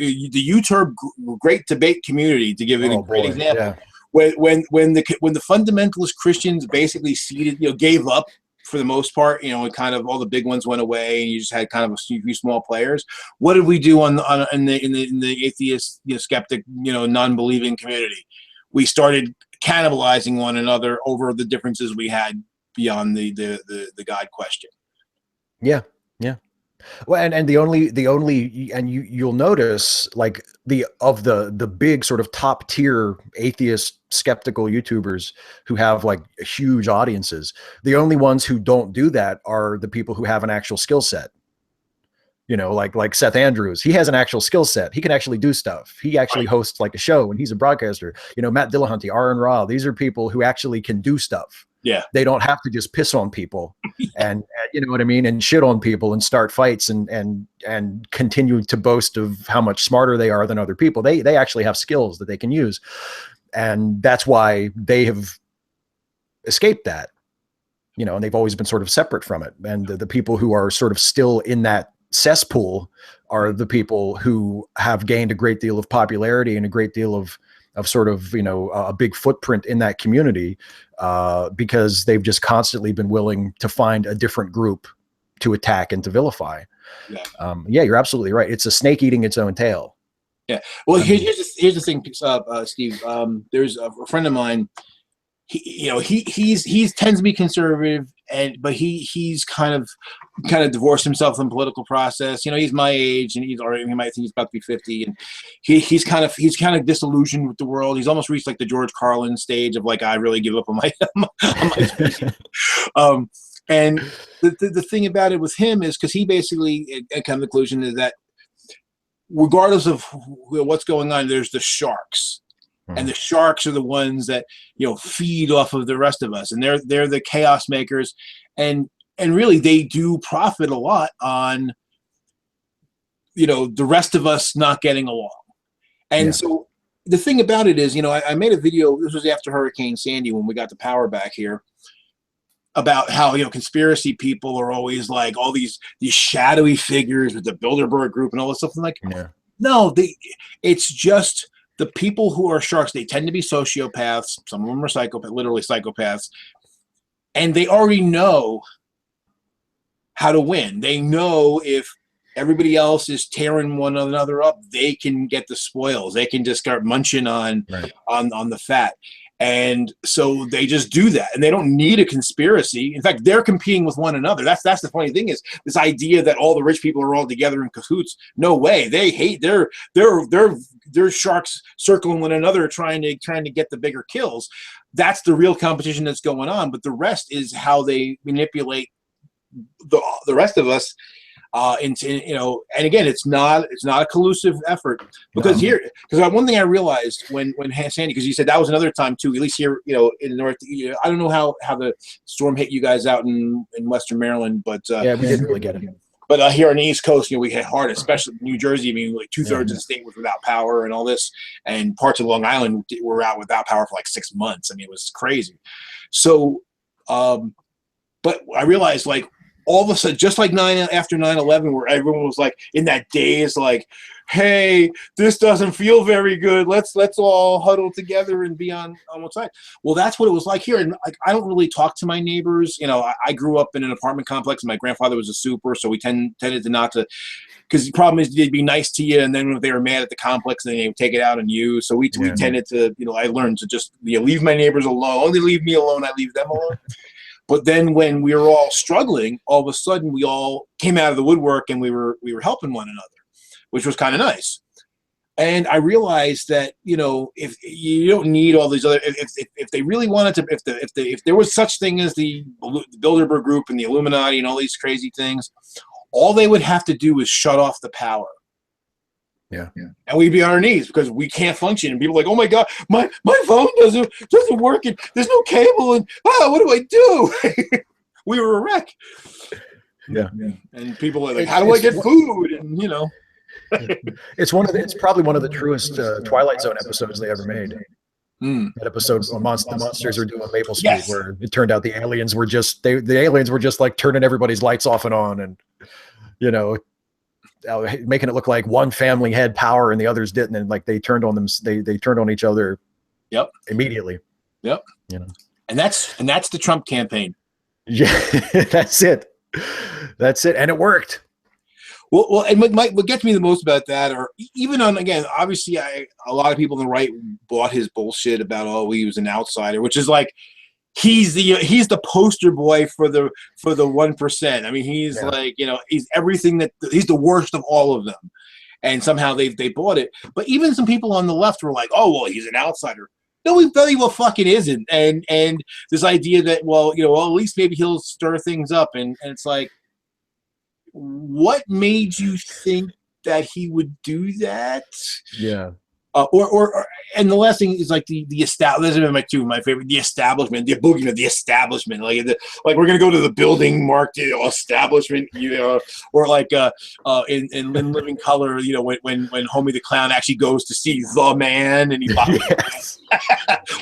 YouTube great debate community, to give it a great example. Yeah. When the fundamentalist Christians basically gave up for the most part, you know, and kind of all the big ones went away, and you just had kind of a few small players. What did we do in the atheist, you know, skeptic, you know, non-believing community? We started cannibalizing one another over the differences we had beyond the God question. Yeah, yeah. Well, and the only and you'll notice like the big sort of top tier atheist skeptical YouTubers who have like huge audiences, the only ones who don't do that are the people who have an actual skill set. You know, like Seth Andrews, he has an actual skill set. He can actually do stuff. He actually hosts like a show and he's a broadcaster. You know, Matt Dillahunty, Aaron Ra, these are people who actually can do stuff. Yeah. They don't have to just piss on people and you know what I mean, and shit on people and start fights and continue to boast of how much smarter they are than other people. They actually have skills that they can use. And that's why they have escaped that, you know, and they've always been sort of separate from it. And the people who are sort of still in that cesspool are the people who have gained a great deal of popularity and a great deal of sort of, you know, a big footprint in that community because they've just constantly been willing to find a different group to attack and to vilify. Yeah, you're absolutely right. It's a snake eating its own tail. Yeah. Well, here's the thing, Steve. There's a friend of mine. He tends to be conservative, but he's kind of divorced himself from the political process. You know, he's my age, and he might think he's about to be 50, and he's kind of disillusioned with the world. He's almost reached like the George Carlin stage of like, I really give up on my on my species. And the thing about it with him is because he basically come to the conclusion is that regardless of what's going on, there's the sharks. And the sharks are the ones that, you know, feed off of the rest of us, and they're the chaos makers, and really they do profit a lot on, you know, the rest of us not getting along. And so the thing about it is, you know, I made a video. This was after Hurricane Sandy when we got the power back here, about how, you know, conspiracy people are always like all these shadowy figures with the Bilderberg group and all this stuff. I'm like, no, it's just. The people who are sharks, they tend to be sociopaths. Some of them are psychopaths, literally psychopaths. And they already know how to win. They know if everybody else is tearing one another up, they can get the spoils. They can just start munching on the fat. And so they just do that, and they don't need a conspiracy. In fact, they're competing with one another. That's the funny thing is this idea that all the rich people are all together in cahoots. No way. They hate. They're sharks circling one another, trying to get the bigger kills. That's the real competition that's going on. But the rest is how they manipulate the rest of us. Into, you know, and again, it's not a collusive effort because one thing I realized when Sandy, because you said that was another time too, at least here, you know, in the North, you know, I don't know how the storm hit you guys out in Western Maryland, but we didn't really get it. But here on the East Coast, you know, we hit hard, especially New Jersey. I mean, like 2/3 of the state was without power and all this, and parts of Long Island were out without power for like 6 months. I mean, it was crazy. So, but I realized like all of a sudden, just like after 9/11, where everyone was like in that daze, like, hey, this doesn't feel very good. Let's all huddle together and be on one side. Well, that's what it was like here. And like, I don't really talk to my neighbors. You know, I grew up in an apartment complex, and my grandfather was a super, so we tended to not to. Because the problem is they'd be nice to you, and then if they were mad at the complex, then they would take it out on you. So we tended to, you know, I learned to just leave my neighbors alone. Only leave me alone, I leave them alone. But then when we were all struggling, all of a sudden we all came out of the woodwork and we were helping one another, which was kind of nice. And I realized that, you know, if you don't need all these other, if they really wanted to, if there was such thing as the Bilderberg Group and the Illuminati and all these crazy things, all they would have to do is shut off the power. Yeah. And we'd be on our knees because we can't function. And people are like, oh my God, my phone doesn't work, and there's no cable, and what do I do? We were a wreck. Yeah. And people are like, how do I get food? And you know. It's probably one of the truest Twilight Zone episodes they ever made. That episode, the monsters are doing Maple Street, where it turned out the aliens were just like turning everybody's lights off and on, and you know, making it look like one family had power and the others didn't, and like they turned on them, they turned on each other. Immediately. You know, and that's the Trump campaign. Yeah, that's it, and it worked. Well, and what gets me the most about that, or even on, again, obviously, a lot of people on the right bought his bullshit about, he was an outsider, which is like, he's the poster boy for the 1%. I mean, he's like, you know, he's everything he's the worst of all of them, and somehow they bought it. But even some people on the left were like, oh, well, he's an outsider. No, he very well fucking isn't. And this idea that, well, you know, at least maybe he'll stir things up, and it's like, what made you think that he would do that? Yeah. And the last thing is like the establishment. My favorite, the establishment, the boogeyman, the establishment. Like we're gonna go to the building marked establishment, you know, or like in Living Color, you know, when Homie the Clown actually goes to see the man, and he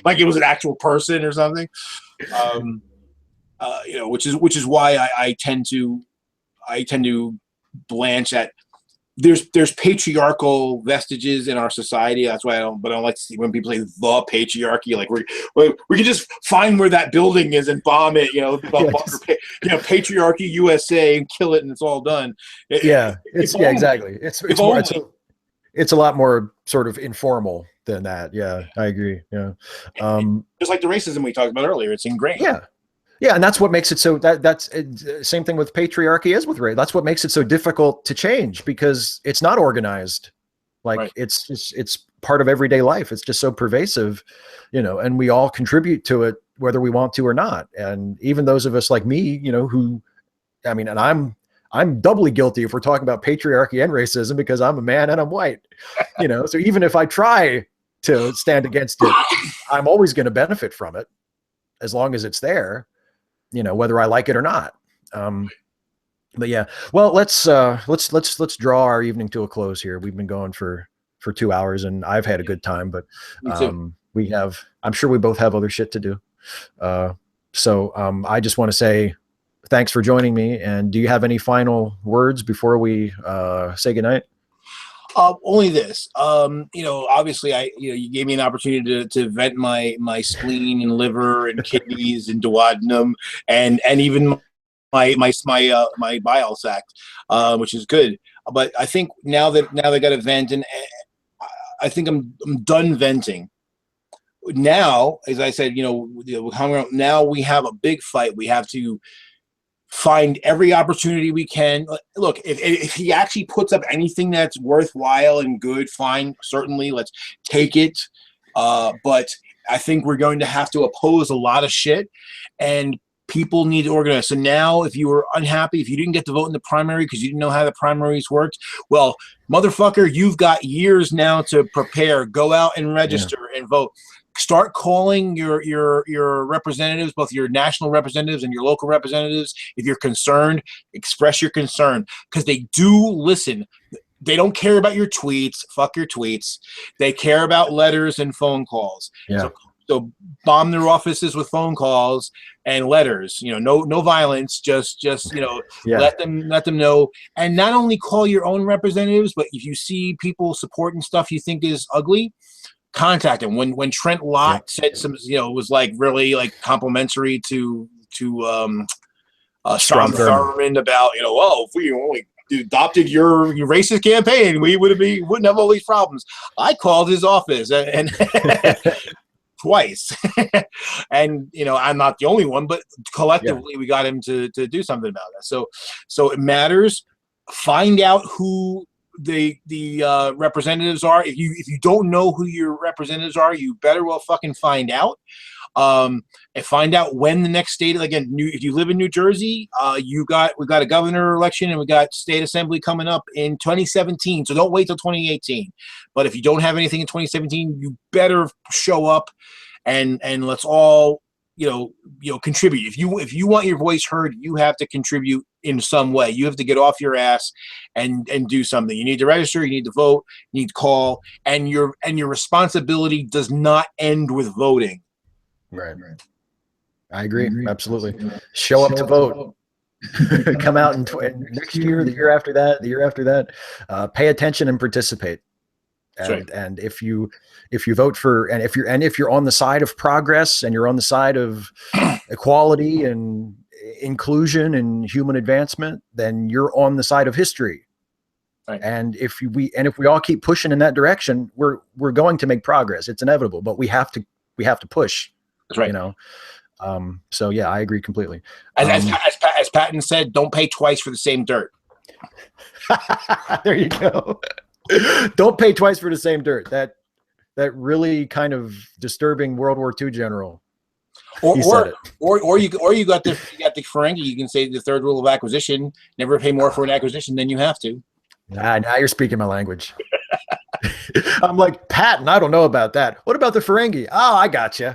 like it was an actual person or something. You know, which is why I tend to blanch at. There's patriarchal vestiges in our society. That's why I don't like to see when people say the patriarchy. Like we can just find where that building is and bomb it. You know, patriarchy USA, and kill it, and it's all done. Exactly. It's a lot more sort of informal than that. Yeah, I agree. Yeah, just like the racism we talked about earlier, it's ingrained. Yeah, and that's what makes it so that's same thing with patriarchy as with race. That's what makes it so difficult to change, because it's not organized. Like it's part of everyday life. It's just so pervasive, you know, and we all contribute to it whether we want to or not. And even those of us like me, you know, and I'm doubly guilty if we're talking about patriarchy and racism, because I'm a man and I'm white, you know. So even if I try to stand against it, I'm always going to benefit from it as long as it's there. You know, whether I like it or not. But yeah, well, let's draw our evening to a close here. We've been going for 2 hours, and I've had a good time, but I'm sure we both have other shit to do. So I just want to say thanks for joining me. And do you have any final words before we say goodnight? Only this, you know, obviously you gave me an opportunity to vent my spleen and liver and kidneys and duodenum and even my bile sac, which is good. But I think now they got to vent, and I think I'm done venting. Now, as I said, you know, now we have a big fight. We have to find every opportunity we can. Look, if he actually puts up anything that's worthwhile and good, fine, certainly, let's take it. But I think we're going to have to oppose a lot of shit, and people need to organize. So now, if you were unhappy, if you didn't get to vote in the primary because you didn't know how the primaries worked, well, motherfucker, you've got years now to prepare. Go out and register and vote. Start calling your representatives, both your national representatives and your local representatives. If you're concerned, express your concern, because they do listen. They don't care about your tweets. Fuck your tweets. They care about letters and phone calls. Yeah. So bomb their offices with phone calls and letters. No violence. Just let them know. And not only call your own representatives, but if you see people supporting stuff you think is ugly, contact them. When Trent Lott said some, was like really like complimentary to Strom Thurmond about, if we only adopted your racist campaign, we wouldn't have all these problems. I called his office and twice, and I'm not the only one, but collectively we got him to do something about that. So it matters. Find out who the representatives are. If you don't know who your representatives are, you better well fucking find out. And find out when the next state, again, if you live in New Jersey, we got a governor election and we got state assembly coming up in 2017. So don't wait till 2018. But if you don't have anything in 2017, you better show up and let's all, contribute. If you want your voice heard, you have to contribute in some way. You have to get off your ass and do something. You need to register, you need to vote, you need to call, and your responsibility does not end with voting. Right. I agree. Absolutely. Show up to vote. Come out in next year, the year after that, the year after that. Pay attention and participate. And if you vote for, and if you're on the side of progress and you're on the side of equality and inclusion and human advancement, then you're on the side of history. Right. And if we all keep pushing in that direction, we're going to make progress. It's inevitable, but we have to push. That's right. So yeah, I agree completely. As Patton said, don't pay twice for the same dirt. There you go. Don't pay twice for the same dirt. That really kind of disturbing World War II general. Or you got the Ferengi. You can say the third rule of acquisition: never pay more for an acquisition than you have to. Now you're speaking my language. I'm like, Patton, I don't know about that. What about the Ferengi? Oh, I gotcha.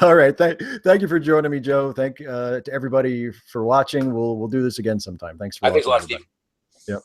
All right. Thank you for joining me, Joe. Thank to everybody for watching. We'll do this again sometime. Thanks for watching. Thanks a lot, Steve. Yep.